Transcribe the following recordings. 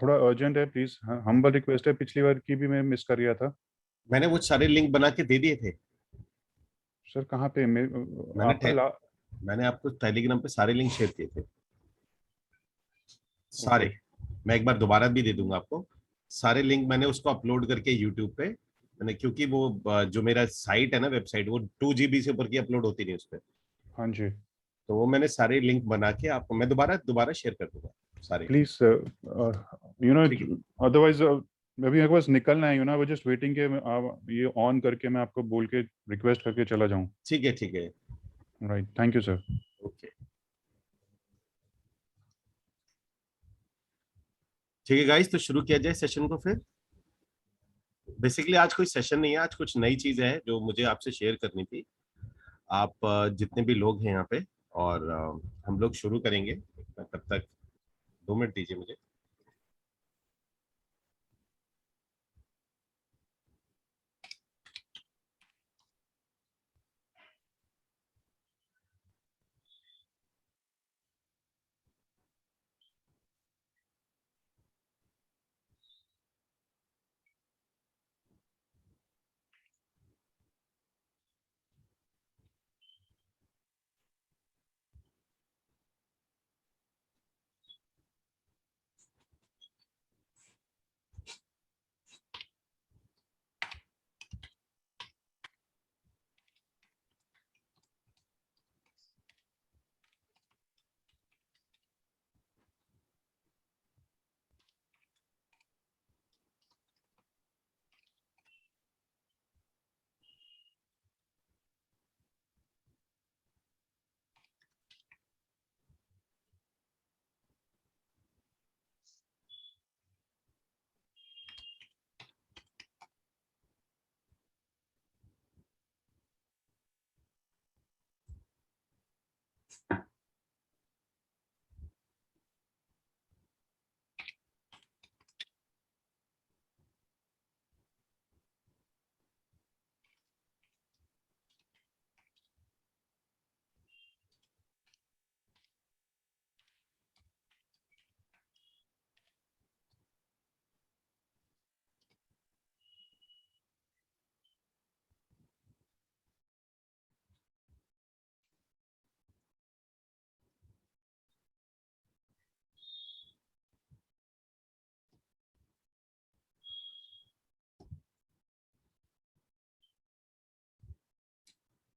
थोड़ा अर्जेंट है please, humble request है, पिछली बार की भी मैं मिस कर गया था। मैंने वो सारे लिंक बना के दे दिए थे। सर कहाँ पे मैंने आपका मैंने आपको टेलीग्राम पे सारे लिंक शेयर किए थे, ओके। सारे। मैं एक बार दोबारा भी दे दूंगा आपको। सारे लिंक मैंने उसको अपलोड करके यूट्यूब पे मैंने, क्योंकि वो जो मेरा साइट है ना, वेबसाइट, वो 2 GB से ऊपर की अपलोड होती नहीं उस पर। हाँ जी। तो वो मैंने सारे लिंक बना के आपको मैं दोबारा दोबारा शेयर कर दूंगा सारे। प्लीज यू नो, ठीक है, अदरवाइज अभी मेरे पास निकलना है, वो जस्ट वेटिंग के आप ये ऑन करके मैं आपको बोल के रिक्वेस्ट करके चला जाऊँ। ठीक है, ठीक है। Right, thank you sir. Okay, ठीक है गाइस, तो शुरू किया जाए सेशन को फिर। बेसिकली आज कोई सेशन नहीं है, आज कुछ नई चीजें हैं जो मुझे आपसे शेयर करनी थी। आप जितने भी लोग हैं यहाँ पे, और हम लोग शुरू करेंगे। तब तक 2 मिनट दीजिए मुझे।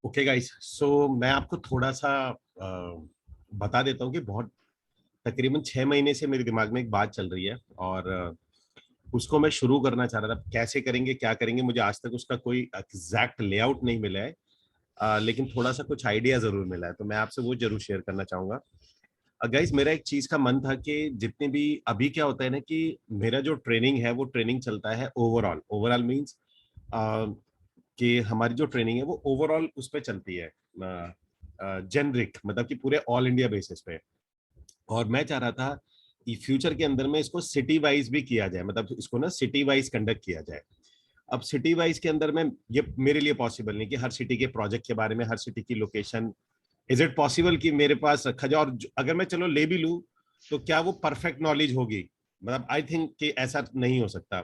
ओके गाइस, सो मैं आपको थोड़ा सा बता देता हूँ कि बहुत तकरीबन 6 महीने से मेरे दिमाग में एक बात चल रही है, और उसको मैं शुरू करना चाह रहा था। कैसे करेंगे, क्या करेंगे, मुझे आज तक उसका कोई एग्जैक्ट लेआउट नहीं मिला है। लेकिन थोड़ा सा कुछ आइडिया जरूर मिला है, तो मैं आपसे वो जरूर शेयर करना चाहूंगा। गाइस, मेरा एक चीज का मन था कि जितने भी अभी क्या होता है ना, कि मेरा जो ट्रेनिंग है वो ट्रेनिंग चलता है ओवरऑल। ओवरऑल मीन्स कि हमारी जो ट्रेनिंग है वो ओवरऑल उस पर चलती है, जेनरिक, मतलब कि पूरे ऑल इंडिया बेसिस पे। और मैं चाह रहा था कि फ्यूचर के अंदर में इसको सिटी वाइज भी किया जाए, मतलब इसको ना सिटी वाइज कंडक्ट किया जाए। अब सिटी वाइज के अंदर में ये मेरे लिए पॉसिबल नहीं कि हर सिटी के प्रोजेक्ट के बारे में, हर सिटी की लोकेशन, इज इट पॉसिबल कि मेरे पास रखा जाए? और अगर मैं चलो ले भी लूं, तो क्या वो परफेक्ट नॉलेज होगी? मतलब आई थिंक कि ऐसा नहीं हो सकता।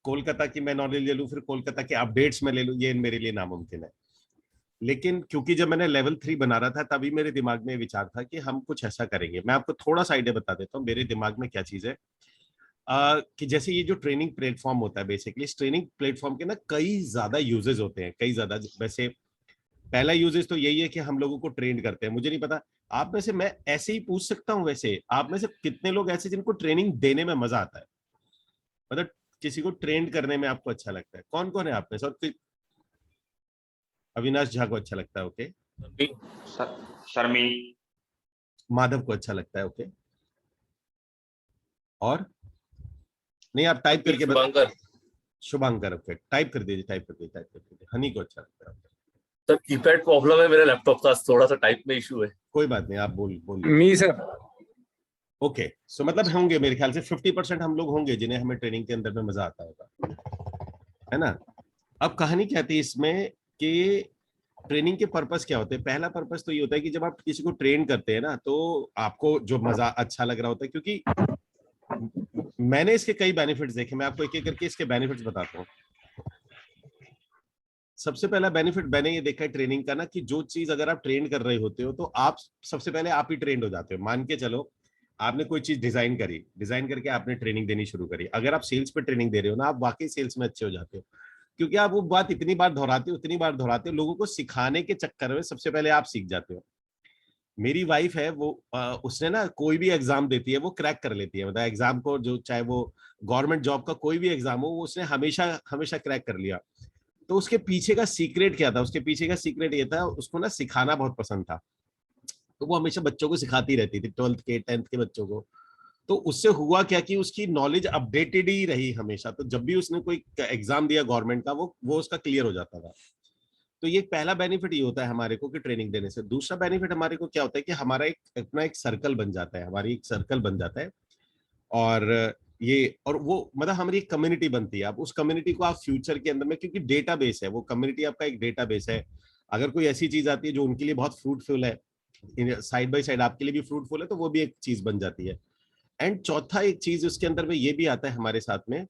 कोलकाता की मैं नॉलेज ले लूं, फिर कोलकाता के अपडेट्स में ले लूं, ये मेरे लिए नामुमकिन है। लेकिन क्योंकि जब मैंने लेवल 3 बना रहा था, तभी मेरे दिमाग में विचार था कि हम कुछ ऐसा करेंगे। मैं आपको थोड़ा सा आइडिया बता देता हूँ मेरे दिमाग में क्या चीज है। कि जैसे ये जो ट्रेनिंग प्लेटफॉर्म होता है, बेसिकली इस ट्रेनिंग प्लेटफॉर्म के ना कई ज्यादा यूजेस होते हैं, कई ज्यादा। वैसे पहला यूजेस तो यही है कि हम लोगों को ट्रेन करते हैं। मुझे नहीं पता, आप में से मैं ऐसे ही पूछ सकता हूँ, वैसे आप में से कितने लोग ऐसे जिनको ट्रेनिंग देने में मजा आता है? मतलब किसी को ट्रेन करने में आपको अच्छा लगता है? कौन कौन है आप में से? और अविनाश झा को अच्छा लगता है, ओके। शर्मी। माधव को अच्छा लगता है, ओके। और नहीं, आप टाइप करके शुभंकर। शुभांकर, ओके, टाइप कर दीजिए, टाइप कर दीजिए, टाइप कर दीजिए। हनी को अच्छा लगता है, okay। सर कीपैड प्रॉब्लम है मेरे लैपटॉप का, थोड़ा सा टाइप में इशू है। कोई बात नहीं, आप बोल मी सर। ओके। सो मतलब होंगे मेरे ख्याल से 50% हम लोग होंगे जिन्हें हमें ट्रेनिंग के अंदर में मजा आता होगा, है ना? अब कहानी क्या आती है इसमें कि ट्रेनिंग के पर्पस क्या होते हैं? पहला पर्पस तो ये होता है कि जब आप किसी को ट्रेन करते हैं ना, तो आपको जो मजा अच्छा लग रहा होता है, क्योंकि मैंने इसके कई बेनिफिट्स देखे, मैं आपको एक एक करके इसके बेनिफिट्स बताता हूँ। सबसे पहला बेनिफिट मैंने ये देखा है ट्रेनिंग का ना, कि जो चीज अगर आप ट्रेन कर रहे होते हो तो आप सबसे पहले आप ही ट्रेंड हो जाते हो। मान के चलो आपने कोई चीज डिजाइन करी, डिजाइन करके आपने ट्रेनिंग देनी शुरू करी, अगर आप सेल्स पे ट्रेनिंग दे रहे हो ना, आप वाकई सेल्स में अच्छे हो जाते हो, क्योंकि आप वो बात इतनी बार दोहराते हो, उतनी बार दोहराते हो, लोगों को सिखाने के चक्कर में सबसे पहले आप सीख जाते हो। मेरी वाइफ है वो उसने ना कोई भी एग्जाम देती है वो क्रैक कर लेती है, मतलब एग्जाम को, जो चाहे वो गवर्नमेंट जॉब का कोई भी एग्जाम हो, वो उसने हमेशा हमेशा क्रैक कर लिया। तो उसके पीछे का सीक्रेट क्या था? उसके पीछे का सीक्रेट ये था, उसको ना सिखाना बहुत पसंद था, तो वो हमेशा बच्चों को सिखाती रहती थी, 12th के 10th के बच्चों को। तो उससे हुआ क्या कि उसकी नॉलेज अपडेटेड ही रही हमेशा, तो जब भी उसने कोई एग्जाम दिया गवर्नमेंट का, वो उसका क्लियर हो जाता था। तो ये पहला बेनिफिट ये होता है हमारे को कि ट्रेनिंग देने से। दूसरा बेनिफिट हमारे को क्या होता है कि हमारा एक अपना एक सर्कल बन जाता है, हमारी एक सर्कल बन जाता है, और ये, और वो मतलब हमारी एक कम्युनिटी बनती है। आप उस कम्युनिटी को आप फ्यूचर के अंदर में, क्योंकि डेटाबेस है वो कम्युनिटी, आपका एक डेटाबेस है, अगर कोई ऐसी चीज आती है जो उनके लिए बहुत फ्रूटफुल है, साइड बाय साइड आपके लिए भी फ्रूटफुल है, तो वो भी एक चीज बन जाती है। एंड चौथा एक चीज उसके अंदर में ये भी आता है हमारे साथ में,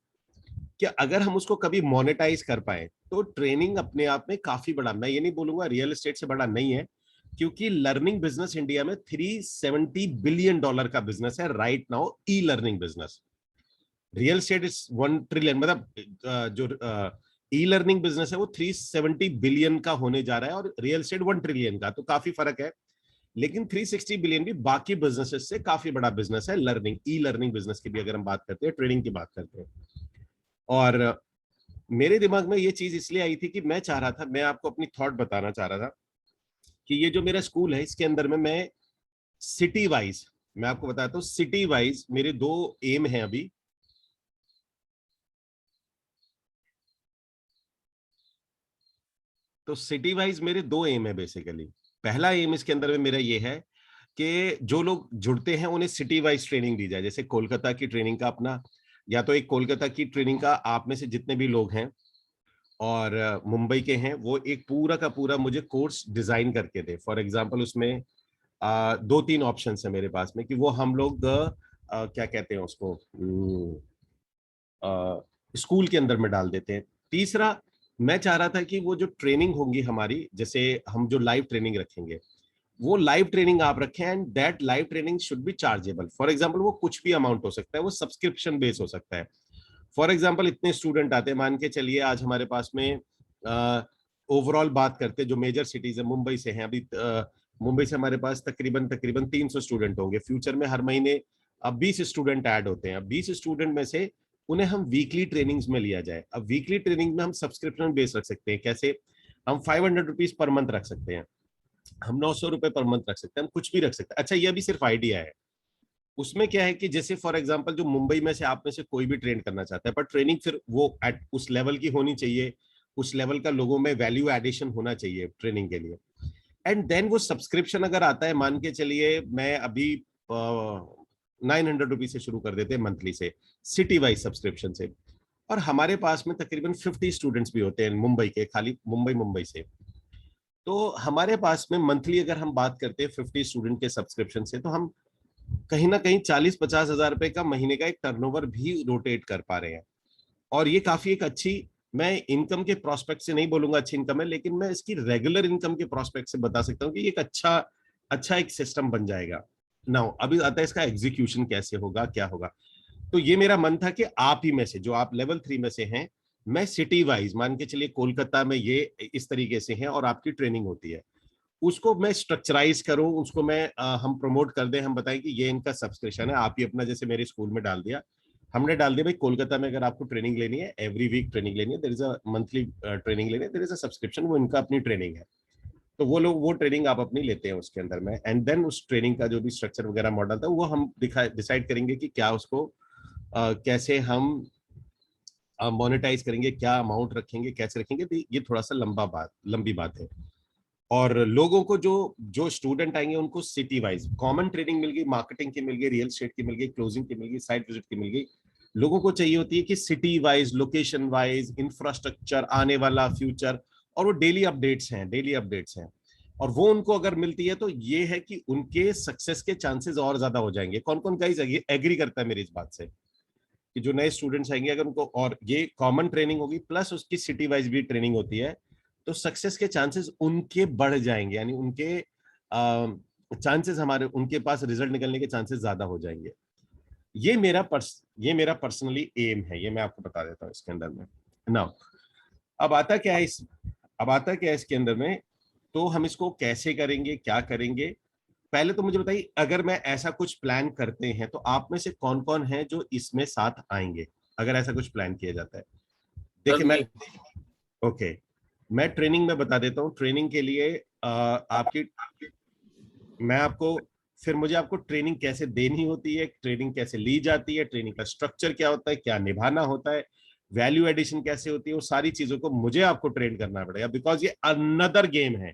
कि अगर हम उसको कभी मोनेटाइज कर पाए तो ट्रेनिंग अपने आप में काफी बड़ा, मैं ये नहीं बोलूंगा रियल एस्टेट से बड़ा नहीं है, क्योंकि लर्निंग बिजनेस इंडिया में $370 बिलियन का बिजनेस है right now, e learning business. Real estate is 1 trillion, मतलब जो ई लर्निंग बिजनेस है वो 370 बिलियन का होने जा रहा है, और रियल एस्टेट 1 ट्रिलियन का, तो काफी फर्क है। लेकिन 360 बिलियन भी बाकी बिजनेसेस से काफी बड़ा बिजनेस है, लर्निंग, ई लर्निंग बिजनेस की भी अगर हम बात करते हैं, ट्रेनिंग की बात करते हैं। और मेरे दिमाग में ये चीज इसलिए आई थी कि मैं चाह रहा था, मैं आपको अपनी थॉट बताना चाह रहा था कि ये जो मेरा स्कूल है इसके अंदर में मैं सिटी वाइज, मैं आपको बताता हूँ सिटी वाइज मेरे 2 एम है अभी। तो सिटी वाइज मेरे 2 एम है बेसिकली। पहला एम इसके अंदर में मेरा ये है कि जो लोग जुड़ते हैं उन्हें सिटी वाइज ट्रेनिंग दी जाए, जैसे कोलकाता की ट्रेनिंग का अपना, या तो एक कोलकाता की ट्रेनिंग का आप में से जितने भी लोग हैं और मुंबई के हैं, वो एक पूरा का पूरा मुझे कोर्स डिजाइन करके दे। फॉर एग्जांपल उसमें 2-3 ऑप्शन है मेरे पास में, कि वो हम लोग क्या कहते हैं उसको, स्कूल के अंदर में डाल देते हैं। तीसरा, मैं चाह रहा था कि वो जो ट्रेनिंग होंगी हमारी, जैसे हम जो लाइव ट्रेनिंग रखेंगे, वो लाइव ट्रेनिंग आप रखें, and that live training should be chargeable. For example वो कुछ भी अमाउंट हो सकता है, वो सब्सक्रिप्शन बेस हो सकता है। फॉर एग्जाम्पल इतने स्टूडेंट आते हैं, मान के चलिए आज हमारे पास में ओवरऑल बात करते हैं, जो मेजर सिटीज है, मुंबई से हैं अभी, मुंबई से हमारे पास तकरीबन तकरीबन 300 स्टूडेंट होंगे। फ्यूचर में हर महीने अब 20 स्टूडेंट ऐड होते हैं। अब 20 स्टूडेंट में से उन्हें हम वीकली ट्रेनिंग्स में लिया जाए। अब वीकली ट्रेनिंग में हम सब्सक्रिप्शन बेस रख सकते हैं। कैसे? हम 500 रुपीज पर मंथ रख सकते हैं, हम 900 रुपए पर मंथ रख सकते हैं, हम कुछ भी रख सकते हैं। अच्छा, ये अभी सिर्फ आइडिया है। उसमें क्या है कि जैसे फॉर एग्जांपल जो मुंबई में से आप में से कोई भी ट्रेन करना चाहता है, पर ट्रेनिंग फिर वो एट उस लेवल की होनी चाहिए, उस लेवल का लोगों में वैल्यू एडिशन होना चाहिए ट्रेनिंग के लिए। एंड देन वो सब्सक्रिप्शन अगर आता है, मान के चलिए मैं अभी 900 रुपीज से शुरू कर देते हैं मंथली से, सिटी वाइज सब्सक्रिप्शन से। और हमारे पास में तकरीबन 50 स्टूडेंट्स भी होते हैं मुंबई के, खाली मुंबई से। तो हमारे पास में मंथली अगर हम बात करते हैं 50 स्टूडेंट के सब्सक्रिप्शन से, तो हम कहीं ना कहीं 40-50 हजार रुपए का महीने का एक टर्नओवर भी रोटेट कर पा रहे हैं। और ये काफी एक अच्छी, मैं इनकम के प्रोस्पेक्ट से नहीं बोलूंगा अच्छी इनकम है, लेकिन मैं इसकी रेगुलर इनकम के प्रोस्पेक्ट से बता सकता हूँ कि ये एक अच्छा अच्छा एक सिस्टम बन जाएगा। नाउ अभी आता है इसका एग्जीक्यूशन कैसे होगा, क्या होगा। तो ये मेरा मन था कि आप ही में से, जो आप लेवल 3 में से हैं, मैं सिटी वाइज मान के चलिए कोलकाता में ये इस तरीके से है और आपकी ट्रेनिंग होती है, उसको मैं स्ट्रक्चराइज करूं, उसको मैं हम प्रमोट कर दें, हम बताएं कि ये इनका सब्सक्रिप्शन है। आप ही अपना जैसे मेरे स्कूल में डाल दिया, हमने डाल दिया भाई कोलकाता में अगर आपको ट्रेनिंग लेनी है, एवरी वीक ट्रेनिंग लेनी है, there is a monthly training लेनी है, देयर इज अ सब्सक्रिप्शन, वो इनका अपनी ट्रेनिंग है। तो वो लोग वो ट्रेनिंग आप अपनी लेते हैं उसके अंदर में, एंड देन उस ट्रेनिंग का जो भी स्ट्रक्चर वगैरह मॉडल था वो हम डिसाइड करेंगे कि क्या उसको कैसे हम मोनेटाइज करेंगे, क्या अमाउंट रखेंगे, कैसे रखेंगे। तो ये थोड़ा सा लंबी बात है। और लोगों को जो जो स्टूडेंट आएंगे उनको सिटी वाइज कॉमन ट्रेनिंग मिल गई, मार्केटिंग की मिल गई, रियल एस्टेट की मिल गई, क्लोजिंग की मिल गई, साइट विजिट की मिल गई। लोगों को चाहिए होती है कि city wise, location wise, infrastructure, आने वाला फ्यूचर, और वो डेली अपडेट्स हैं। और वो उनको अगर मिलती है तो ये है कि उनके सक्सेस के चांसेस और ज्यादा हो जाएंगे। कौन कौन गाइस एग्री करता है मेरी इस बात से? कि जो नए स्टूडेंट्स आएंगे अगर उनको, और ये कॉमन ट्रेनिंग होगी प्लस उसकी सिटी वाइज भी ट्रेनिंग होती है, तो सक्सेस के चांसेस उनके बढ़ जाएंगे, यानी उनके चांसेस, हमारे उनके पास रिजल्ट निकलने के चांसेस ज्यादा हो जाएंगे। ये मेरा पर्सनली एम है, ये मैं आपको बता देता हूँ इसके अंदर में। नाउ अब आता क्या है इसके अंदर में, तो हम इसको कैसे करेंगे, क्या करेंगे। पहले तो मुझे बताइए, अगर मैं ऐसा कुछ प्लान करते हैं तो आप में से कौन कौन है जो इसमें साथ आएंगे, अगर ऐसा कुछ प्लान किया जाता है। देखिए मैं ट्रेनिंग में बता देता हूँ। ट्रेनिंग के लिए मुझे आपको ट्रेनिंग कैसे देनी होती है, ट्रेनिंग कैसे ली जाती है, ट्रेनिंग का स्ट्रक्चर क्या होता है, क्या निभाना होता है, वैल्यू एडिशन कैसे होती है, वो सारी चीजों को मुझे आपको ट्रेन करना पड़ेगा, बिकॉज ये अनदर गेम है।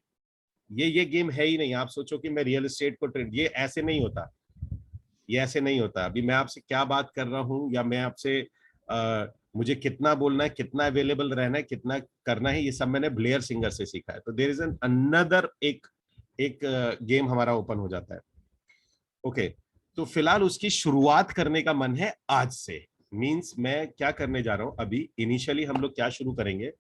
ये गेम है ही नहीं। आप सोचो कि मैं रियल एस्टेट को ट्रेन, ये ऐसे नहीं होता। अभी मैं आपसे क्या बात कर रहा हूँ, या मैं आपसे मुझे कितना बोलना है, कितना अवेलेबल रहना है, कितना करना है, ये सब मैंने ब्लेयर सिंगर से सीखा है। तो देयर इज एन अनदर एक गेम हमारा ओपन हो जाता है। ओके, तो फिलहाल उसकी शुरुआत करने का मन है आज से। मींस मैं क्या करने जा रहा हूं, अभी इनिशियली हम लोग क्या शुरू करेंगे,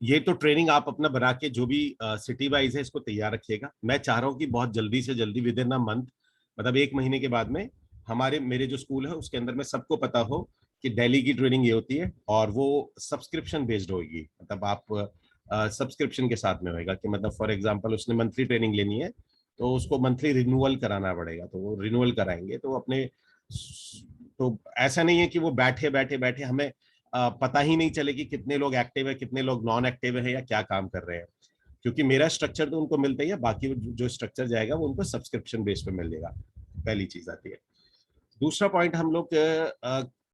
ये तो ट्रेनिंग आप अपना बना के जो भी सिटी वाइज है इसको तैयार रखिएगा। मैं चाह रहा हूं कि बहुत जल्दी से जल्दी विद इन अ मंथ, मतलब 1 महीने के बाद में, मेरे जो स्कूल है उसके अंदर में सबको पता हो कि दिल्ली की ट्रेनिंग ये होती है, और वो सब्सक्रिप्शन बेस्ड होगी। मतलब आप सब्सक्रिप्शन के साथ में होएगा, कि मतलब फॉर एग्जांपल उसने मंथली ट्रेनिंग लेनी है तो उसको मंथली रिन्यूअल कराना पड़ेगा, तो वो रिन्यूअल कराएंगे। तो ऐसा नहीं है कि वो बैठे हमें पता ही नहीं चले कि कितने लोग एक्टिव है, कितने लोग नॉन एक्टिव है, या क्या काम कर रहे हैं, क्योंकि मेरा स्ट्रक्चर तो उनको मिलता ही है, बाकी जो स्ट्रक्चर जाएगा वो उनको सब्सक्रिप्शन बेस पे मिलेगा। पहली चीज आती है। दूसरा पॉइंट हम लोग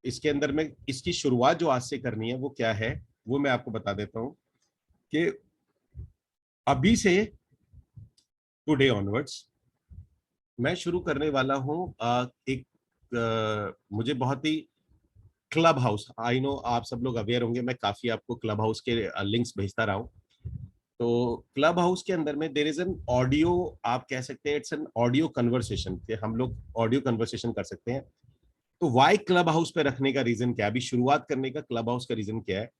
इसके अंदर में इसकी शुरुआत जो आज से करनी है वो क्या है, वो मैं आपको बता देता हूं कि अभी से टुडे ऑनवर्ड्स मैं शुरू करने वाला हूं मुझे बहुत ही क्लब हाउस, आई नो आप सब लोग अवेयर होंगे, मैं काफी आपको क्लब हाउस के लिंक्स भेजता रहा हूं। तो क्लब हाउस के अंदर में देयर इज एन ऑडियो, आप कह सकते हैं इट्स एन ऑडियो कन्वर्सेशन, कि हम लोग ऑडियो कन्वर्सेशन कर सकते हैं। तो वाई क्लब हाउस पे रखने का रीजन क्या है, अभी शुरुआत करने का क्लब हाउस का रीजन क्या है,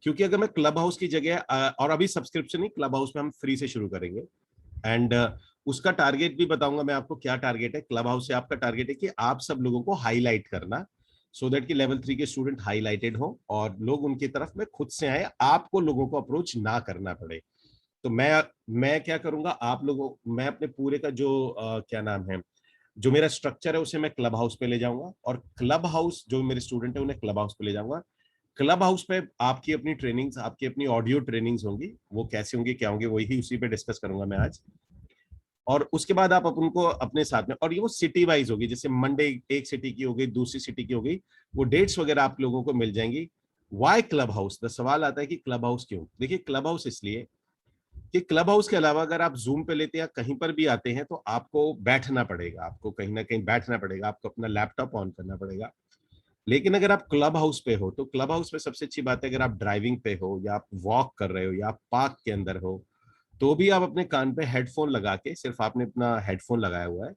क्योंकि अगर मैं क्लब हाउस की जगह और अभी सब्सक्रिप्शन नहीं, क्लब हाउस में हम फ्री से शुरू करेंगे। एंड उसका टारगेट भी बताऊंगा मैं आपको क्या टारगेट है। क्लब हाउस से आपका टारगेट है कि आप सब लोगों को हाईलाइट करना, सो दैट कि लेवल 3 के स्टूडेंट हाईलाइटेड हो और लोग उनकी तरफ में खुद से आए, आपको लोगों को अप्रोच ना करना पड़े। तो मैं क्या करूंगा, मैं अपने पूरे का जो क्या नाम है, जो मेरा स्ट्रक्चर है उसे मैं क्लब हाउस पे ले जाऊंगा, और क्लब हाउस जो मेरे स्टूडेंट है उन्हें क्लब हाउस पे ले जाऊंगा। क्लब हाउस पे आपकी अपनी ट्रेनिंग्स, आपकी अपनी ऑडियो ट्रेनिंग्स होंगी, वो कैसे होंगी, क्या होंगे, वही उसी पे डिस्कस करूंगा मैं आज। और उसके बाद आप उनको अपने साथ में, और ये वो सिटी वाइज होगी, जैसे मंडे एक सिटी की हो गई, दूसरी सिटी की हो गई, वो डेट्स वगैरह आप लोगों को मिल जाएंगी। वाई क्लब हाउस, द सवाल आता है कि क्लब हाउस क्यों। देखिए क्लब हाउस इसलिए कि क्लब हाउस के अलावा अगर आप जूम पे लेते हैं या कहीं पर भी आते हैं तो आपको बैठना पड़ेगा, आपको कहीं ना कहीं बैठना पड़ेगा, आपको अपना लैपटॉप ऑन करना पड़ेगा। लेकिन अगर आप क्लब हाउस पे हो, तो क्लब हाउस पे सबसे अच्छी बात है, अगर आप ड्राइविंग पे हो, या आप वॉक कर रहे हो, या आप पार्क के अंदर हो, तो भी आप अपने कान पे हेडफोन लगा के, सिर्फ आपने अपना हेडफोन लगाया हुआ है,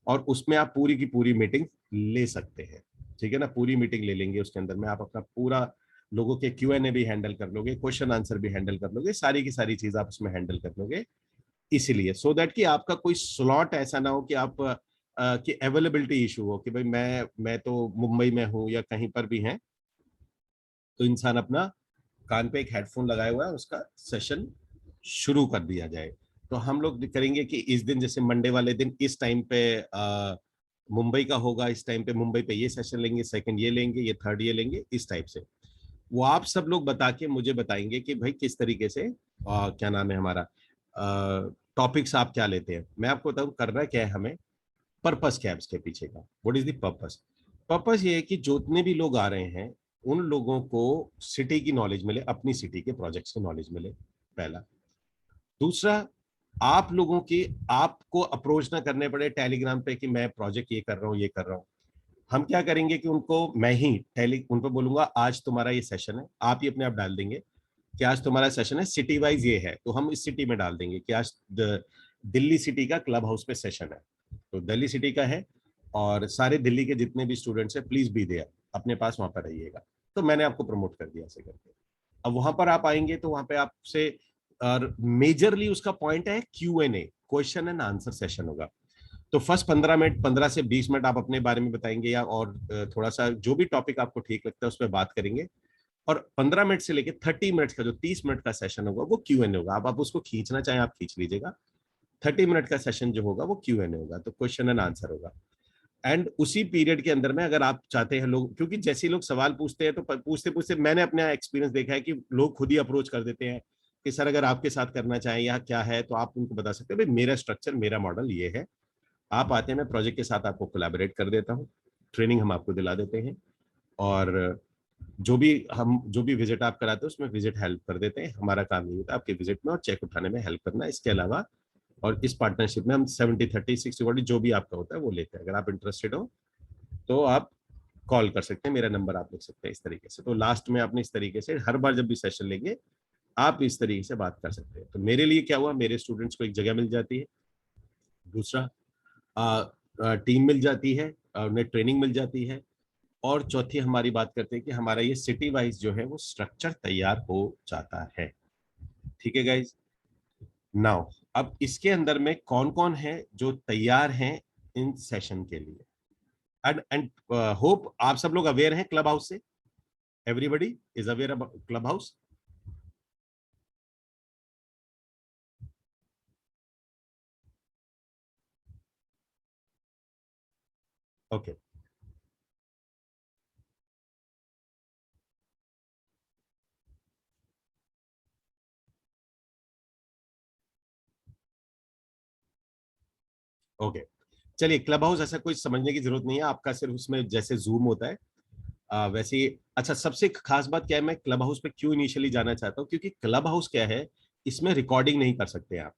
और उसमें आप पूरी की पूरी मीटिंग ले सकते हैं। ठीक है ना, पूरी मीटिंग ले लेंगे। उसके अंदर में आप अपना पूरा लोगों के Q&A भी हैंडल कर लोगे, क्वेश्चन आंसर भी हैंडल कर लोगे, सारी की सारी चीज आप उसमें हैंडल कर लोगे। इसीलिए सो दैट कि आपका कोई स्लॉट ऐसा ना हो कि आप कि अवेलेबिलिटी इशू हो, कि भाई मैं तो मुंबई में हूं या कहीं पर भी हैं, तो इंसान अपना कान पे एक हेडफोन लगाया हुआ है, उसका सेशन शुरू कर दिया जाए। तो हम लोग करेंगे कि इस दिन, जैसे मंडे वाले दिन इस टाइम पे मुंबई का होगा, इस टाइम पे मुंबई पे ये सेशन लेंगे, सेकंड ये लेंगे, ये थर्ड ये लेंगे, इस टाइप से वो आप सब लोग बता के मुझे बताएंगे कि भाई किस तरीके से क्या नाम है हमारा टॉपिक्स आप क्या लेते हैं। मैं आपको बताऊं करना क्या है हमें, पर्पस क्या है इसके पीछे का, what is the purpose. Purpose ये है कि जितने भी लोग आ रहे हैं उन लोगों को सिटी की नॉलेज मिले, अपनी सिटी के प्रोजेक्ट्स की नॉलेज मिले, पहला। दूसरा, आप लोगों की आपको अप्रोच ना करने पड़े टेलीग्राम पे कि मैं प्रोजेक्ट ये कर रहा हूँ, ये कर रहा हूँ। हम क्या करेंगे कि उनको मैं ही उन पर बोलूंगा आज तुम्हारा ये सेशन है, आप ही अपने आप डाल देंगे कि आज तुम्हारा सेशन है, सिटी वाइज ये है, तो हम इस सिटी में डाल देंगे कि आज दिल्ली सिटी का क्लब हाउस पे सेशन है, तो दिल्ली सिटी का है, और सारे दिल्ली के जितने भी स्टूडेंट्स हैं प्लीज बी देयर, अपने पास वहां पर रहिएगा। तो मैंने आपको प्रमोट कर दिया ऐसे करके। अब वहां पर आप आएंगे तो वहां पे आपसे मेजरली उसका पॉइंट है Q&A, question and answer session होगा। तो फर्स्ट 15 मिनट, 15 से 20 मिनट आप अपने बारे में बताएंगे या और थोड़ा सा जो भी टॉपिक आपको ठीक लगता है उस पर बात करेंगे। और 15 मिनट से लेके 30 मिनट का जो 30 मिनट का सेशन होगा वो Q&A होगा। आप उसको खींचना चाहें आप खींच लीजिएगा। 30 मिनट का सेशन जो होगा वो Q&A होगा, तो क्वेश्चन एंड आंसर होगा। एंड उसी पीरियड के अंदर में अगर आप चाहते हैं लोग, क्योंकि जैसे लोग सवाल पूछते हैं तो पूछते पूछते मैंने अपना एक्सपीरियंस देखा है कि लोग खुद ही अप्रोच कर देते हैं कि सर अगर आपके साथ करना चाहें या क्या है, तो आप उनको बता सकते हैं भाई मेरा स्ट्रक्चर, मेरा मॉडल ये है। आप आते हैं, मैं प्रोजेक्ट के साथ आपको कोलैबोरेट कर देता हूँ, ट्रेनिंग हम आपको दिला देते हैं, और जो भी विजिट आप कराते हैं उसमें विजिट हेल्प कर देते हैं। हमारा काम ये होता है आपके विजिट में और चेक उठाने में हेल्प करना। इसके अलावा और इस पार्टनरशिप में हम 70-30 60-40 जो भी आपका होता है वो लेते हैं। अगर आप इंटरेस्टेड हो तो आप कॉल कर सकते हैं, मेरा नंबर आप लिख सकते हैं इस तरीके से। तो लास्ट में आपने इस तरीके से हर बार जब भी सेशन लेंगे आप इस तरीके से बात कर सकते हैं। तो मेरे लिए क्या हुआ, मेरे स्टूडेंट्स को एक जगह मिल जाती है, दूसरा टीम मिल जाती है, उन्हें ट्रेनिंग मिल जाती है, और चौथी हमारी बात करते हैं कि हमारा ये सिटी वाइज जो है वो स्ट्रक्चर तैयार हो जाता है। ठीक है गाइज। नाउ अब इसके अंदर में कौन कौन है जो तैयार हैं इन सेशन के लिए, एंड होप आप सब लोग अवेयर हैं क्लब हाउस से। Everybody is aware about club house? Okay, okay, चलिए। क्लब हाउस ऐसा कोई समझने की जरूरत नहीं है आपका, सिर्फ उसमें जैसे जूम होता है वैसे ही। अच्छा, सबसे खास बात क्या है, मैं क्लब हाउस पे क्यों इनिशियली जाना चाहता हूँ, क्योंकि क्लब हाउस क्या है, इसमें रिकॉर्डिंग नहीं कर सकते आप।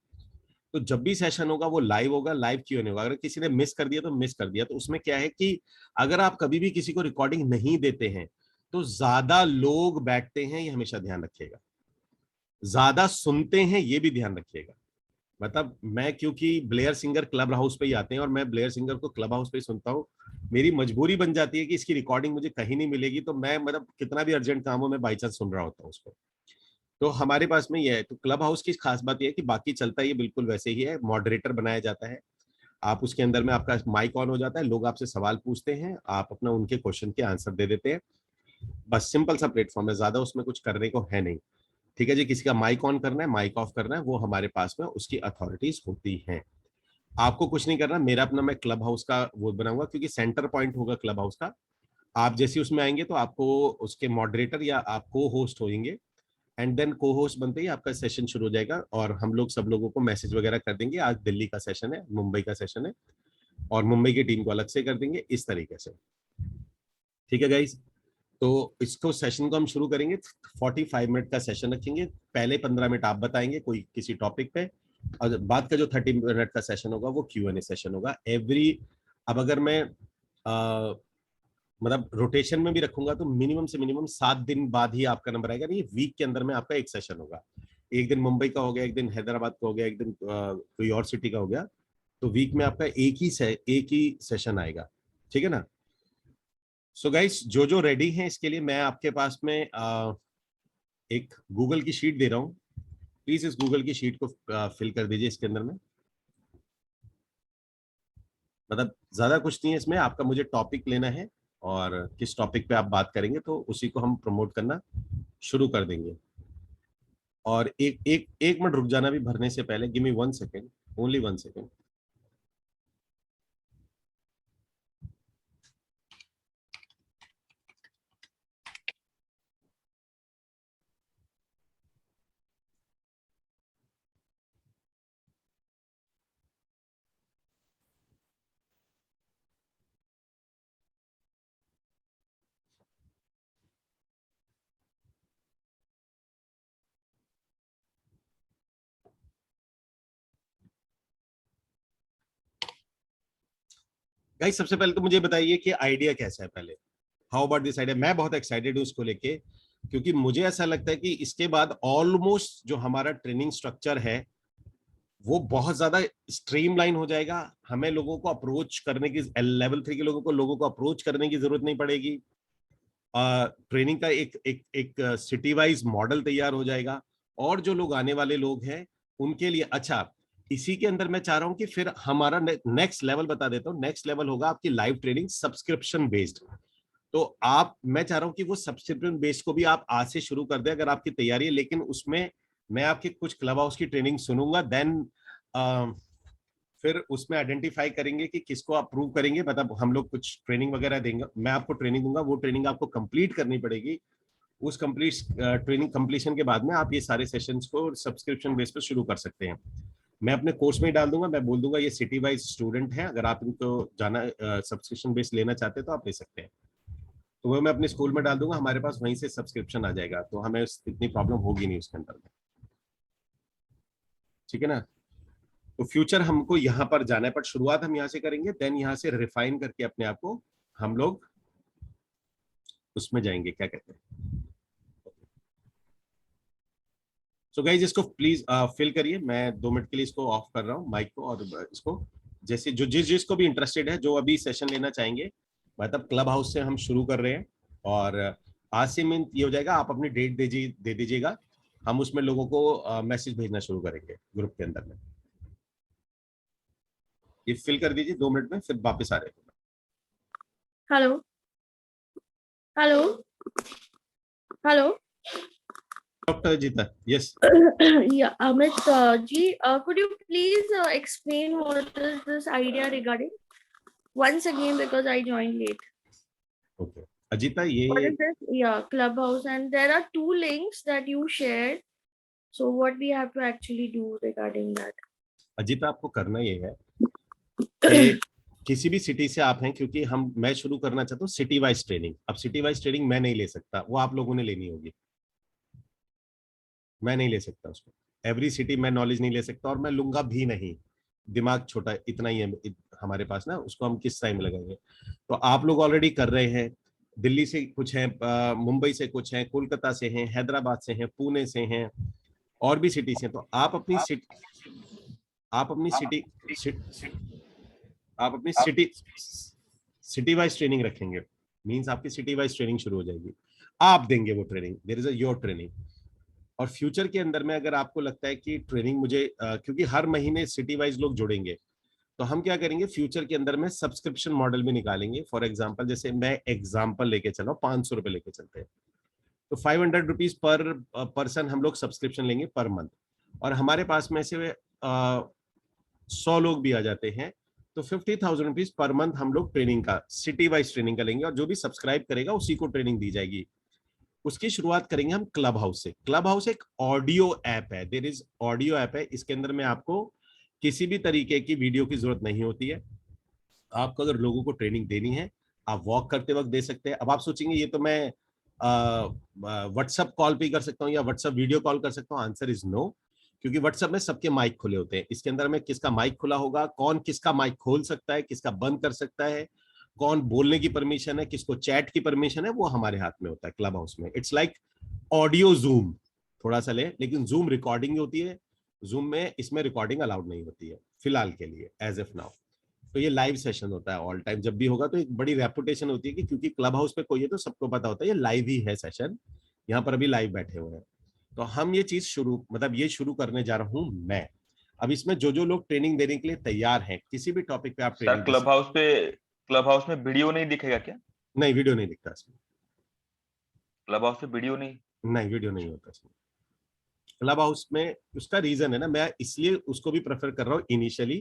तो जब भी सेशन होगा वो लाइव होगा, लाइव Q&A होगा। अगर किसी ने मिस कर दिया तो मिस कर दिया। तो उसमें क्या है कि अगर आप कभी भी किसी को रिकॉर्डिंग नहीं देते हैं तो ज्यादा लोग बैठते हैं, ये हमेशा ध्यान रखिएगा। ज्यादा सुनते हैं, ये भी ध्यान रखिएगा। मतलब मैं, क्योंकि ब्लेयर सिंगर क्लब हाउस पे ही आते हैं और मैं ब्लेयर सिंगर को क्लब हाउस पे ही सुनता हूँ, मेरी मजबूरी बन जाती है कि इसकी रिकॉर्डिंग मुझे कहीं नहीं मिलेगी। तो मैं मतलब कितना भी अर्जेंट काम हो मैं बाई चांस सुन रहा होता हूँ उसको। तो हमारे पास में ये है। तो क्लब हाउस की खास बात ये है कि बाकी चलता है ये बिल्कुल वैसे ही है। मॉडरेटर बनाया जाता है, आप उसके अंदर में आपका माइक ऑन हो जाता है, लोग आपसे सवाल पूछते हैं, आप अपना उनके क्वेश्चन के आंसर दे देते हैं। बस सिंपल सा प्लेटफॉर्म है, ज्यादा उसमें कुछ करने को है नहीं। ठीक है जी, किसी का माइक ऑन करना है, माइक ऑफ करना है, वो हमारे पास में उसकी अथॉरिटीज होती हैं। आपको कुछ नहीं करना। मेरा अपना, मैं क्लब हाउस का वो बनाऊंगा, क्योंकि सेंटर पॉइंट होगा क्लब हाउस का। आप जैसे उसमें आएंगे तो आपको उसके मॉडरेटर या आप को होस्ट होंगे, एंड देन को होस्ट बनते ही आपका सेशन शुरू हो जाएगा, और हम लोग सब लोगों को मैसेज वगैरह कर देंगे आज दिल्ली का सेशन है, मुंबई का सेशन है, और मुंबई की टीम को अलग से कर देंगे, इस तरीके से। ठीक है गाइस। तो इसको सेशन को हम शुरू करेंगे। 45 मिनट का सेशन रखेंगे। पहले 15 मिनट आप बताएंगे कोई किसी टॉपिक पे, और बाद का जो 30 मिनट का सेशन होगा वो Q&A सेशन होगा। अब अगर मैं मतलब रोटेशन में भी रखूंगा तो मिनिमम से मिनिमम 7 दिन बाद ही आपका नंबर आएगा। नहीं, वीक के अंदर में आपका एक सेशन होगा। एक दिन मुंबई का हो गया, एक दिन हैदराबाद का हो गया, एक दिन कोई और सिटी का हो गया। तो वीक में आपका एक ही सेशन आएगा। ठीक है ना। सो गाइस, जो जो रेडी हैं इसके लिए, मैं आपके पास में एक गूगल की शीट दे रहा हूं। प्लीज इस गूगल की शीट को फिल कर दीजिए इसके अंदर में। मतलब ज्यादा कुछ नहीं है इसमें, आपका मुझे टॉपिक लेना है और किस टॉपिक पे आप बात करेंगे तो उसी को हम प्रमोट करना शुरू कर देंगे। और एक मिनट रुक जाना भी भरने से पहले। Give me 1 second, only 1 second. Guys, सबसे पहले तो मुझे बताइए कि आइडिया कैसा है पहले। How about this idea? मैं बहुत एक्साइटेड हूँ इसको लेके, क्योंकि मुझे ऐसा लगता है कि इसके बाद ऑलमोस्ट जो हमारा ट्रेनिंग स्ट्रक्चर है वो बहुत ज्यादा स्ट्रीमलाइन हो जाएगा। हमें लोगों को अप्रोच करने की, लेवल 3 के लोगों को अप्रोच करने की जरूरत नहीं पड़ेगी। ट्रेनिंग का एक सिटी वाइज मॉडल तैयार हो जाएगा, और जो लोग आने वाले लोग हैं उनके लिए अच्छा, इसी के अंदर मैं चाह रहा हूं कि फिर हमारा नेक्स्ट लेवल बता देता हूं। नेक्स्ट लेवल होगा आपकी लाइव ट्रेनिंग सब्सक्रिप्शन बेस्ड। तो मैं चाह रहा हूं कि वो सब्सक्रिप्शन बेस्ड को भी आप आज से शुरू कर दें अगर आपकी तैयारी है, लेकिन उसमें मैं आपकी कुछ क्लब हाउस की ट्रेनिंग सुनूंगा, देन फिर उसमें आइडेंटिफाई करेंगे कि किसको अप्रूव करेंगे। मतलब हम लोग कुछ ट्रेनिंग वगैरह देंगे, मैं आपको ट्रेनिंग दूंगा, वो ट्रेनिंग आपको कंप्लीट करनी पड़ेगी। उस कंप्लीट ट्रेनिंग कंप्लीशन के बाद में आप ये सारे सेशंस को सब्सक्रिप्शन बेस पर शुरू कर सकते हैं। मैं अपने कोर्स में ही डाल दूंगा, मैं बोल दूंगा ये सिटी वाइज स्टूडेंट है, अगर आप इनको जाना सब्सक्रिप्शन बेस लेना चाहते हैं तो आप ले सकते हैं। तो वो मैं अपने स्कूल में डाल दूंगा, हमारे पास वहीं से सब्सक्रिप्शन आ जाएगा, तो हमें इतनी प्रॉब्लम होगी नहीं उसके अंदर में। ठीक है ना? तो फ्यूचर हमको यहाँ पर जाना है, बट शुरुआत हम यहाँ से करेंगे, देन यहाँ से रिफाइन करके अपने आप को हम लोग उसमें जाएंगे, क्या कहते हैं। सो गाइज इसको प्लीज फिल करिए। मैं 2 मिनट के लिए इसको ऑफ कर रहा हूँ माइक को, और इसको जैसे जो जिसको भी इंटरेस्टेड है, जो अभी सेशन लेना चाहेंगे, मतलब क्लब हाउस से हम शुरू कर रहे हैं, और आज से मीन ये हो जाएगा, आप अपनी डेट दे दीजिएगा, हम उसमें लोगों को मैसेज भेजना शुरू करेंगे ग्रुप के अंदर में। ये फिल कर दीजिए 2 मिनट में, फिर वापस आ रहे हैं। हेलो हेलो हेलो डॉक्टर जीता, yes. Yeah, Amit ji, could you please explain what is this idea regarding once again, because I joined late. Okay Ajita, What ये is this? Yeah, Clubhouse, and there are 2 links that you shared. So what we have to actually do regarding that? Ajita, आपको करना ये है कि किसी भी city से आप हैं, क्योंकि मैं शुरू करना चाहता हूँ सिटी वाइज ट्रेनिंग। अब सिटी वाइज ट्रेनिंग मैं नहीं ले सकता, वो आप लोगों ने लेनी होगी, मैं नहीं ले सकता उसको। एवरी सिटी मैं नॉलेज नहीं ले सकता, और मैं लूंगा भी नहीं, दिमाग छोटा इतना ही है हमारे पास ना, उसको हम किस टाइम लगाएंगे। तो आप लोग ऑलरेडी कर रहे हैं, दिल्ली से कुछ हैं, मुंबई से कुछ हैं, कोलकाता से हैं, हैदराबाद से हैं, पुणे से हैं, और भी सिटी से। तो आप अपनी सिटी वाइज ट्रेनिंग रखेंगे, मींस आपकी सिटी वाइज ट्रेनिंग शुरू हो जाएगी, आप देंगे वो training, there is a your training. और फ्यूचर के अंदर में अगर आपको लगता है कि ट्रेनिंग मुझे क्योंकि हर महीने सिटी वाइज लोग जुड़ेंगे, तो हम क्या करेंगे फ्यूचर के अंदर में सब्सक्रिप्शन मॉडल भी निकालेंगे। फॉर एग्जांपल, जैसे मैं एग्जांपल लेके चला, 500 रुपए लेके चलते हैं, तो 500 रुपीज पर पर्सन हम लोग सब्सक्रिप्शन लेंगे पर मंथ, और हमारे पास में से 100 लोग भी आ जाते हैं, तो 50,000 रुपीज पर मंथ हम लोग ट्रेनिंग का, सिटी वाइज ट्रेनिंग का लेंगे, और जो भी सब्सक्राइब करेगा उसी को ट्रेनिंग दी जाएगी। उसकी शुरुआत करेंगे हम क्लब हाउस से। क्लब हाउस एक ऑडियो ऐप है, देयर इज ऑडियो ऐप है, इसके अंदर में आपको किसी भी तरीके की वीडियो की जरूरत नहीं होती है। आपको अगर लोगों को ट्रेनिंग देनी है, आप वॉक करते वक्त दे सकते हैं। अब आप सोचेंगे ये तो मैं व्हाट्सएप कॉल पे कर सकता हूँ या व्हाट्सएप वीडियो कॉल कर सकता हूँ, आंसर इज नो, क्योंकि व्हाट्सएप में सबके माइक खुले होते हैं। इसके अंदर में किसका माइक खुला होगा, कौन किसका माइक खोल सकता है, किसका बंद कर सकता है, कौन बोलने की परमिशन है, किसको चैट की परमिशन है, वो हमारे हाथ में होता है क्लब हाउस में। इट्स लाइक ऑडियो जूम, थोड़ा सा ले, लेकिन जूम रिकॉर्डिंग होती है, जूम में इसमें रिकॉर्डिंग अलाउड नहीं होती है फिलहाल के लिए, एज एफ नाउ। तो ये लाइव सेशन होता है ऑल टाइम, जब भी होगा तो एक बड़ी रेपुटेशन होती है कि क्योंकि क्लब हाउस पे कोई है तो सबको पता होता है ये लाइव ही है सेशन, यहाँ पर अभी लाइव बैठे हुए हैं। तो हम ये चीज ये शुरू करने जा रहा हूँ मैं। अब इसमें जो जो लोग ट्रेनिंग देने के लिए तैयार हैं, किसी भी टॉपिक पे आप सर, ट्रेनिंग क्लब हाउस में वीडियो नहीं दिखेगा क्या? नहीं, वीडियो नहीं दिखता इसमें, क्लब हाउस में वीडियो नहीं? नहीं, वीडियो नहीं होता इसमें क्लब हाउस में। उसका रीजन है ना, मैं इसलिए उसको भी प्रेफर कर रहा हूँ इनिशियली,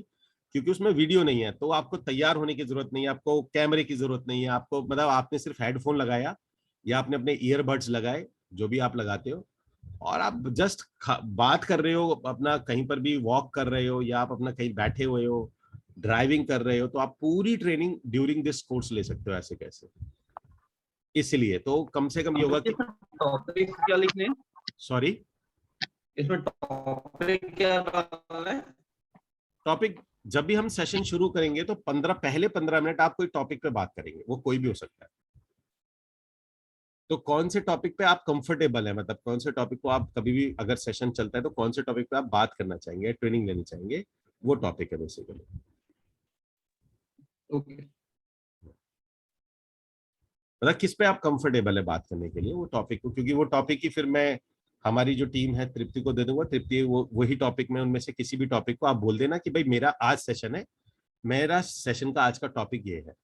क्योंकि उसमें वीडियो नहीं है, तो आपको तैयार होने की जरूरत नहीं है, आपको कैमरे की जरूरत नहीं है, आपको मतलब आपने सिर्फ हेडफोन लगाया या आपने अपने ईयरबड्स लगाए, जो भी आप लगाते हो, और आप जस्ट बात कर रहे हो, अपना कहीं पर भी वॉक कर रहे हो, या आप अपना कहीं बैठे हुए हो, ड्राइविंग कर रहे हो, तो आप पूरी ट्रेनिंग ड्यूरिंग दिस कोर्स ले सकते हो ऐसे कैसे। इसलिए तो कम से कम योगा की टॉपिक क्या लिखने, सॉरी इसमें टॉपिक क्या है? टॉपिक जब भी हम सेशन शुरू करेंगे तो पहले 15 मिनट आप कोई टॉपिक पे बात करेंगे, वो कोई भी हो सकता है। तो कौन से टॉपिक पे आप कंफर्टेबल है, मतलब कौन से टॉपिक को आप कभी भी अगर सेशन चलता है तो कौन से टॉपिक पे आप बात करना चाहेंगे, ट्रेनिंग लेनी चाहेंगे, वो टॉपिक है बेसिकली। ओके मतलब किस पे आप कंफर्टेबल है बात करने के लिए वो टॉपिक को, क्योंकि वो टॉपिक ही फिर मैं हमारी जो टीम है तृप्ति को दे दूंगा। तृप्ति वो वही टॉपिक में उनमें से किसी भी टॉपिक को आप बोल देना कि भाई मेरा आज सेशन है, मेरा सेशन का आज का टॉपिक ये है,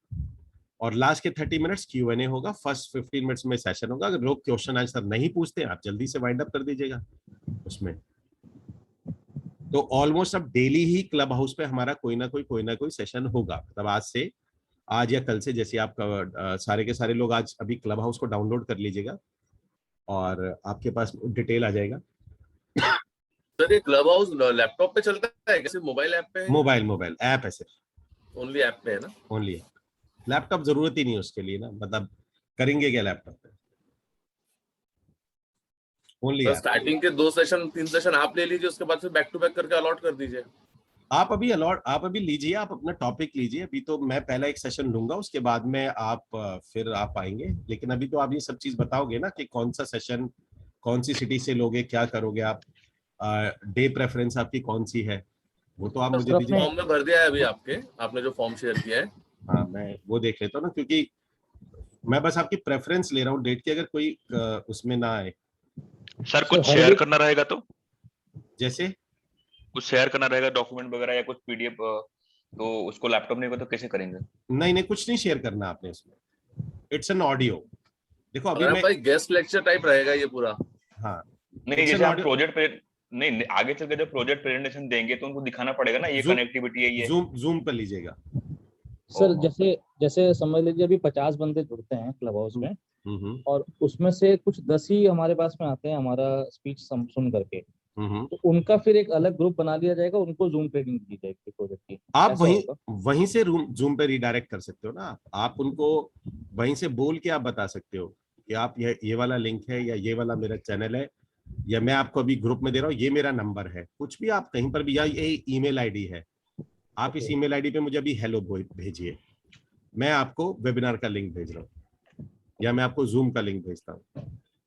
और लास्ट के 30 मिनट्स Q&A होगा, फर्स्ट 15 मिनट्स में सेशन होगा। अगर लोग क्वेश्चन आंसर नहीं पूछते आप जल्दी से वाइंड अप कर दीजिएगा उसमें। तो ऑलमोस्ट अब डेली ही क्लब हाउस पे हमारा कोई ना कोई सेशन होगा, मतलब आज से, आज या कल से, जैसे आप सारे के सारे लोग आज अभी क्लब हाउस को डाउनलोड कर लीजिएगा और आपके पास डिटेल आ जाएगा। सर ये क्लब हाउस लैपटॉप पे चलता है कैसे, मोबाइल ऐप पे है? मोबाइल ऐप है सिर्फ, ओनली ऐप पे है ना? Only app. लैपटॉप जरूरत ही नहीं उसके लिए ना, मतलब करेंगे क्या लैपटॉप पे, ओनली तो ऐप। स्टार्टिंग के 2 सेशन 3 सेशन आप ले लीजिए, उसके बाद फिर बैक टू बैक करके अलॉट कर दीजिए। आप अभी लीजिए, आप अपना टॉपिक लीजिए। अभी तो मैं पहला एक सेशन लूंगा, उसके बाद में आप फिर आप आएंगे, लेकिन अभी तो आप ये सब चीज बताओगे ना कि कौन सा सेशन, कौन सी सिटी से लोगे, क्या करोगे आप, डे प्रेफरेंस आपकी कौन सी है, वो तो आप मुझे दीजिए। फॉर्म में भर दिया है अभी आपने जो फॉर्म शेयर किया है। हाँ मैं वो देख लेता हूँ ना, क्योंकि मैं बस आपकी प्रेफरेंस ले रहा हूँ डेट की, अगर कोई उसमें ना आए। सर कुछ शेयर करना रहेगा तो, जैसे कुछ शेयर करना रहेगा डॉक्यूमेंट वगैरह या कुछ पीडीएफ, तो उसको लैपटॉप नहीं होगा तो कैसे करेंगे? नहीं कुछ नहीं शेयर करना आपने इसमें, इट्स एन ऑडियो। देखो अभी मैं भाई गेस्ट लेक्चर टाइप रहेगा ये पूरा। हाँ नहीं, जैसे आप प्रोजेक्ट पे नहीं आगे चल के जब प्रोजेक्ट प्रेजेंटेशन देंगे तो उनको दिखाना पड़ेगा ना, ये कनेक्टिविटी है, ये जूम पर लीजिएगा सर। जैसे समझ लीजिए अभी 50 बंदे जुड़ते हैं क्लब हाउस में, और उसमें से कुछ 10 ही हमारे पास में आते हैं हमारा स्पीच सुन करके, तो उनका फिर एक अलग ग्रुप बना लिया जाएगा, उनको जूम ट्रेनिंग दी जाएगी प्रोजेक्ट की। आप वहीं से जूम पे रिडायरेक्ट कर सकते हो ना, आप उनको वहीं से बोल के आप बता सकते हो कि आप ये वाला लिंक है, या ये वाला मेरा चैनल है, या मैं आपको अभी ग्रुप में दे रहा हूँ, ये मेरा नंबर है, कुछ भी आप कहीं पर भी, या ये ईमेल आईडी है, आप इस ईमेल आईडी पे मुझे अभी हेलो भेजिए, मैं आपको वेबिनार का लिंक भेज रहा हूँ, या मैं आपको जूम का लिंक भेजता हूँ,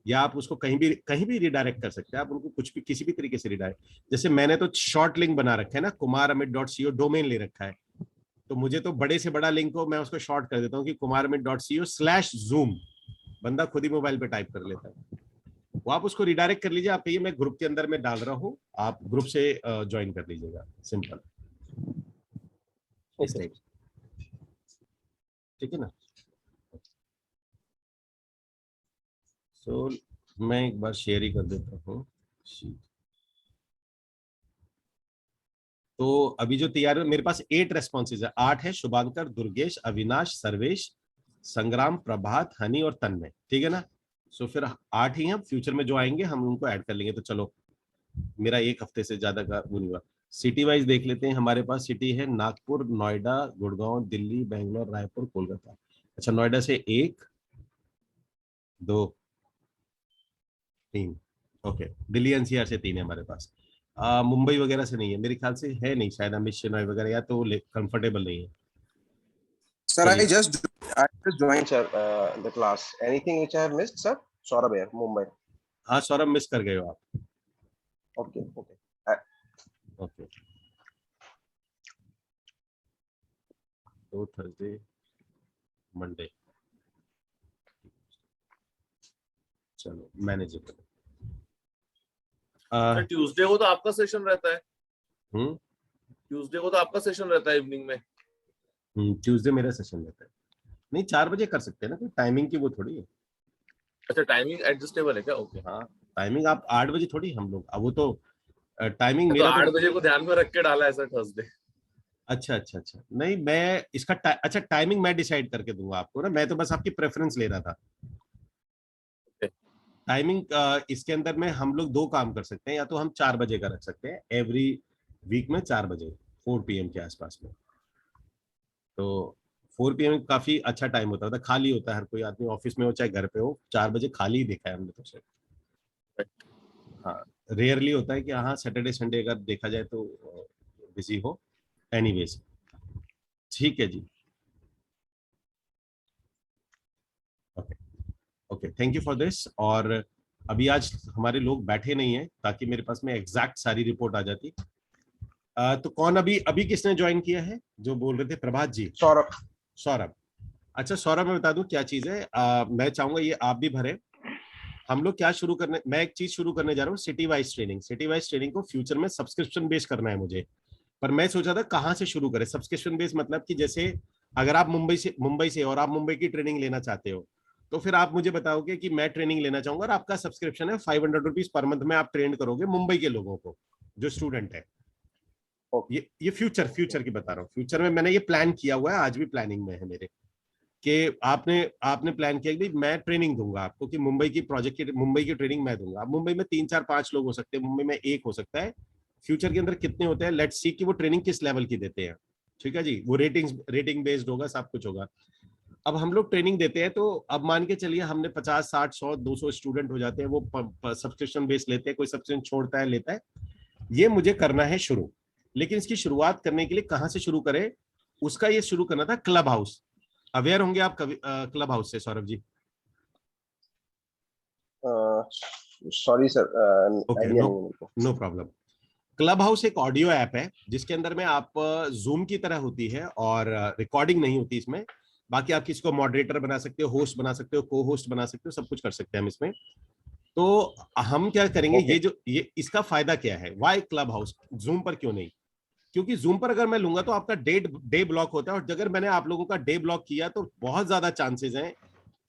या आप उसको कहीं भी रिडायरेक्ट कर सकते हैं। आप उनको कुछ भी किसी भी तरीके से रिडायरेक्ट, जैसे मैंने तो शॉर्ट लिंक बना रखा है ना, kumaramit.co डोमेन ले रखा है, तो मुझे तो बड़े से बड़ा लिंक को मैं उसको शॉर्ट कर देता हूँ कि kumaramit.co/zoom, बंदा खुद ही मोबाइल पे टाइप कर लेता है, वो आप उसको रिडायरेक्ट कर लीजिए। आप कहिए मैं ग्रुप के अंदर में डाल रहा हूँ, आप ग्रुप से ज्वाइन कर लीजिएगा, सिंपल। ठीक है ना? सो मैं एक बार शेयर ही कर देता हूँ। तो अभी जो तैयार है मेरे पास 8 रेस्पॉन्सेज है, 8 है, शुभांकर, दुर्गेश, अविनाश, सर्वेश, संग्राम, प्रभात, हनी और तन्मय, ठीक है ना? सो फिर 8 ही हैं, फ्यूचर में जो आएंगे हम उनको ऐड कर लेंगे। तो चलो मेरा एक हफ्ते से ज्यादा का वो नहीं हुआ। सिटी वाइज देख लेते हैं, हमारे पास सिटी है नागपुर, नोएडा, गुड़गांव, दिल्ली, बेंगलोर, रायपुर, कोलकाता। अच्छा, नोएडा से 1 2 3, ओके। दिल्ली एनसीआर से 3 है हमारे पास। मुंबई वगैरह से नहीं है मेरे ख्याल से, है नहीं शायद, अमित शेनॉय वगैरह, या तो कंफर्टेबल नहीं है। Sir, I just joined, sir, the class. Anything which I have missed, sir? Saurabh here, Mumbai. हाँ सौरभ, मिस कर गए हो आप। Okay. ओके, तो थर्सडे, मंडे, चलो मैनेजेबल। ट्यूसडे को तो आपका सेशन रहता है। हम्म, ट्यूसडे को तो आपका सेशन रहता है इवनिंग में। ट्यूसडे मेरा सेशन रहता है। नहीं 4 बजे कर सकते हैं ना, कोई टाइमिंग की वो थोड़ी है। अच्छा, टाइमिंग एडजस्टेबल है क्या? ओके। हाँ टाइमिंग आप 8 बजे थोड़ी, हम लोग अब वो तो टाइमिंग तो मेरा 8 बजे को ध्यान में रख के डाला है सर थर्सडे। अच्छा, नहीं मैं इसका अच्छा टाइमिंग मैं डिसाइड करके दूंगा आपको ना, मैं तो बस आपकी प्रेफरेंस ले रहा था। टाइमिंग इसके अंदर में हम लोग 2 काम कर सकते हैं, या तो हम 4 बजे का रख सकते हैं, एवरी वीक में 4 बजे 4 PM के आसपास में। तो 4 PM काफी अच्छा टाइम होता है, खाली होता है, हर कोई आदमी ऑफिस में हो चाहे घर पे हो, 4 बजे खाली ही देखा है हमने तो सर। हाँ रेयरली होता है कि हाँ सैटरडे संडे अगर देखा जाए तो बिजी हो। एनीवेज ठीक है जी, okay. Thank you for this. और अभी आज हमारे लोग बैठे नहीं हैं ताकि मेरे पास में एग्जैक्ट सारी रिपोर्ट आ जाती। तो कौन अभी किसने ज्वाइन किया है जो बोल रहे थे? प्रभात जी। सौरभ। अच्छा सौरभ, मैं बता दूं क्या चीज है। मैं चाहूंगा ये आप भी भरे। हम लोग क्या शुरू करने, मैं एक चीज शुरू करने जा रहा हूँ, city wise training. City wise training को फ्यूचर में सब्सक्रिप्शन बेस करना है मुझे, पर मैं सोचा था कहाँ से शुरू करें। सब्सक्रिप्शन बेस मतलब कि जैसे अगर आप मुंबई से और आप मुंबई की ट्रेनिंग लेना चाहते हो, तो फिर आप मुझे बताओगे कि मैं ट्रेनिंग लेना चाहूंगा और आपका सब्सक्रिप्शन है 500 रुपीज पर मंथ में, आप ट्रेन करोगे मुंबई के लोगों को जो स्टूडेंट है। ये फ्यूचर की बता रहा हूँ। फ्यूचर में मैंने ये प्लान किया हुआ है, आज भी प्लानिंग में है मेरे, कि आपने प्लान किया कि मैं ट्रेनिंग दूंगा आपको, कि मुंबई की ट्रेनिंग मैं दूंगा। अब मुंबई में 3 4 5 लोग हो सकते हैं, मुंबई में 1 हो सकता है। फ्यूचर के अंदर कितने होते हैं, लेट्स सी कि वो ट्रेनिंग किस लेवल की देते हैं। ठीक है जी, वो रेटिंग बेस्ड होगा, सब कुछ होगा। अब हम लोग ट्रेनिंग देते हैं, तो अब मान के चलिए हमने 50 60 100 200 स्टूडेंट हो जाते हैं, वो सब्सक्रिप्शन बेस लेते हैं, कोई सब्सक्रिप्शन छोड़ता है लेता है। ये मुझे करना है शुरू, लेकिन इसकी शुरुआत करने के लिए कहाँ से शुरू करें, उसका ये शुरू करना था क्लब हाउस। अवेयर होंगे आप कभी क्लब हाउस से, Saurabh ji? Sorry sir, okay, no problem. Club house एक ऑडियो ऐप है जिसके अंदर में आप जूम की तरह होती है और रिकॉर्डिंग नहीं होती इसमें। बाकी आप किसी को मॉडरेटर बना सकते हो, होस्ट बना सकते हो, को होस्ट बना सकते हो, सब कुछ कर सकते हैं हम इसमें। तो हम क्या करेंगे, ये इसका फायदा क्या है, वाई क्लब हाउस, जूम पर क्यों नहीं? क्योंकि जूम पर अगर मैं लूंगा तो आपका डे ब्लॉक होता है, और अगर मैंने आप लोगों का डे ब्लॉक किया तो बहुत ज्यादा चांसेस हैं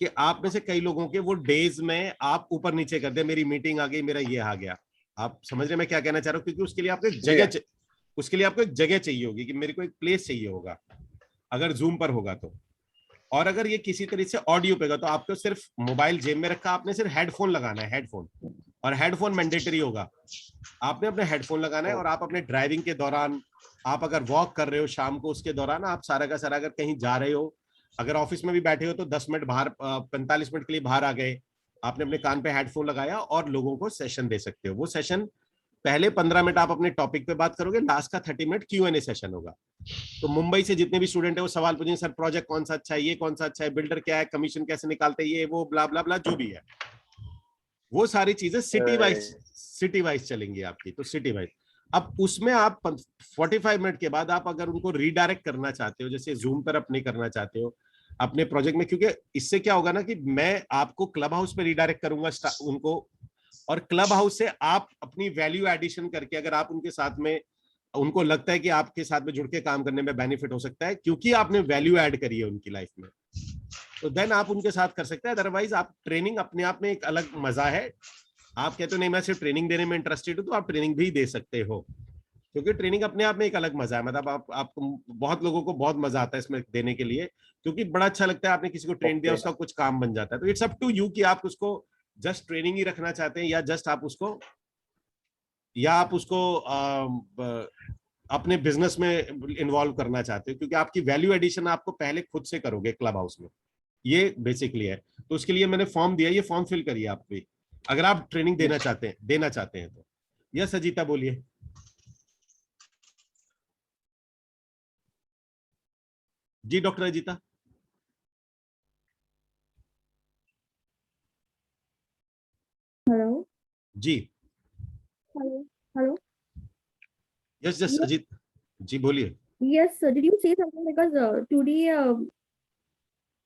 कि आप में से कई लोगों के वो डेज में आप ऊपर नीचे कर दे, मेरी मीटिंग आ गई, मेरा ये आ गया। आप समझ रहे मैं क्या कहना चाह रहा हूँ? क्योंकि उसके लिए आपको एक जगह चाहिए होगी, कि मेरे को एक प्लेस चाहिए होगा अगर जूम पर होगा तो। और अगर ये किसी तरीके से ऑडियो पे होगा तो आपको सिर्फ मोबाइल जेब में रखा, आपने सिर्फ हेडफोन लगाना है, हेडफोन, और हेडफोन मैंडेटरी होगा। आपने अपने हेडफोन लगाना है, और आप अपने ड्राइविंग के दौरान, आप अगर वॉक कर रहे हो शाम को, उसके दौरान आप सारा का सारा, अगर कहीं जा रहे हो, अगर ऑफिस में भी बैठे हो तो 10 मिनट बाहर, 45 मिनट के लिए बाहर आ गए, आपने अपने कान पे हेडफोन लगाया और लोगों को सेशन दे सकते हो। वो सेशन पहले 15 मिनट आप अपने टॉपिक पे बात करोगे, लास्ट का 30 मिनट Q&A सेशन होगा। तो मुंबई से जितने भी स्टूडेंट है वो सवाल पूछेंगे, सर प्रोजेक्ट कौन सा अच्छा है, ये कौन सा अच्छा है, बिल्डर क्या है, कमीशन कैसे निकालते हैं, ये वो ब्ला ब्ला ब्ला जो भी है, वो सारी चीजें सिटी वाइज चलेंगी आपकी। तो सिटी वाइज, अब उसमें आप 45 मिनट के बाद आप अगर उनको रीडायरेक्ट करना चाहते हो, जैसे जूम पर अपने करना चाहते हो अपने प्रोजेक्ट में, क्योंकि इससे क्या होगा ना कि मैं आपको क्लब हाउस पे रीडायरेक्ट करूंगा उनको, और क्लब हाउस से आप अपनी वैल्यू एडिशन करके, अगर आप उनके साथ में, उनको लगता है कि आपके साथ में जुड़ के काम करने में बेनिफिट हो सकता है क्योंकि आपने वैल्यू ऐड करी है उनकी लाइफ में, तो देन आप उनके साथ कर सकते हैं। अदरवाइज आप ट्रेनिंग अपने आप में एक अलग मजा है। आप कहते हो नहीं मैं सिर्फ ट्रेनिंग देने में इंटरेस्टेड हूं, तो आप ट्रेनिंग भी दे सकते हो, क्योंकि ट्रेनिंग अपने आप में एक अलग मजा है। मतलब आपको बहुत लोगों को बहुत मजा आता है इसमें देने के लिए, क्योंकि बड़ा अच्छा लगता है आपने किसी को ट्रेन दिया, उसका कुछ काम बन जाता है। तो इट्स अप टू यू कि आप उसको जस्ट ट्रेनिंग ही रखना चाहते हैं, या जस्ट आप उसको अपने बिजनेस में इन्वॉल्व करना चाहते हो, क्योंकि आपकी वैल्यू एडिशन आपको पहले खुद से करोगे क्लब हाउस में। ये बेसिकली है। तो उसके लिए मैंने फॉर्म दिया, ये फॉर्म फिल करिए आप भी, अगर आप ट्रेनिंग देना चाहते हैं तो। यस अजीता बोलिए। जी डॉक्टर अजीता। Hello. जी। Hello. यस अजीत जी बोलिए। Yes, sir. Did you say something? Because today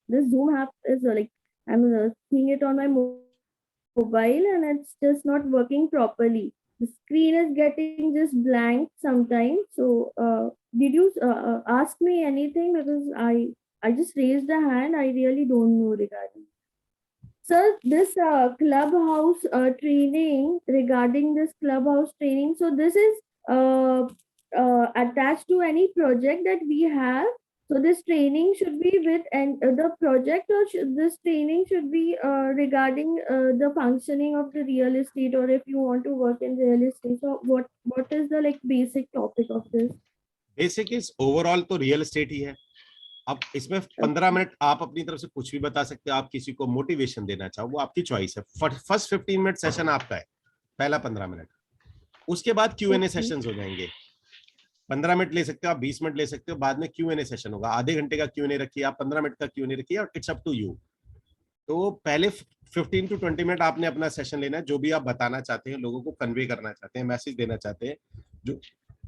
this Zoom app is like I'm seeing it on my mobile and it's just not working properly. The screen is getting just blank sometimes. So did you ask me anything? Because I just raised a hand. I really don't know regarding. Sir, this clubhouse training, regarding this clubhouse training, so this is attached to any project that we have. So this training should be with the project, or this training should be regarding the functioning of the real estate, or if you want to work in real estate. So what is the like basic topic of this? Basic is overall तो real estate ही है। अब इसमें 15 minute आप अपनी तरफ से कुछ भी बता सकते हो, आप किसी को मोटिवेशन देना चाहो वो आपकी चॉइस है। फर्स्ट 15 मिनट सेशन आपका है, पहला 15 मिनट। उसके बाद Q&A सेशंस हो जाएंगे। 15 मिनट ले सकते हो आप, 20 मिनट ले सकते हो, बाद में Q&A सेशन होगा। आधे घंटे का Q&A रखिए आप, 15 मिनट का Q&A रखिए, और इट्स अप टू यू। तो पहले 15 to 20 मिनट आपने अपना सेशन लेना है, जो भी आप बताना चाहते हैं, लोगों को कन्वे करना चाहते हैं, मैसेज देना चाहते हैं, जो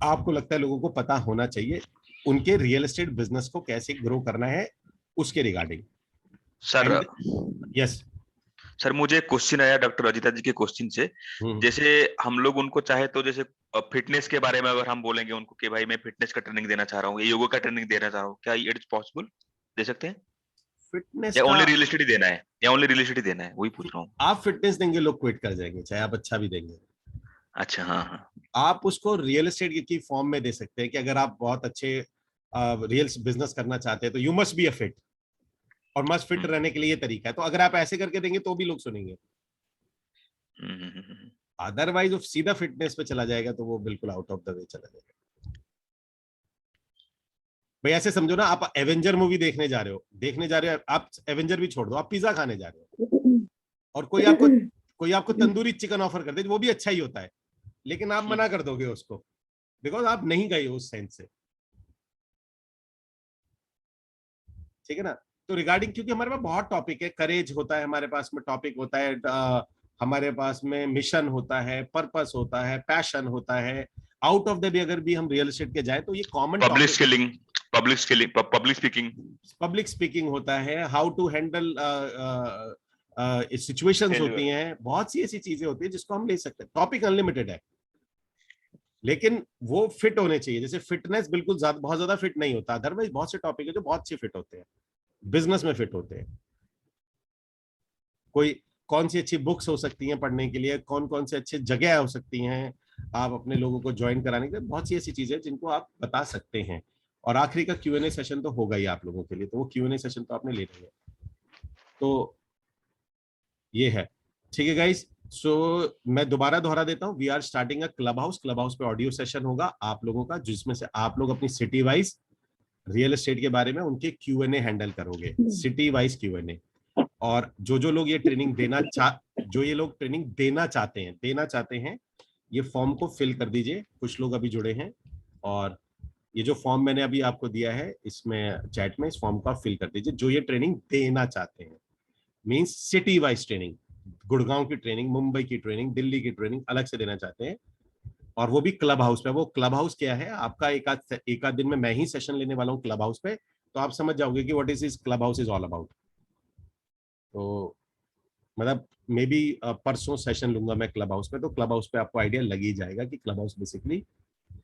आपको लगता है लोगों को पता होना चाहिए, उनके रियल एस्टेट बिजनेस को कैसे ग्रो करना है उसके रिगार्डिंग। सर यस सर, मुझे एक क्वेश्चन आया डॉक्टर अजिता जी के क्वेश्चन से। जैसे हम लोग उनको चाहे तो जैसे फिटनेस के बारे में अगर हम बोलेंगे उनको कि भाई मैं फिटनेस का ट्रेनिंग देना चाह रहा हूँ, योगा का ट्रेनिंग देना चाह रहा हूँ, क्या इट इज पॉसिबल, दे सकते हैं? फिटनेस या का ओनली रियल एस्टेट ही देना है, या ओनली रियल एस्टेट ही देना है, वही पूछ रहा हूँ। आप फिटनेस देंगे लोग क्विट कर जाएंगे, चाहे आप अच्छा भी देंगे। अच्छा, हाँ हाँ। आप उसको रियल एस्टेट की फॉर्म में दे सकते हैं कि अगर आप बहुत अच्छे रियल बिजनेस करना चाहते हैं तो you must be a fit, और मस्ट फिट रहने के लिए ये तरीका है। तो अगर आप ऐसे करके देंगे तो भी लोग सुनेंगे, अदरवाइज वो सीधा फिटनेस पे चला जाएगा तो वो बिल्कुल आउट ऑफ द वे चला जाएगा। भाई ऐसे समझो ना, आप एवेंजर मूवी देखने जा रहे हो, आप एवेंजर भी छोड़ दो, आप पिज्जा खाने जा रहे हो और कोई आपको तंदूरी चिकन ऑफर कर दे, वो भी अच्छा ही होता है, लेकिन आप मना कर दोगे उसको बिकॉज आप नहीं गए उस सेंस से, ठीक है ना। तो रिगार्डिंग, क्योंकि हमारे पास बहुत टॉपिक है, करेज होता है हमारे पास में, टॉपिक होता है, हमारे पास में मिशन होता है, पर्पस होता है, पैशन होता है। आउट ऑफ द भी अगर भी हम रियल एस्टेट के जाए तो ये कॉमन पब्लिक स्पीकिंग होता है, हाउ टू हैंडल सिचुएशंस होती हैं, बहुत सी ऐसी चीजें होती है जिसको हम ले सकते हैं। टॉपिक अनलिमिटेड है, लेकिन वो फिट होने चाहिए। जैसे फिटनेस बिल्कुल बहुत ज्यादा फिट नहीं होता, अदरवाइज बहुत से टॉपिक है जो बहुत अच्छे फिट होते हैं, बिजनेस में फिट होते हैं। कोई कौन सी अच्छी बुक्स हो सकती हैं पढ़ने के लिए, कौन कौन से अच्छे जगह हो सकती हैं आप अपने लोगों को ज्वाइन कराने के लिए, बहुत सी ऐसी चीजें जिनको आप बता सकते हैं। और आखिरी का Q&A सेशन तो होगा ही आप लोगों के लिए, तो वो Q&A सेशन तो आपने ले लिया। तो ये है, ठीक है गाइस। सो मैं दोबारा दोहरा देता हूँ, we are starting a Clubhouse पे ऑडियो सेशन होगा आप लोगों का, जिसमें से आप लोग अपनी सिटी वाइज रियल एस्टेट के बारे में उनके Q&A हैंडल करोगे, सिटी वाइज Q&A। और जो लोग ये ट्रेनिंग देना चाहते हैं, ये फॉर्म को फिल कर दीजिए। कुछ लोग अभी जुड़े हैं, और ये जो फॉर्म मैंने अभी आपको दिया है इसमें चैट में, इस फॉर्म को आप फिल कर दीजिए। जो ये ट्रेनिंग देना चाहते हैं, means city wise training, Gurgaon की ट्रेनिंग, मुंबई की ट्रेनिंग, दिल्ली की ट्रेनिंग अलग से देना चाहते हैं, और वो भी क्लब हाउस पे। वो क्लब हाउस क्या है आपका, एक आध दिन में मैं ही सेशन लेने वाला हूँ क्लब हाउस पे, तो आप समझ जाओगे कि what is this club house is all about. तो मतलब मे बी परसों सेशन लूंगा मैं क्लब हाउस पे, तो क्लब हाउस पे आपको आइडिया लग ही जाएगा कि क्लब हाउस बेसिकली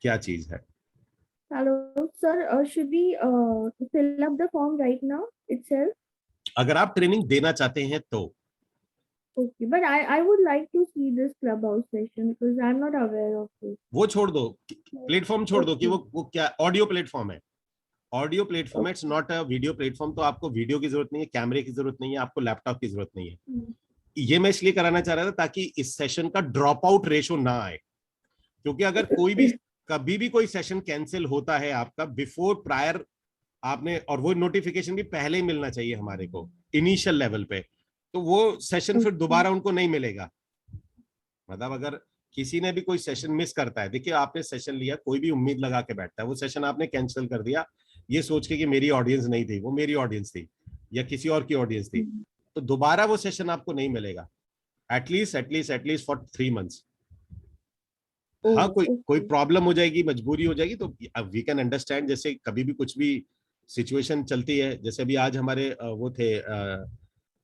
क्या चीज है। Hello, sir. Should we fill up the form right now itself? अगर आप ट्रेनिंग देना चाहते हैं तो। Okay, but I would like to see this clubhouse session because I'm not aware of it. वो छोड़ दो, प्लेटफॉर्म छोड़ दो कि वो क्या ऑडियो प्लेटफॉर्म है। ऑडियो प्लेटफॉर्म है, it's not a video platform. तो आपको वीडियो की जरूरत नहीं है, कैमरे की जरूरत नहीं है, आपको लैपटॉप की जरूरत नहीं है। ये मैं इसलिए कराना चाह रहा था ताकि इस सेशन का ड्रॉप आउट रेशो ना आए, क्योंकि अगर कभी भी कोई सेशन कैंसिल होता है आपका बिफोर प्रायर आपने, और वो नोटिफिकेशन भी पहले ही मिलना चाहिए हमारे को इनिशियल लेवल पे, तो वो सेशन फिर दोबारा उनको नहीं मिलेगा। मतलब अगर किसी ने भी कोई सेशन मिस करता है, देखिए आपने सेशन लिया, कोई भी उम्मीद लगा के बैठता है, वो सेशन आपने कैंसिल कर दिया ये सोच के कि मेरी ऑडियंस नहीं थी, वो मेरी ऑडियंस थी या किसी और की ऑडियंस थी, तो दोबारा वो सेशन आपको नहीं मिलेगा एटलीस्ट फॉर 3 months। हाँ, कोई प्रॉब्लम हो जाएगी, मजबूरी हो जाएगी, तो वी कैन अंडरस्टैंड। जैसे कभी भी कुछ भी सिचुएशन चलती है, जैसे अभी आज हमारे वो थे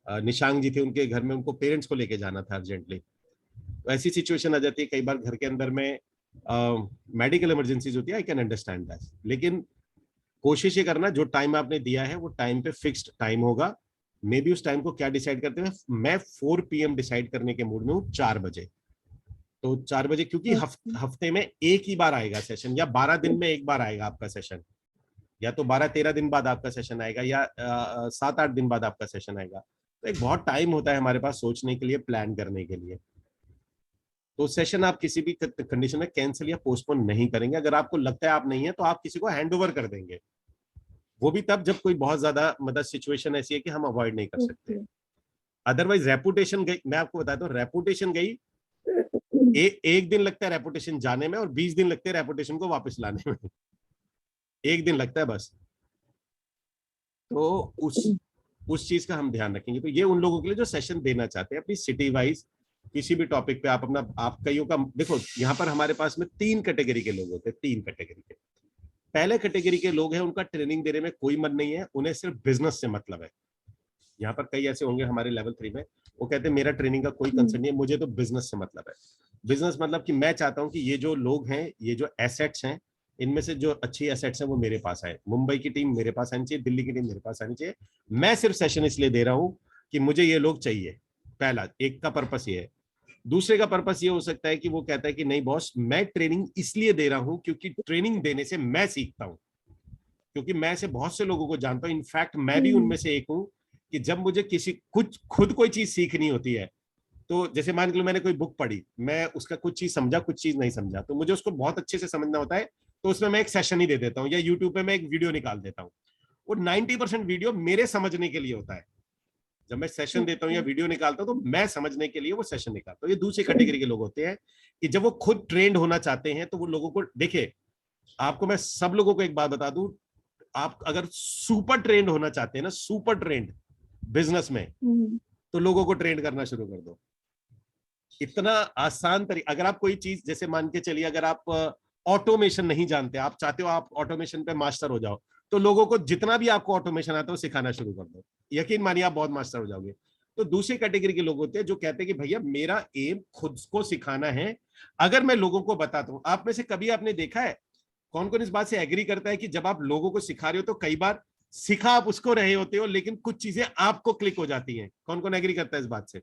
निशांक जी थे, उनके घर में उनको पेरेंट्स को लेके जाना था अर्जेंटली, तो ऐसी सिचुएशन आ जाती है कई बार घर के अंदर में, मेडिकल इमरजेंसीज होती है, आई कैन अंडरस्टैंड दैट। लेकिन कोशिश ये करना, जो टाइम आपने दिया है वो टाइम पे फिक्स्ड टाइम होगा। मे बी उस टाइम को क्या डिसाइड करते हैं, मैं 4 PM डिसाइड करने के मूड में हूँ, 4 बजे। तो 4 बजे, क्योंकि हफ्ते में एक ही बार आएगा सेशन, या 12 दिन में एक बार आएगा आपका सेशन, या तो 12-13 दिन बाद आपका सेशन आएगा, या 7-8 दिन बाद आपका सेशन आएगा। तो एक बहुत टाइम होता है हमारे पास सोचने के लिए, प्लान करने के लिए। तो सेशन आप किसी भी कंडीशन में कैंसिल या पोस्टपोन नहीं करेंगे। अगर आपको लगता है आप नहीं है तो आप किसी को हैंड ओवर कर देंगे, वो भी तब जब कोई बहुत ज्यादा मतलब सिचुएशन ऐसी है कि हम अवॉइड नहीं कर सकते। अदरवाइज रेपुटेशन गई, मैं आपको बताता हूँ, रेपुटेशन गई, एक दिन लगता है रेपुटेशन जाने में और 20 दिन लगते हैं रेपुटेशन को वापस लाने में। एक दिन लगता है बस। तो उस चीज का हम ध्यान रखेंगे। तो ये उन लोगों के लिए जो सेशन देना चाहते हैं अपनी सिटी वाइज किसी भी टॉपिक पे, आप अपना, आप कईयों का देखो, यहाँ पर हमारे पास में 3 कैटेगरी के लोग होते हैं, 3 कैटेगरी के। पहले कैटेगरी के लोग हैं, उनका ट्रेनिंग देने में कोई मन नहीं है, उन्हें सिर्फ बिजनेस से मतलब है। यहाँ पर कई ऐसे होंगे हमारे लेवल 3 में, वो कहते हैं मेरा ट्रेनिंग का कोई कंसर्न नहीं है, मुझे तो बिजनेस से मतलब है। बिजनेस मतलब कि मैं चाहता हूं कि ये जो लोग हैं, ये जो एसेट्स हैं, इनमें से जो अच्छी एसेट्स हैं वो मेरे पास आए। मुंबई की टीम मेरे पास आनी चाहिए, दिल्ली की टीम मेरे पास आनी चाहिए। मैं सिर्फ सेशन इसलिए दे रहा हूं कि मुझे ये लोग चाहिए। पहला एक का पर्पस ये है। दूसरे का पर्पस ये हो सकता है कि वो कहता है कि नहीं बॉस, मैं ट्रेनिंग इसलिए दे रहा हूं क्योंकि ट्रेनिंग देने से मैं सीखता हूं, क्योंकि मैं ऐसे बहुत से लोगों को जानता हूं, इनफैक्ट मैं भी उनमें से एक हूं, कि जब मुझे किसी कुछ खुद कोई चीज सीखनी होती है, तो जैसे मान लो मैंने कोई बुक पढ़ी, मैं उसका कुछ चीज समझा, कुछ चीज नहीं समझा, तो मुझे उसको बहुत अच्छे से समझना होता है, तो उसमें मैं एक सेशन ही दे देता हूँ, या यूट्यूब पे मैं एक वीडियो निकाल देता हूँ। वो 90% वीडियो मेरे समझने के लिए होता है। जब मैं सेशन देता हूँ या वीडियो निकालता हूँ, तो मैं समझने के लिए वो सेशन निकालता हूँ। ये दूसरी कैटेगरी के लोग होते हैं कि जब वो खुद ट्रेंड होना चाहते हैं, तो वो लोगों को, देखिए आपको मैं सब लोगों को एक बात बता दूं, आप अगर सुपर ट्रेंड होना चाहते हैं ना, सुपर ट्रेंड बिजनेस में, तो लोगों को ट्रेंड करना शुरू कर दो। इतना आसान तरीका, अगर आप कोई चीज, जैसे मान के चलिए, अगर आप ऑटोमेशन नहीं जानते, आप चाहते हो आप ऑटोमेशन पे मास्टर हो जाओ, तो लोगों को जितना भी आपको ऑटोमेशन आता है वो सिखाना शुरू कर दो, यकीन मानिए आप बहुत मास्टर हो जाओगे। तो दूसरी कैटेगरी के लोग होते हैं जो कहते हैं कि भैया मेरा एम खुद को सिखाना है। अगर मैं लोगों को बताता हूं, आप में से कभी आपने देखा है, कौन कौन इस बात से एग्री करता है कि जब आप लोगों को सिखा रहे हो तो कई बार सिखा आप उसको रहे होते हो, लेकिन कुछ चीजें आपको क्लिक हो जाती हैं? कौन कौन एग्री करता है इस बात से?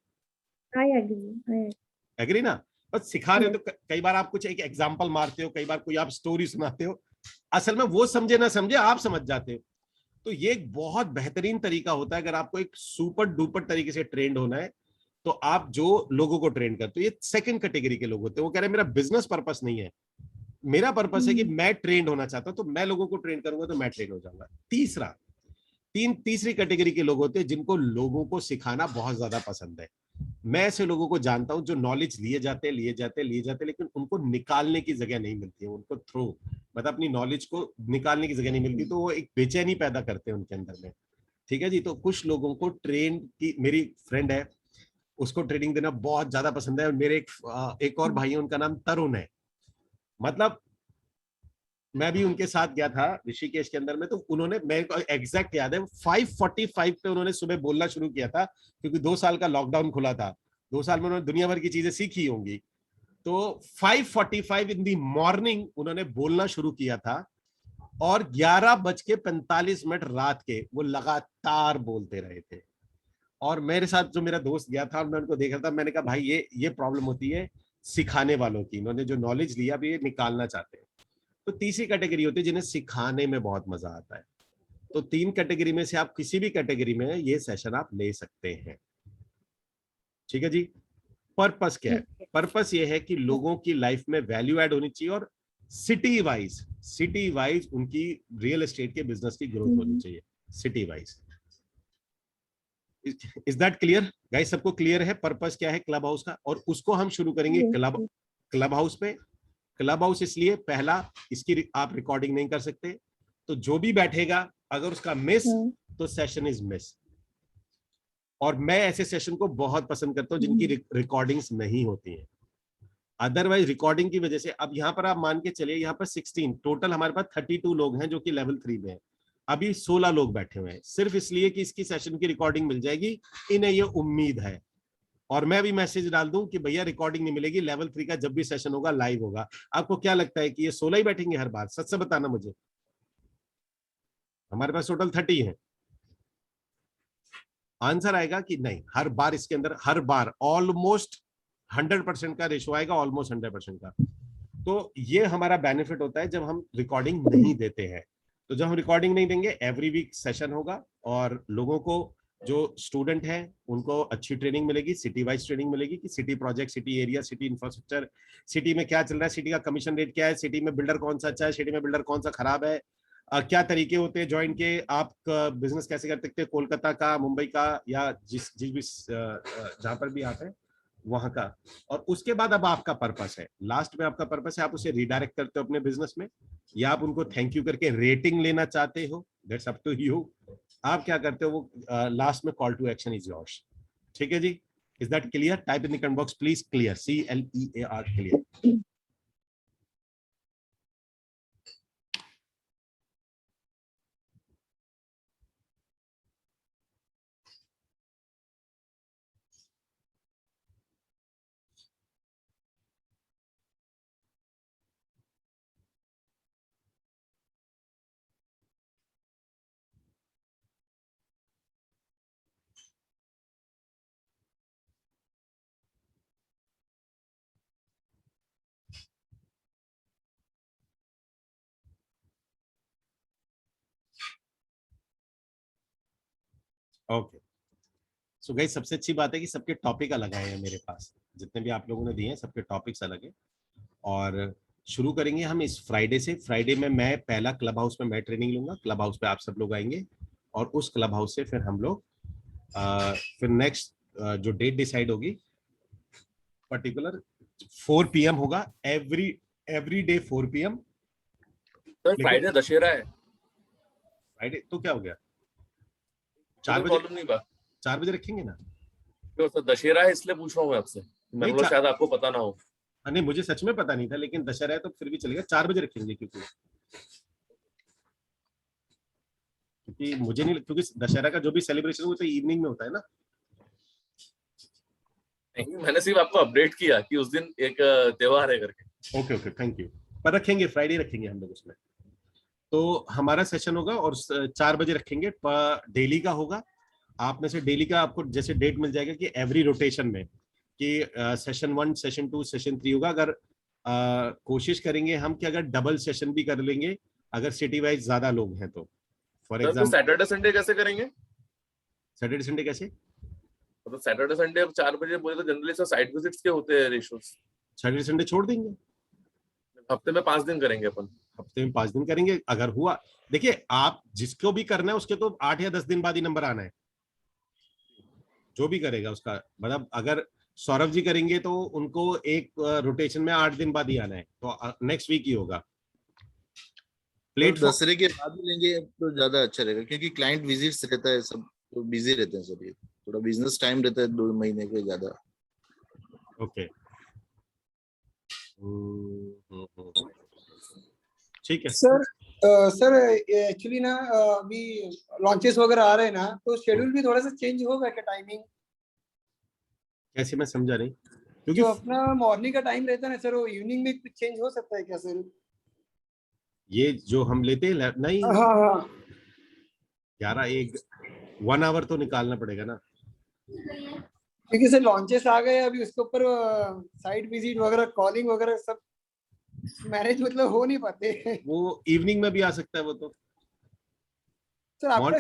I agree. एग्री ना? बस सिखा रहे हो तो कई बार आप कुछ एक एग्जांपल मारते हो, कई बार कोई आप स्टोरी सुनाते हो, असल में वो समझे ना समझे आप समझ जाते हो। तो ये एक बहुत बेहतरीन तरीका होता है। अगर आपको एक सुपर डुपर तरीके से ट्रेंड होना है, तो आप जो लोगों को ट्रेन करते हो, ये सेकंड कैटेगरी के लोग होते हैं। वो कह रहे हैं मेरा बिजनेस पर्पस नहीं है, मेरा पर्पस है कि मैं ट्रेंड होना चाहता हूं, तो मैं लोगों को ट्रेन करूंगा तो मैं ट्रेन हो जाऊंगा। तीसरी कैटेगरी के लोग होते हैं जिनको लोगों को सिखाना बहुत ज्यादा पसंद है। मैं ऐसे लोगों को जानता हूं जो नॉलेज लिए जाते, लेकिन उनको निकालने की जगह नहीं मिलती है, उनको थ्रू मतलब अपनी नॉलेज को निकालने की जगह नहीं मिलती, तो वो एक बेचैनी पैदा करते हैं उनके अंदर में। ठीक है जी। तो कुछ लोगों को ट्रेन की, मेरी फ्रेंड है, उसको ट्रेनिंग देना बहुत ज्यादा पसंद है। मेरे एक और भाई है, उनका नाम तरुण है। मतलब मैं भी उनके साथ गया था ऋषिकेश के अंदर में, तो उन्होंने, मेरे को एग्जैक्ट याद है, 5:45 पे उन्होंने सुबह बोलना शुरू किया था, क्योंकि 2 साल का लॉकडाउन खुला था। 2 साल में उन्होंने दुनिया भर की चीजें सीखी होंगी। तो 5:45 इन दी मॉर्निंग उन्होंने बोलना शुरू किया था, और 11:45 रात के वो लगातार बोलते रहे थे। और मेरे साथ जो मेरा दोस्त गया था, मैं उनको देख रहा था, मैंने कहा भाई ये प्रॉब्लम होती है सिखाने वालों की, इन्होंने जो नॉलेज लिया भी ये निकालना चाहते हैं। तो तीसरी कैटेगरी होती है जिन्हें सिखाने में बहुत मजा आता है। तो 3 कैटेगरी में से आप किसी भी कैटेगरी में ये सेशन आप ले सकते हैं। ठीक है जी। पर्पस क्या है? पर्पस ये है कि लोगों की लाइफ में वैल्यू ऐड होनी चाहिए, और सिटी वाइज उनकी रियल एस्टेट के बिजनेस की ग्रोथ होनी चाहिए, city wise. Is that clear guys? सबको क्लियर है पर्पस क्या है क्लब हाउस का? और उसको हम शुरू करेंगे क्लब हाउस पे। क्लब हाउस इसलिए, पहला, इसकी आप रिकॉर्डिंग नहीं कर सकते, तो जो भी बैठेगा अगर उसका मिस, तो सेशन इज मिस। और मैं ऐसे सेशन को बहुत पसंद करता हूं जिनकी रिकॉर्डिंग्स नहीं होती हैं। अदरवाइज रिकॉर्डिंग की वजह से, अब यहाँ पर आप मान के चलिए, यहाँ पर 16 टोटल, हमारे पास 32 लोग हैं जो कि लेवल 3 में है। अभी 16 लोग बैठे हुए हैं, सिर्फ इसलिए कि इसकी सेशन की रिकॉर्डिंग मिल जाएगी, इन्हें ये उम्मीद है। और मैं भी मैसेज डाल दूं कि भैया रिकॉर्डिंग नहीं मिलेगी, लेवल 3 का जब भी सेशन होगा लाइव होगा। आपको क्या लगता है कि ये 16 ही बैठेंगे हर बार? सच से बताना मुझे। हमारे पास टोटल 30 है। आंसर आएगा कि नहीं, हर बार इसके अंदर, हर बार ऑलमोस्ट 100% का रेशो आएगा, ऑलमोस्ट 100% का। तो ये हमारा बेनिफिट होता है जब हम रिकॉर्डिंग नहीं देते हैं। तो जब हम रिकॉर्डिंग नहीं देंगे, एवरी वीक सेशन होगा, और लोगों को, जो स्टूडेंट हैं उनको अच्छी ट्रेनिंग मिलेगी, सिटी वाइज ट्रेनिंग मिलेगी कि city project, city area, city infrastructure, city में क्या चल रहा है, सिटी का कमीशन रेट क्या है, सिटी में बिल्डर कौन सा अच्छा है, सिटी में बिल्डर कौन सा खराब है, क्या तरीके होते हैं ज्वाइन के, आप बिजनेस कैसे कर सकते हैं, कोलकाता का, मुंबई का, या जिस भी जहां पर भी आप हैं वहां का। और उसके बाद अब आपका पर्पस है, लास्ट में आपका पर्पस है, आप उसे रिडायरेक्ट करते हो अपने बिजनेस में, या आप उनको थैंक यू करके रेटिंग लेना चाहते हो, दैट्स अप टू यू। आप क्या करते हो वो लास्ट में call to action is yours. ठीक है जी, is that clear? Type in the comment box please, clear, CLEAR, clear. Okay, so guys सबसे अच्छी बात है कि सबके टॉपिक अलग आए हैं मेरे पास, जितने भी आप लोगों ने दिए हैं सबके टॉपिक्स अलग हैं। और शुरू करेंगे हम इस फ्राइडे से। फ्राइडे में मैं पहला क्लब हाउस में मैं ट्रेनिंग लूंगा, क्लब हाउस पे आप सब लोग आएंगे और उस क्लब हाउस से फिर हम लोग फिर नेक्स्ट जो डेट डिसाइड होगी पर्टिकुलर 4 PM होगा, every day 4 PM। Sir Friday Dussehra है। फ्राइडे तो क्या हो गया, 4 बजे? प्रॉब्लम नहीं बा 4 बजे रखेंगे ना? तो सर दशहरा है इसलिए पूछ रहा हूँ मैं आपसे, मैं बोला शायद आपको पता ना हो। नहीं, मुझे सच में पता नहीं था, लेकिन दशहरा है तो फिर भी चलेगा, 4 बजे रखेंगे। क्योंकि मुझे नहीं, क्योंकि दशहरा का जो भी सेलिब्रेशन वो तो इवनिंग में होता है ना। नहीं, मैंने सिर्फ आपको अपडेट किया कि उस दिन एक त्योहार है करके। Okay okay, thank you. पर रखेंगे, फ्राइडे रखेंगे हम लोग उसमें। तो हमारा सेशन होगा और 4 बजे रखेंगे, डेली का होगा। आप में से डेली का आपको जैसे डेट मिल जाएगा कि एवरी रोटेशन में कि सेशन 1, सेशन 2, सेशन 3 होगा। अगर कोशिश करेंगे हम कि अगर डबल सेशन भी कर लेंगे अगर सिटी वाइज ज्यादा लोग हैं तो। फॉर एग्जाम्पल सैटरडे संडे कैसे करेंगे? सैटरडे संडे कैसे? तो सैटरडे संडे 4 बजे बोले तो जनरली सब साइट विजिट्स के होते हैं रेशियोज। सैटरडे संडे छोड़ देंगे, हफ्ते में 5 दिन करेंगे अपन। हफ्ते में 5 दिन करेंगे अगर हुआ। देखिए, आप जिसको भी करना है उसके तो 8 या 10 दिन बाद ही नंबर आना है, जो भी करेगा उसका। मतलब अगर सौरभ जी करेंगे तो उनको एक रोटेशन में 8 दिन बाद ही आना है, तो नेक्स्ट वीक ही होगा। प्लेटफॉर्म दशहरे के बाद ही लेंगे तो ज्यादा अच्छा रहेगा, क्योंकि क्लाइंट विजिट्स रहता है, सब तो बिजी रहते हैं सब, ये थोड़ा बिजनेस टाइम रहता है 2 महीने के ज्यादा। ओके, ठीक है सर। सर एक्चुअली ना अभी लॉन्चेस वगैरह आ रहे हैं ना, तो शेड्यूल भी थोड़ा सा चेंज होगा क्या? टाइमिंग कैसे, मैं समझा नहीं। क्योंकि जो अपना मॉर्निंग का टाइम रहता है ना सर, वो इवनिंग में कुछ चेंज हो सकता है क्या सर? ये जो हम लेते हैं नहीं, हाँ हाँ 1 आवर तो निकालना पड़ेगा ना, क्योंकि सर लॉन्चेस आ गए अभी, उसके ऊपर साइट विजिट वगैरह, कॉलिंग वगैरह सब मैनेज मतलब हो नहीं पाते। वो इवनिंग में भी आ सकता है वो तो। सर आफ्टर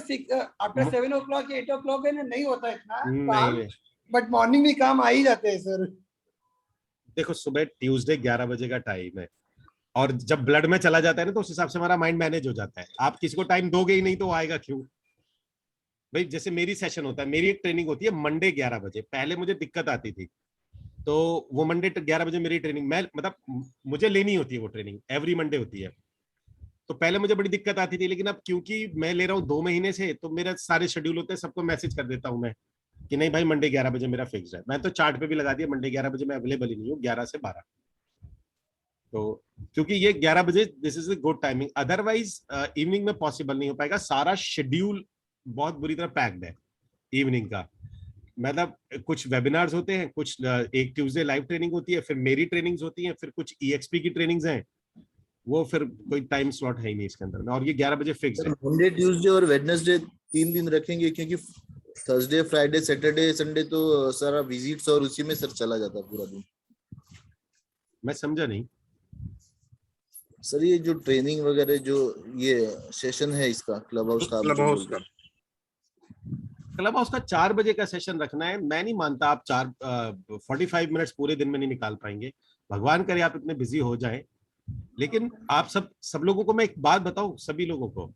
7 o'clock 8 o'clock है ना, नहीं होता इतना काम, नहीं, बट मॉर्निंग में काम आ ही जाते हैं सर। देखो सुबह ट्यूसडे 11 बजे का टाइम है, और जब ब्लड में चला जाता है ना तो उस हिसाब से हमारा माइंड मैनेज हो जाता है। आप किसी को टाइम दोगे ही नहीं तो आएगा क्यों भाई? जैसे मेरी सेशन होता है, मेरी एक ट्रेनिंग होती है मंडे 11 बजे। पहले मुझे दिक्कत आती थी, तो वो मंडे 11 बजे मेरी ट्रेनिंग, मैं मतलब मुझे लेनी होती है वो ट्रेनिंग, एवरी मंडे होती है। तो पहले मुझे बड़ी दिक्कत आती थी, लेकिन अब क्योंकि मैं ले रहा हूँ 2 महीने से, तो मेरा सारे शेड्यूल होते हैं, सबको मैसेज कर देता हूँ मैं कि नहीं भाई मंडे 11 बजे मेरा फिक्स है। मैं तो चार्ट पे भी लगा दिया मंडे 11 बजे मैं अवेलेबल ही नहीं हूँ, 11 से 12। तो क्योंकि ये 11 बजे this is a good timing, otherwise evening में पॉसिबल नहीं हो पाएगा। सारा शेड्यूल बहुत बुरी तरह पैक्ड है इवनिंग का। मतलब कुछ वेबिनार्स होते हैं, कुछ एक ट्यूसडे लाइव ट्रेनिंग होती है, फिर मेरी ट्रेनिंग्स होती हैं, फिर कुछ EXP की ट्रेनिंग्स हैं, वो फिर कोई टाइम स्लॉट है ही नहीं इसके अंदर। और ये 11 बजे फिक्स है। मंडे ट्यूसडे और वेडनेसडे 3 दिन रखेंगे, क्योंकि थर्सडे फ्राइडे सैटरडे संडे तो सारा विजिट्स और उसी में सर चला जाता पूरा दिन। मैं समझा नहीं सर, ये जो ट्रेनिंग वगैरह जो ये सेशन है इसका क्लब हाउस का, क्लब हाउस का 4 बजे का सेशन रखना है। मैं नहीं मानता आप 45 मिनट्स पूरे दिन में नहीं निकाल पाएंगे। भगवान करे आप इतने बिजी हो जाएं, लेकिन आप सब लोगों को मैं एक बात बताऊं, सभी लोगों को,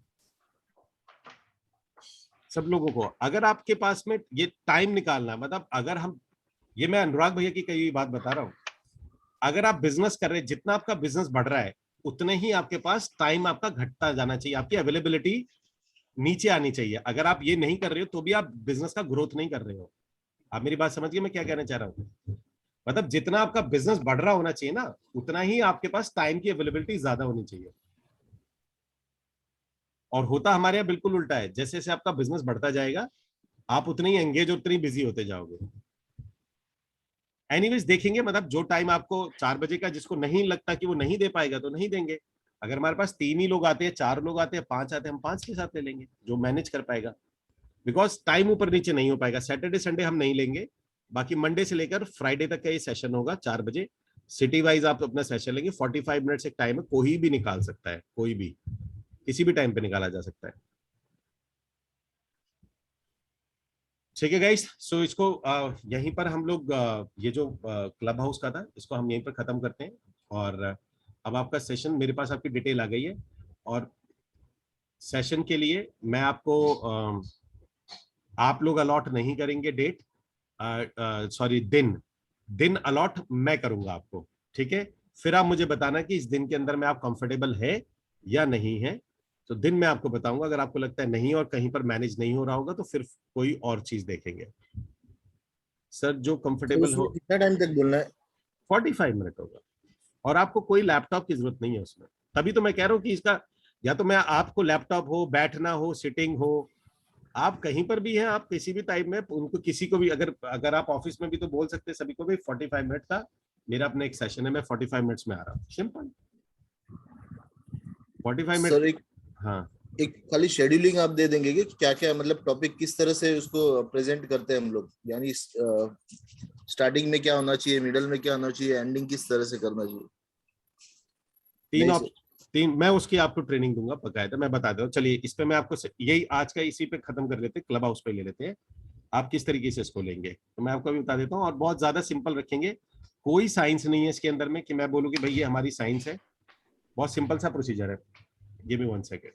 अगर आपके पास में ये टाइम निकालना, मतलब अगर हम, ये मैं अनुराग भैया की कई बात बता रहा हूं, अगर आप बिजनेस कर रहे हैं, जितना आपका बिजनेस बढ़ रहा है उतने ही आपके पास टाइम आपका घटता जाना चाहिए। आपकी अवेलेबिलिटी नीचे आनी चाहिए। अगर आप ये नहीं कर रहे हो तो भी आप बिजनेस का ग्रोथ नहीं कर रहे हो। आप मेरी बात समझिए मैं क्या कहना चाह रहा हूँ। मतलब जितना आपका बिजनेस बढ़ रहा होना चाहिए ना, उतना ही आपके पास टाइम की अवेलेबिलिटी ज्यादा होनी चाहिए। और होता हमारे यहाँ बिल्कुल उल्टा है, जैसे जैसे आपका बिजनेस बढ़ता जाएगा आप उतने ही एंगेज और उतनी बिजी होते जाओगे। एनीवेज देखेंगे, मतलब जो टाइम आपको 4 बजे का जिसको नहीं लगता कि वो नहीं दे पाएगा तो नहीं देंगे। अगर हमारे पास 3 ही लोग आते हैं, 4 लोग आते हैं, 5 आते हैं, हम 5 के साथ ले लेंगे जो मैनेज कर पाएगा। बिकॉज टाइम ऊपर नीचे नहीं हो पाएगा। सैटरडे संडे हम नहीं लेंगे, बाकी मंडे से लेकर फ्राइडे तक का ये सेशन होगा 4 बजे सिटी वाइज। आप अपना सेशन लेंगे, 45 मिनट्स एक टाइम है, कोई भी निकाल सकता है, कोई भी किसी भी टाइम पे निकाला जा सकता है। ठीक है गाइस, सो इसको यहीं पर हम लोग ये जो क्लब हाउस का था इसको हम यहीं पर खत्म करते हैं। और अब आपका सेशन, मेरे पास आपकी डिटेल आ गई है और सेशन के लिए मैं आपको आप लोग अलॉट नहीं करेंगे डेट, सॉरी दिन अलॉट मैं करूंगा आपको। ठीक है, फिर आप मुझे बताना कि इस दिन के अंदर में आप कंफर्टेबल है या नहीं है। तो दिन मैं आपको बताऊंगा, अगर आपको लगता है नहीं और कहीं पर मैनेज नहीं हो रहा होगा तो फिर कोई और चीज देखेंगे। सर जो कंफर्टेबल हो। कितना टाइम तक बोलना है? 45 मिनट होगा और आपको कोई लैपटॉप की जरूरत नहीं है उसमें। तभी तो मैं कह रहा हूँ कि इसका, या तो मैं आपको लैपटॉप हो, बैठना हो, सिटिंग हो, आप कहीं पर भी हैं, आप किसी भी टाइम में उनको किसी को भी, अगर आप ऑफिस में भी तो बोल सकते हैं सभी को भी 45 मिनट का मेरा अपना एक सेशन है, मैं 45 मिनट्स में आ रहा हूँ। Simple 45 minute. सर हाँ, एक खाली शेड्यूलिंग आप दे देंगे कि क्या क्या मतलब टॉपिक किस तरह से उसको प्रेजेंट करते हैं हम लोग, यानी स्टार्टिंग में क्या होना चाहिए, मिडल में क्या होना चाहिए, एंडिंग किस तरह से करना चाहिए? तीन मैं उसकी आपको ट्रेनिंग दूंगा बकायदा, मैं बता दूं। चलिए इस पे मैं आपको यही आज का इसी पे खत्म कर लेते हैं, क्लब हाउस पे ले लेते हैं। आप किस तरीके से इसको लेंगे तो मैं आपको भी बता देता हूँ, और बहुत ज्यादा सिंपल रखेंगे। कोई साइंस नहीं है इसके अंदर में कि मैं बोलूँ कि भाई ये हमारी साइंस है। बहुत सिंपल सा प्रोसीजर है। Give me 1 second.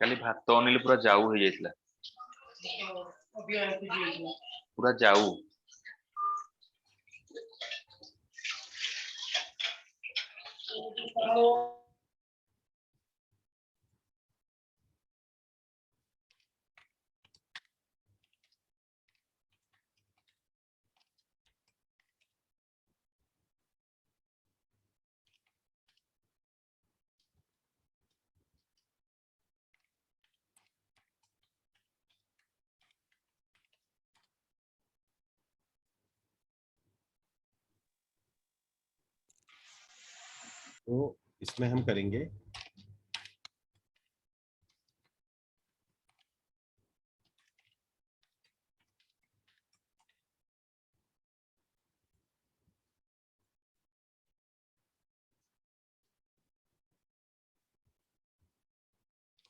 खाली भात अनिल पूरा जाऊ हो जाइतला, पूरा जाऊ। तो इसमें हम करेंगे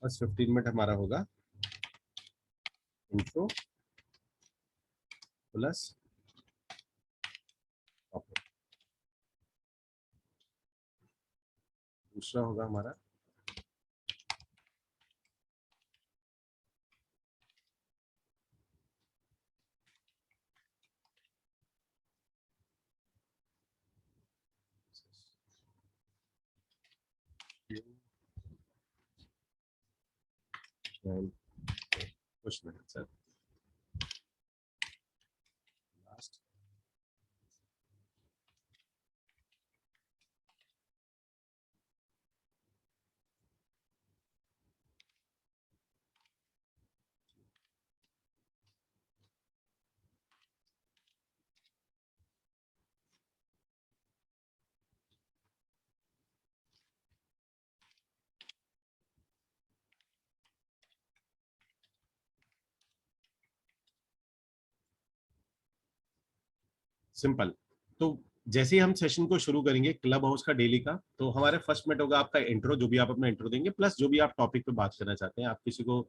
बस 15 मिनट हमारा होगा इंट्रो प्लस दूसरा होगा हमारा कुछ मिनट सर लास्ट सिंपल। तो जैसे ही हम सेशन को शुरू करेंगे क्लब हाउस का डेली का, तो हमारे फर्स्ट मिनट होगा आपका इंट्रो, जो भी आप अपना इंट्रो देंगे, प्लस जो भी आप टॉपिक पे बात करना चाहते हैं। आप किसी को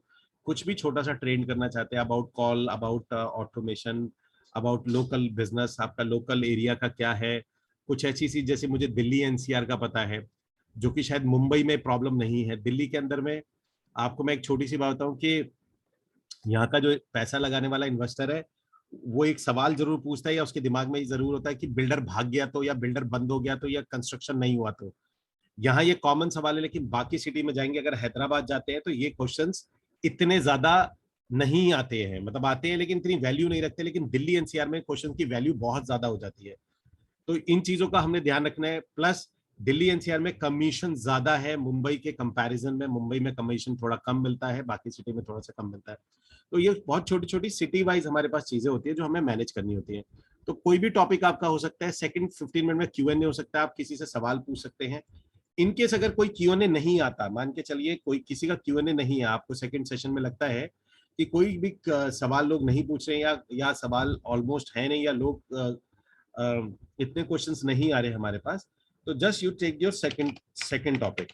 कुछ भी छोटा सा ट्रेन करना चाहते हैं about call, about automation, about local business, आपका लोकल एरिया का क्या है, कुछ ऐसी चीज जैसे मुझे दिल्ली एनसीआर का पता है जो कि शायद मुंबई में प्रॉब्लम नहीं है, दिल्ली के अंदर में। आपको मैं एक छोटी सी बात बताऊं कि यहाँ का जो पैसा लगाने वाला इन्वेस्टर है वो एक सवाल जरूर पूछता है, या उसके दिमाग में जरूर होता है कि बिल्डर भाग गया तो, या बिल्डर बंद हो गया तो, या कंस्ट्रक्शन नहीं हुआ तो। यहाँ ये कॉमन सवाल है। लेकिन बाकी सिटी में जाएंगे, अगर हैदराबाद जाते हैं तो ये क्वेश्चंस इतने ज्यादा नहीं आते हैं, मतलब आते हैं लेकिन इतनी वैल्यू नहीं रखते। लेकिन दिल्ली एनसीआर में क्वेश्चन की वैल्यू बहुत ज्यादा हो जाती है, तो इन चीजों का हमने ध्यान रखना है। प्लस दिल्ली एनसीआर में कमीशन ज्यादा है मुंबई के कंपैरिजन में। मुंबई में कमीशन थोड़ा कम मिलता है, बाकी सिटी में थोड़ा सा कम मिलता है। तो ये बहुत छोटी छोटी सिटी वाइज हमारे पास चीजें होती है जो हमें मैनेज करनी होती है। तो कोई भी टॉपिक आपका हो सकता है, सेकंड 15 मिनट में Q&A हो सकता है, आप किसी से सवाल पूछ सकते हैं। इनकेस अगर कोई Q&A नहीं आता, मान के चलिए कोई किसी का Q&A नहीं है, आपको सेकंड सेशन में लगता है कि कोई भी सवाल लोग नहीं पूछ रहे हैं, या सवाल ऑलमोस्ट है नहीं, या लोग इतने क्वेश्चंस नहीं आ रहे हमारे पास, तो just you take your second topic,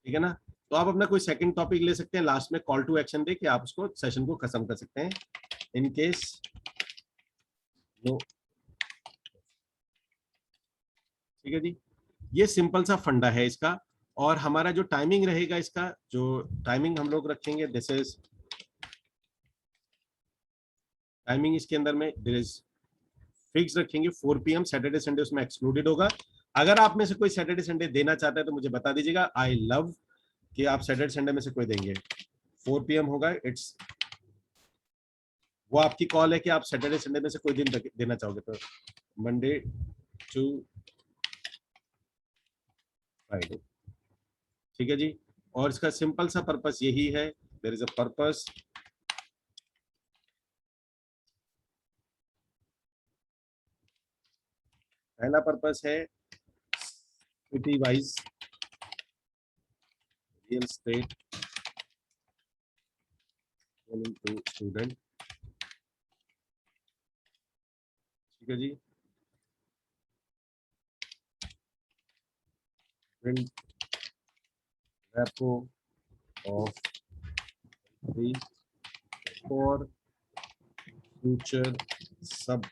ठीक है ना। तो आप अपना कोई सेकंड टॉपिक ले सकते हैं, लास्ट में कॉल टू एक्शन दे के आप उसको सेशन को खत्म कर सकते हैं। इन केस नो, ठीक है जी। ये सिंपल सा फंडा है इसका। और हमारा जो टाइमिंग रहेगा, इसका जो टाइमिंग हम लोग रखेंगे, दिस इज टाइमिंग, इसके अंदर में देयर इज फिक्स रखेंगे 4 PM। सैटरडे संडे उसमें एक्सक्लूडेड होगा। अगर आप में से कोई सैटरडे संडे देना चाहता है तो मुझे बता दीजिएगा। आई लव कि आप सैटरडे संडे में से कोई देंगे। 4 PM होगा, इट्स वो आपकी कॉल है कि आप सैटरडे संडे में से कोई दिन देना चाहोगे। तो मंडे टू फ्राइडे, ठीक है जी। और इसका सिंपल सा पर्पस यही है, देयर इज अ पर्पस। पहला पर्पस है city wise real estate to student, ठीक है जी। Print repo of for future सब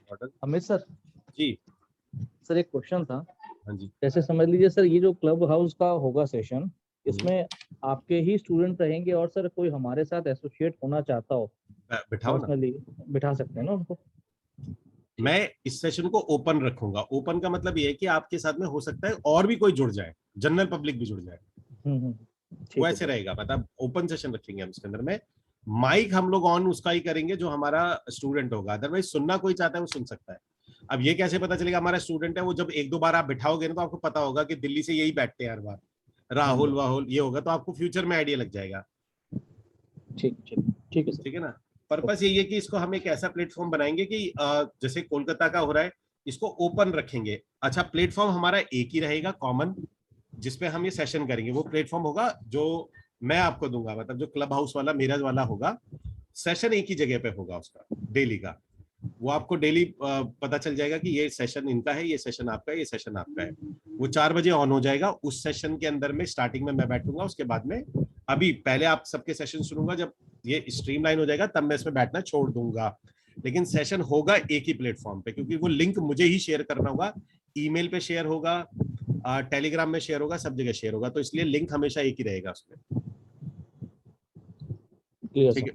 model. Amit sir ji sir, एक क्वेश्चन था। हाँ जी। जैसे समझ लीजिए सर, ये जो क्लब हाउस का होगा सेशन, इसमें आपके ही स्टूडेंट रहेंगे, और सर कोई हमारे साथ एसोसिएट होना चाहता हो बिठाओ ना, बिठा सकते हैं ना उनको। मैं इस सेशन को ओपन रखूंगा। ओपन का मतलब ये है कि आपके साथ में हो सकता है और भी कोई जुड़ जाए, जनरल पब्लिक भी जुड़ जाए, वो ऐसे रहेगा। मतलब ओपन सेशन रखेंगे हम इसके अंदर में। माइक हम लोग ऑन उसका ही करेंगे जो हमारा स्टूडेंट होगा, अदरवाइज सुनना कोई चाहता है वो सुन सकता है। अब ये कैसे पता चलेगा हमारा स्टूडेंट है? वो जब 1-2 बार आप बिठाओगे ना तो आपको पता होगा कि दिल्ली से यही बैठते हैं हर बार, राहुल वाहुल ये होगा, तो आपको फ्यूचर में आइडिया लग जाएगा। ठीक है सर, ठीक है ना। पर्पस यही है कि इसको हम एक ऐसा प्लेटफॉर्म बनाएंगे कि जैसे कोलकाता का हो रहा है, इसको ओपन रखेंगे। अच्छा, प्लेटफॉर्म हमारा एक ही रहेगा कॉमन, जिसपे हम ये सेशन करेंगे। वो प्लेटफॉर्म होगा जो मैं आपको दूंगा, मतलब जो क्लब हाउस वाला मेरा वाला होगा, सेशन एक ही जगह पे होगा उसका डेली का। वो आपको डेली पता चल जाएगा कि ये सेशन इनका है, ये सेशन आपका है, ये सेशन आपका है। वो 4 बजे ऑन हो जाएगा। उस सेशन के अंदर में स्टार्टिंग में मैं बैठूंगा, उसके बाद में अभी पहले आप सबके सेशन सुनूंगा, जब ये स्ट्रीमलाइन हो जाएगा तब मैं इसमें बैठना छोड़ दूंगा। लेकिन सेशन होगा एक ही प्लेटफॉर्म पे, क्योंकि वो लिंक मुझे ही शेयर करना होगा। ईमेल पे शेयर होगा, टेलीग्राम में शेयर होगा, सब जगह शेयर होगा, तो इसलिए लिंक हमेशा एक ही रहेगा उसमें। ठीक है,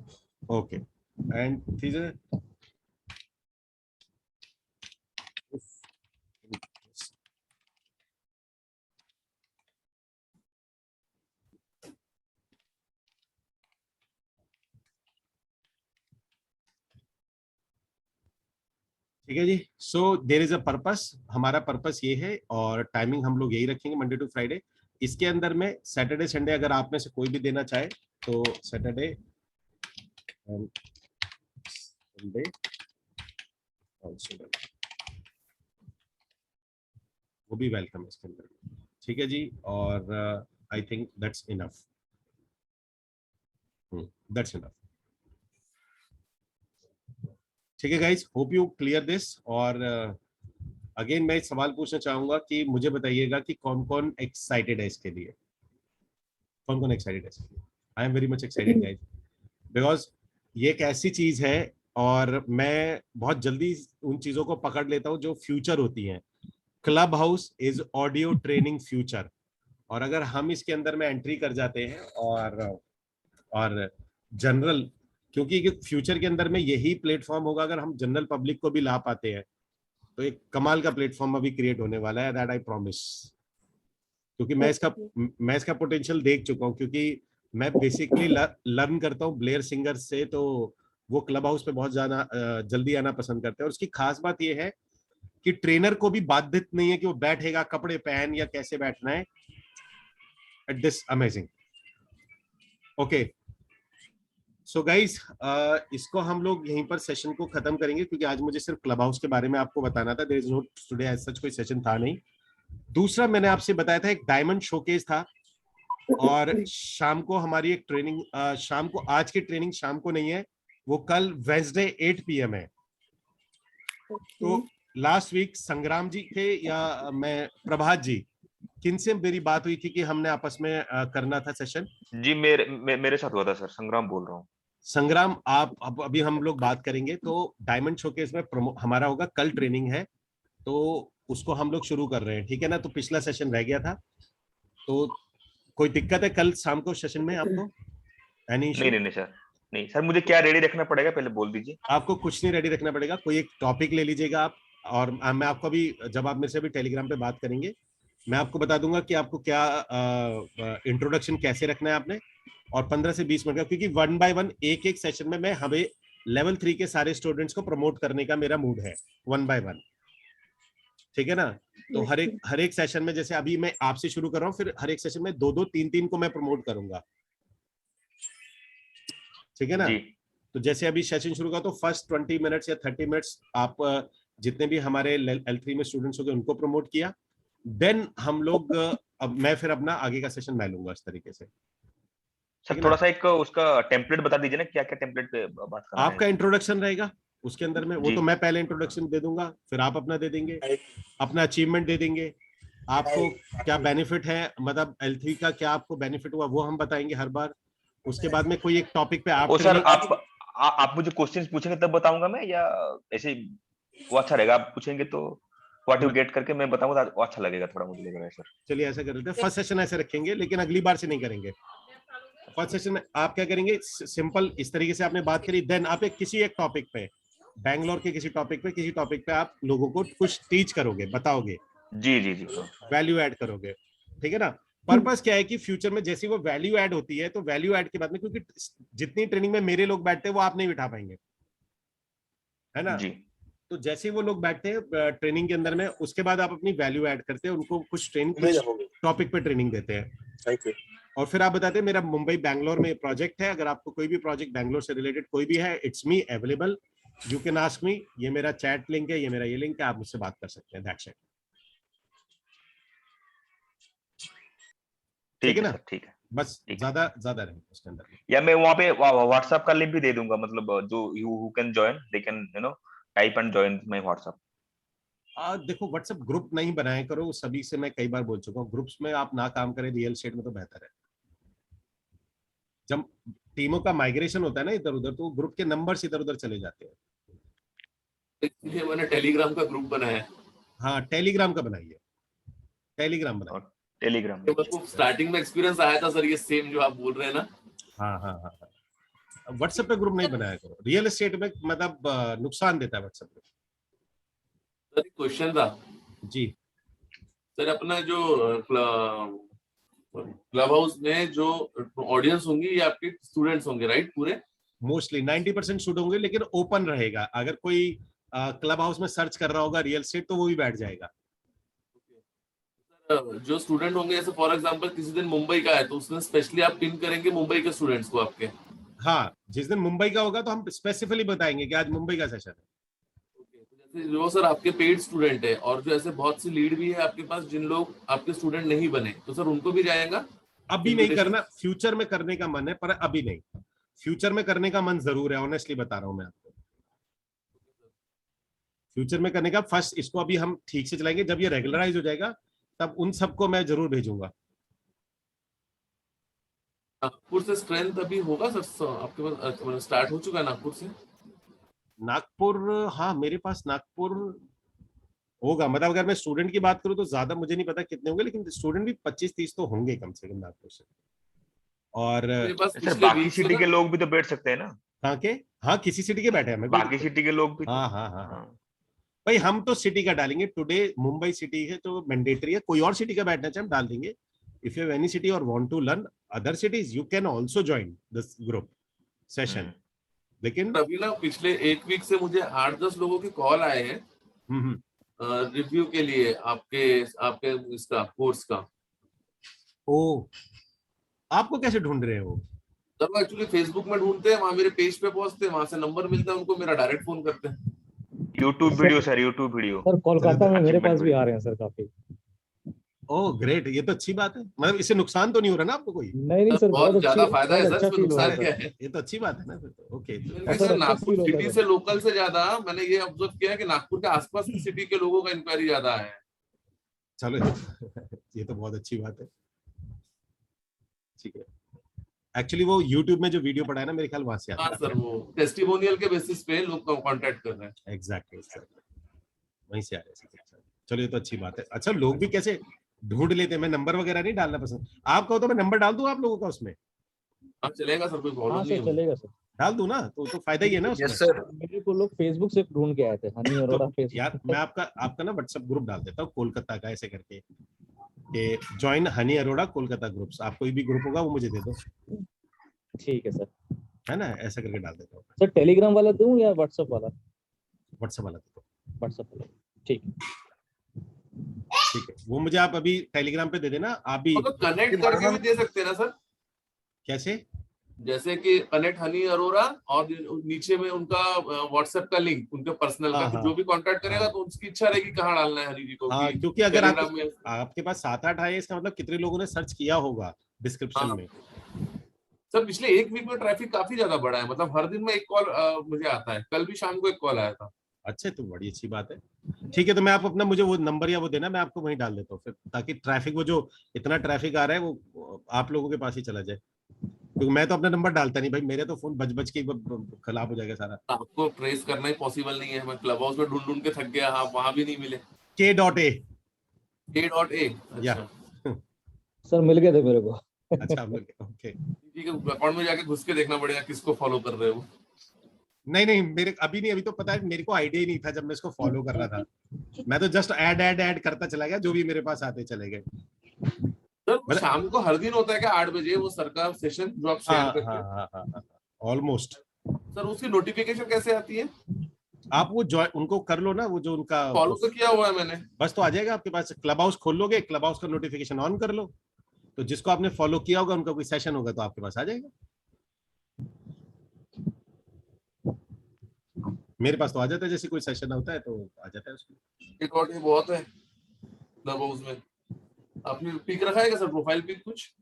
ओके। एंड ठीक है जी। So there is a purpose, हमारा पर्पस ये है, और टाइमिंग हम लोग यही रखेंगे मंडे टू फ्राइडे। इसके अंदर में सैटरडे संडे अगर आप में से कोई भी देना चाहे तो सैटरडे एंड संडे वो भी वेलकम है इसके अंदर। ठीक है जी। और I think that's enough, that's enough. ठीक है guys, hope you clear this. और अगेन मैं सवाल पूछना चाहूंगा कि मुझे बताइएगा कि कौन कौन एक्साइटेड है इसके लिए, कौन कौन एक्साइटेड है इसके लिए। I am very much excited guys, because ये एक ऐसी चीज है और मैं बहुत जल्दी उन चीजों को पकड़ लेता हूँ जो फ्यूचर होती हैं। Club house is audio training future. और अगर हम इसके अंदर में एंट्री कर जाते हैं और जनरल, क्योंकि फ्यूचर के अंदर में यही प्लेटफॉर्म होगा, अगर हम जनरल पब्लिक को भी ला पाते हैं तो एक कमाल का प्लेटफॉर्म अभी क्रिएट होने वाला है, दैट आई प्रॉमिस। क्योंकि मैं इसका पोटेंशियल देख चुका हूँ, क्योंकि मैं बेसिकली लर्न करता हूँ ब्लेयर सिंगर से, तो वो क्लब हाउस पे बहुत ज्यादा जल्दी आना पसंद करते हैं। और उसकी खास बात ये है कि ट्रेनर को भी बाधित नहीं है कि वो बैठेगा कपड़े पहन या कैसे बैठना है। At this amazing. Okay so guys, इसको हम लोग यहीं पर सेशन को खत्म करेंगे, क्योंकि आज मुझे सिर्फ क्लब हाउस के बारे में आपको बताना था। There is no today as such कोई सेशन था नहीं। दूसरा मैंने आपसे बताया था एक डायमंड शोकेस था, और शाम को हमारी एक ट्रेनिंग, शाम को, आज की ट्रेनिंग शाम को नहीं है, वो कल वेडनेसडे 8 PM है। तो लास्ट वीक संग्राम जी थे या मैं प्रभात जी, किनसे मेरी बात हुई थी कि हमने आपस में करना था सेशन? जी मेरे साथ हुआ था सर, संग्राम बोल रहा हूँ। संग्राम, आप अभी हम लोग बात करेंगे। तो डायमंड शोकेस में हमारा होगा कल, ट्रेनिंग है, तो उसको हम लोग शुरू कर रहे हैं, ठीक है ना? तो पिछला सेशन रह गया था, तो कोई दिक्कत है कल शाम को सेशन में आपको? नहीं सर, नहीं सर, मुझे क्या रेडी रखना पड़ेगा पहले बोल दीजिए। आपको कुछ नहीं रेडी रखना पड़ेगा, कोई एक टॉपिक ले लीजिएगा आप, और मैं आपको अभी, जब आप मेरे से अभी टेलीग्राम पे बात करेंगे, मैं आपको बता दूंगा कि आपको क्या इंट्रोडक्शन कैसे रखना है आपने, और 15 से 20 मिनट का, क्योंकि 1 by 1 एक सेशन में मैं हमें लेवल 3 के सारे स्टूडेंट्स को प्रमोट करने का मेरा मूड है, 1 by 1, ठीक है ना? तो हर एक सेशन में, जैसे अभी मैं आपसे शुरू कर रहा हूँ, फिर हर एक सेशन में 2-2, 3-3 को मैं प्रमोट करूंगा, ठीक है ना? तो जैसे अभी सेशन शुरू का, तो फर्स्ट 20 मिनट्स या 30 मिनट्स आप जितने भी हमारे L3 में स्टूडेंट्स हो गए उनको प्रमोट किया, देन हम लोग, अब मैं फिर अपना आगे का सेशन मैं लूंगा इस तरीके से। सर थोड़ा सा एक उसका टेम्पलेट बता दीजिए ना, क्या क्या टेम्पलेट पे बात करना है? आपका इंट्रोडक्शन रहेगा उसके अंदर में, वो तो मैं पहले इंट्रोडक्शन दे दूंगा, फिर आप अपना दे देंगे, अपना अचीवमेंट दे देंगे, आपको क्या बेनिफिट है, मतलब L3 का क्या आपको बेनिफिट हुआ वो हम बताएंगे हर बार। उसके बाद में कोई एक टॉपिक पे आप सर आप मुझे क्वेश्चंस पूछेंगे तब बताऊंगा मैं, या ऐसे वो अच्छा रहेगा? आप पूछेंगे तो व्हाट यू गेट करके मैं बताऊंगा, तो अच्छा लगेगा थोड़ा, मुझे लगेगा सर। चलिए ऐसा कर लेते हैं, फर्स्ट सेशन ऐसे रखेंगे, लेकिन अगली बार से नहीं करेंगे। फर्स्ट सेशन में आप क्या करेंगे, सिंपल इस तरीके से आपने बात करी, देन आप किसी एक टॉपिक पे, बैंगलोर के किसी टॉपिक पे आप लोगों को कुछ टीच करोगे, बताओगे, जी वैल्यू ऐड करोगे, ठीक है ना? पर्पस क्या है कि फ्यूचर में जैसी वो वैल्यू ऐड होती है, तो वैल्यू ऐड के बाद में, क्योंकि जितनी ट्रेनिंग में मेरे लोग बैठते हैं वो आप नहीं बिठा पाएंगे, है ना जी? तो जैसे ही वो लोग बैठते हैं ट्रेनिंग के अंदर में, उसके बाद आप अपनी वैल्यू ऐड करते हैं, उनको कुछ टॉपिक पे ट्रेनिंग देते हैं, और फिर आप बताते हैं मेरा मुंबई बैंगलोर में प्रोजेक्ट है, अगर आपको कोई भी प्रोजेक्ट बैंगलोर से रिलेटेड कोई भी है, it's me available, you can ask me, ये मेरा चैट लिंक है, ये मेरा ये लिंक है, आप मुझसे बात कर सकते हैं, दैट्स इट, ठीक है ना? ठीक है, बस ज्यादा रहे उसके अंदर, या मैं वहाँ पे व्हाट्सएप का लिंक भी दे दूंगा, मतलब जो who can join, they can type and join my WhatsApp. देखो, व्हाट्सएप ग्रुप नहीं बनाया करो, सभी से मैं कई बार बोल चुका हूँ, ग्रुप्स में आप ना काम करें, रियल एस्टेट में तो बेहतर है। जब टीमों का माइग्रेशन होता है ना इधर उधर, तो ग्रुप के नंबर्स इधर उधर चले जाते हैं। इसलिए मैंने टेलीग्राम का ग्रुप बनाया। हाँ, टेलीग्राम का बनाइए, टेलीग्राम बनाइए, टेलीग्राम में स्टार्टिंग में एक्सपीरियंस आया था सर, ये सेम जो आप बोल रहे हैं ना। हाँ, व्हाट्सएप पे ग्रुप नहीं बनाया करो, रियल एस्टेट में मतलब नुकसान देता है व्हाट्सएप पे। सर क्वेश्चन था जी सर, अपना जो क्लब हाउस में जो ऑडियंस होंगी ये आपके स्टूडेंट्स होंगे राइट? पूरे मोस्टली 90% शूट होंगे, लेकिन ओपन रहेगा, अगर कोई क्लब हाउस में सर्च कर रहा होगा रियल एस्टेट तो वो भी बैठ जाएगा। जो स्टूडेंट होंगे, जैसे फॉर एग्जांपल किसी दिन मुंबई का है तो उसमें स्पेशली आप पिन करेंगे मुंबई के स्टूडेंट्स को आपके? हाँ, जिस दिन मुंबई का होगा तो हम स्पेसिफिकली बताएंगे कि आज मुंबई का सेशन है। जैसे जो सर आपके पेड स्टूडेंट है, और जो ऐसे बहुत सी लीड भी है आपके पास जिन लोग आपके स्टूडेंट नहीं बने, तो सर उनको भी जाएगा? अभी नहीं करना, फ्यूचर में करने का मन है, पर अभी नहीं। फ्यूचर में करने का मन जरूर है, ऑनेस्टली बता रहा हूं मैं आपको, फ्यूचर में करने का। फर्स्ट इसको अभी हम ठीक से चलाएंगे, जब ये रेगुलराइज हो जाएगा तब उन सबको मैं जरूर भेजूंगा। नागपुर से स्ट्रेंथ अभी होगा सर आपके पास? स्टार्ट हो चुका है नागपुर से? नागपुर, हाँ मेरे पास नागपुर होगा, मतलब अगर मैं स्टूडेंट की बात करूं तो ज्यादा मुझे नहीं पता कितने होंगे, लेकिन स्टूडेंट भी 25-30 तो होंगे कम से कम नागपुर से। और सर बाकी सिटी के लोग भी तो बैठ सकते हैं ना? कहाँ के? हाँ किसी सिटी के बैठे हैं, बाकी सिटी के लोग भी तो। हाँ हाँ हाँ हाँ भाई, हम तो सिटी का डालेंगे टुडे। मुंबई सिटी है तो मैंडेटरी है, कोई और सिटी का बैठना चाहे हम डाल देंगे। If you have any city or want to learn other cities you can also join this group session. लेकिन अभी ना पिछले 1 वीक से मुझे 8-10 लोगों के कॉल आए हैं रिव्यू के लिए आपके इसका कोर्स का। ओ, आपको कैसे ढूंढ रहे हो? तब एक्चुअली फेसबुक में ढूंढते हैं, वहां मेरे पेज पे पहुंचते हैं, वहां से नंबर मिलता है उनको, मेरा डायरेक्ट फोन करते हैं। YouTube video sir, YouTube video sir Kolkata में मेरे पास भी आ रहे हैं सर काफी। ओह ग्रेट, ये तो अच्छी बात है। मतलब इससे नुकसान तो नहीं हो रहा ना आपको कोई? नहीं सर, बहुत ज्यादा फायदा है सर, अच्छा इसमें नुकसान क्या है? ये तो अच्छी बात है ना फिर तो। ओके सर नागपुर सिटी से लोकल से ज्यादा मैंने ये ऑब्जर्व किया है कि नागपुर के आसपास की सिटी के लोगों का इंक्वायरी ज्यादा है। चलो ये तो बहुत अच्छी बात है। ठीक है, एक्चुअली वो YouTube में जो वीडियो पड़ा है ना, मेरे ख्याल वहां से आता है। हाँ सर, वो टेस्टिमोनियल के बेसिस पे लोग कांटेक्ट कर रहे हैं। एग्जैक्टली वहीं से आ रहे हैं। चलो ये तो अच्छी बात है। अच्छा लोग भी कैसे ढूंढ लेते हैं? मैं नंबर वगैरह नहीं डालना पसंद। आप कहो तो मैं नंबर डाल दूं आप लोगों का उसमें? हाँ चलेगा सर, कोई प्रॉब्लम हाँ नहीं सर है। चलेगा सर, डाल दूं ना, तो फायदा ही है ना उसमें। Yes sir. मेरे को लोग फेसबुक से ढूंढ के आए थे, हनी अरोड़ा तो फेसबुक। यार मैं आपका ना व्हाट्सएप ग्रुप डाल देता हूँ कोलकाता का, ऐसे करके कि ज्वाइन हनी अरोड़ा कोलकाता ग्रुप्स। आप कोई भी ग्रुप होगा वो मुझे दे दो, ठीक है सर, है ना? ऐसा करके डाल देता हूँ। सर टेलीग्राम वाला दूं या व्हाट्सएप वाला? व्हाट्सएप वाला दे दो। व्हाट्सएप वाला, ठीक ठीक है, वो मुझे आप अभी टेलीग्राम पे दे देना। आप भी तो कनेक्ट करके भी दे सकते हैं ना सर? कैसे? जैसे कि कनेक्ट हनी अरोड़ा और नीचे में उनका व्हाट्सएप का लिंक उनके पर्सनल का, तो जो भी कांटेक्ट करेगा तो उसकी इच्छा रहेगी कहाँ डालना है हनी जी को। हाँ, क्योंकि अगर आपके पास 7-8 आए, इसका मतलब कितने लोगों ने सर्च किया होगा डिस्क्रिप्शन में। सर पिछले 1 वीक में ट्रैफिक काफी ज्यादा बढ़ा है, मतलब हर दिन में एक कॉल मुझे आता है। कल भी शाम को एक कॉल आया था। अच्छा, तो बड़ी अच्छी बात है। ठीक है, तो मैं आप अपना मुझे वो नंबर या वो देना, मैं आपको वहीं डाल देता हूँ फिर, ताकि ट्रैफिक, वो जो इतना ट्रैफिक आ रहा है वो आप लोगों के पास ही चला जाए। क्योंकि मैं तो अपना नंबर डालता नहीं भाई, मेरे तो फोन बज के खराब हो जाएगा सारा। आपको ट्रेस करना ही पॉसिबल नहीं है। मैं क्लब हाउस में ढूंढ के थक गया, हाँ वहां भी नहीं मिले। K.A सर मिल गए थे मेरे को। अच्छा ओके, ठीक है, अकाउंट में जाके घुस के देखना पड़ेगा किसको फॉलो कर रहे हो। नहीं मेरे अभी नहीं, अभी तो पता है मेरे को आइडिया ही नहीं था जब मैं इसको फॉलो कर रहा था। मैं तो जस्ट ऐड करता चला गया, जो भी मेरे पास आते चले गए। सर शाम को हर दिन होता है क्या 8 बजे वो सरकार सेशन जो आप शेयर करते हैं? हाँ ऑलमोस्ट। सर उसकी नोटिफिकेशन कैसे आती है? आप वो उनको कर लो ना, वो जो उनका फॉलो तो किया हुआ है मैंने, बस तो आ जाएगा आपके पास। क्लब हाउस खोल लोगे, क्लब हाउस का नोटिफिकेशन ऑन कर लो, तो जिसको आपने फॉलो किया होगा उनका कोई सेशन होगा तो आपके पास आ जाएगा। मेरे पास तो आ जाता है, जैसे कोई सेशन होता है तो आ जाता है उसमें। एक और बहुत है क्लब हाउस में। आपने पिक रखा है क्या सर, प्रोफाइल पिक कुछ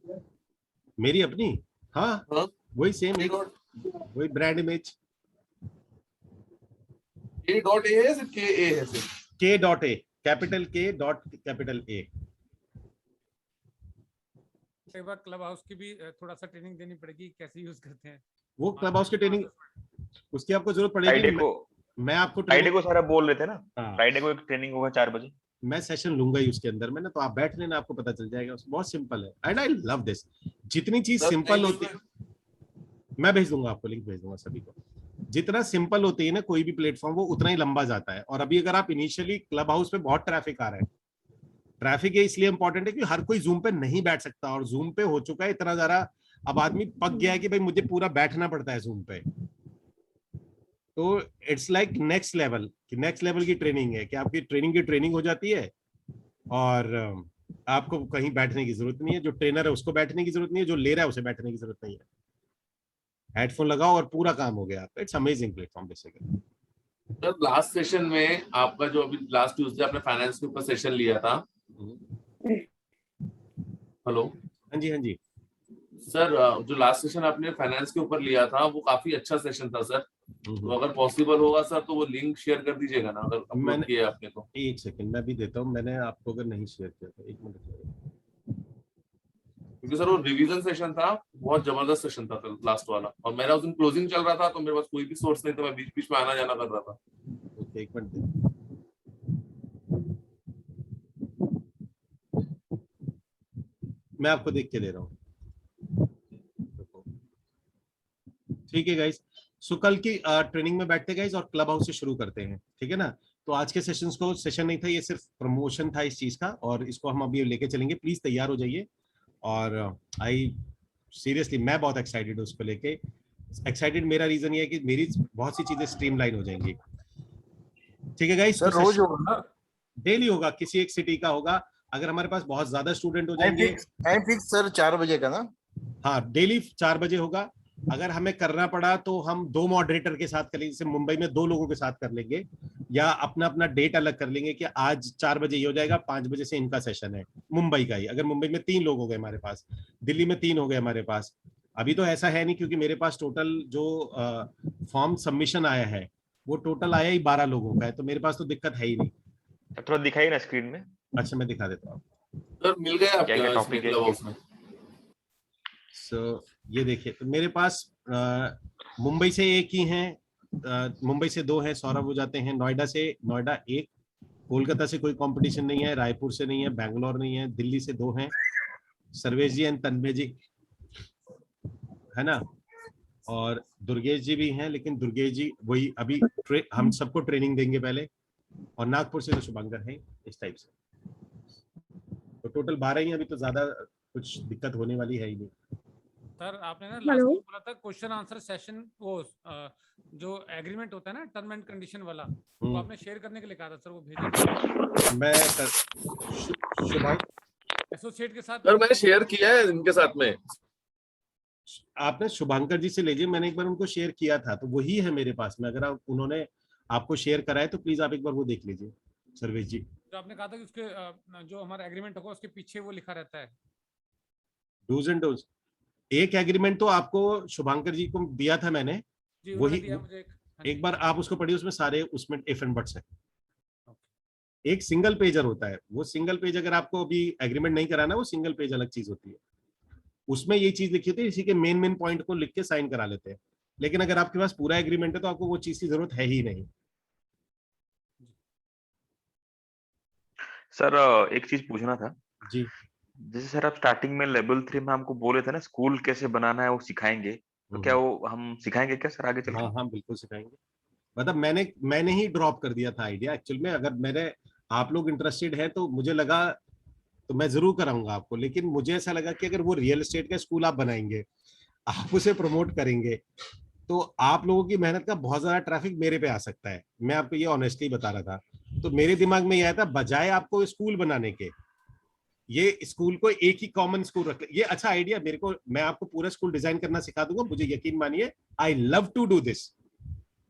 मेरी अपनी? हाँ वही सेम, वही ब्रांड इमेज। K.A है सिर्फ K.A है सिर्फ? K.A capital K dot capital A। एक बार क्लब हाउस की भी थोड़ा सा ट्रेनिंग देनी पड़ेगी, कैसे यूज करते हैं वो क्लब हाउस की ट्रेनिंग, उसकी आपको जरूरत पड़ेगी। मैं आपको फ्राइडे को सारा बोल रहे थे ना, फ्राइडे को एक ट्रेनिंग होगा 4 बजे। मैं सेशन लूंगा ही उसके अंदर में ना, तो आप बैठ लेना, आपको पता चल जाएगा। बहुत सिंपल है एंड आई लव दिस। जितनी चीज सिंपल होती है, मैं भेज दूंगा आपको, लिंक भेज दूंगा सभी को। जितना सिंपल होती है ना कोई भी प्लेटफॉर्म, वो उतना ही लंबा जाता है। और अभी अगर आप इनिशियली क्लब हाउस पे बहुत ट्रैफिक आ रहा है, ट्रैफिक ये इसलिए इंपॉर्टेंट है कि हर कोई जूम पे नहीं बैठ सकता, और जूम पे हो चुका है इतना ज्यादा, अब आदमी पक गया है कि भाई मुझे पूरा बैठना पड़ता है जूम पे। तो इट्स लाइक नेक्स्ट लेवल की ट्रेनिंग है कि आपकी ट्रेनिंग हो जाती है, और आपको कहीं बैठने की जरूरत नहीं है। जो ट्रेनर है उसको बैठने की जरूरत नहीं है, जो ले रहा है उसे बैठने की जरूरत नहीं है। हेडफोन लगाओ और पूरा काम हो गया आपका। It's amazing platform basically. Sir last session में आपका जो अभी लास्ट ट्यूसडे आपने फाइनेंस के ऊपर सेशन लिया था। हेलो, हाँ जी सर, जो लास्ट सेशन आपने फाइनेंस के ऊपर लिया था वो काफी अच्छा सेशन था सर। तो अगर पॉसिबल होगा सर तो वो लिंक शेयर कर दीजिएगा ना, अगर अपलोड किया आपने तो। एक सेकंड मैं भी देता हूँ, मैंने आपको अगर नहीं शेयर किया तो 1 मिनट। क्योंकि सर वो रिवीजन सेशन था, बहुत जबरदस्त सेशन था लास्ट वाला, और मेरा उस दिन क्लोजिंग चल रहा था तो मेरे पास कोई भी सोर्स नहीं था, मैं बीच बीच में आना जाना कर रहा था। Okay, 1 minute. मैं आपको देख के दे रहा हूँ। ठीक है गाइस, सो कल की ट्रेनिंग में बैठते गाइस और क्लब हाउस से शुरू करते हैं, ठीक है ना। तो आज के सेशंस को सेशन नहीं था, ये सिर्फ प्रमोशन था इस चीज का, और इसको हम अभी लेके चलेंगे। प्लीज तैयार हो जाइए। और आई सीरियसली मैं बहुत एक्साइटेड हूँ उसको लेके। एक्साइटेड मेरा रीजन ये है कि मेरी बहुत सी चीजें स्ट्रीमलाइन हो जाएंगी। ठीक है गाइस, सर रोज होगा, डेली होगा, किसी एक सिटी का होगा। अगर हमारे पास बहुत ज्यादा स्टूडेंट हो जाएंगे, टाइम फिक्स सर 4 बजे का ना? हाँ, डेली 4 बजे होगा। अगर हमें करना पड़ा तो हम 2 मॉडरेटर के साथ कर लेंगे, जैसे मुंबई में 2 लोगों के साथ कर लेंगे, या अपना अपना डेट अलग कर लेंगे कि आज 4 बजे ये हो जाएगा, 5 बजे से इनका सेशन है मुंबई का ही। अगर मुंबई में 3 लोग हो गए हमारे पास, दिल्ली में 3 हो गए हमारे पास। अभी तो ऐसा है नहीं, क्योंकि मेरे पास टोटल जो फॉर्म सबमिशन आया है वो टोटल आया ही 12 लोगों का है, तो मेरे पास तो दिक्कत है ही नहीं। थोड़ा दिखाइए ना स्क्रीन में। अच्छा, मैं दिखा देता हूँ सर, मिल गया आपके क्या टॉपिक है क्लब हाउस में? सो ये देखिए, तो मेरे पास मुंबई से एक ही हैं, मुंबई से 2 हैं, सौरभ हो जाते हैं। नोएडा 1, कोलकाता से कोई कंपटीशन नहीं है, रायपुर से नहीं है, बैंगलोर नहीं है, दिल्ली से 2 हैं, सर्वेश जी एंड तन्मय जी, है ना। और दुर्गेश जी भी हैं, लेकिन दुर्गेश जी वही अभी हम सबको ट्रेनिंग देंगे पहले। और नागपुर से तो शुभंकर है, इस टाइप से। तो टोटल 12 ही, अभी तो ज्यादा कुछ दिक्कत होने वाली है ही नहीं। सर आपने ना लास्ट में बोला था क्वेश्चन आंसर सेशन, वो जो एग्रीमेंट होता है ना टर्म एंड कंडीशन वाला, वो आपने शेयर करने के लिए कहा था सर, वो भेजा मैं शुभंकर एसोसिएट के साथ। सर मैंने शेयर किया है इनके साथ में। आपने शुभंकर जी से लीजिए, मैंने एक बार उनको शेयर किया था, तो वही है मेरे पास में। अगर उन्होंने आपको शेयर कराए तो प्लीज आप एक बार वो देख लीजिए सर्वेश जी। तो आपने कहा था कि उसके जो हमारा एग्रीमेंट होगा उसके पीछे वो लिखा रहता है डूज एंड डोज। एक एग्रीमेंट तो आपको शुभंकर जी को दिया था मैंने, वही एक बार आप उसको पढ़िए, उसमें सारे उसमें इफ एंड बट्स है। एक सिंगल पेजर होता है, वो सिंगल पेज अगर आपको अभी एग्रीमेंट नहीं कराना, वो सिंगल पेज अलग चीज होती है। उसमें ये चीज लिखी होती है, इसी के मेन पॉइंट को लिख के साइन करा लेते हैं। लेकिन अगर आपके पास पूरा एग्रीमेंट है तो आपको वो चीज की जरूरत है ही नहीं। सर एक चीज पूछना था जी। जैसे सर आप स्टार्टिंग में लेवल 3 में हमको बोले थे ना स्कूल कैसे बनाना है वो सिखाएंगे, तो क्या वो हम सिखाएंगे क्या सर आगे चल? हाँ हाँ बिल्कुल सिखाएंगे। मतलब मैंने ही ड्रॉप कर दिया था आइडिया एक्चुअल में। अगर मेरे आप लोग इंटरेस्टेड है तो मुझे लगा तो मैं जरूर कराऊंगा आपको, लेकिन मुझे ऐसा लगा कि अगर वो रियल एस्टेट का स्कूल आप बनाएंगे, आप उसे प्रमोट करेंगे, तो आप लोगों की मेहनत का बहुत ज्यादा ट्रैफिक मेरे पे आ सकता है। मैं आपको ये ऑनेस्टली बता रहा था। तो मेरे दिमाग में यह आया था, बजाय आपको स्कूल बनाने के, ये स्कूल को एक ही कॉमन स्कूल रख, ये अच्छा आइडिया मेरे को, मैं आपको पूरा स्कूल डिजाइन करना सिखा दूंगा, मुझे यकीन मानिए I love to do this.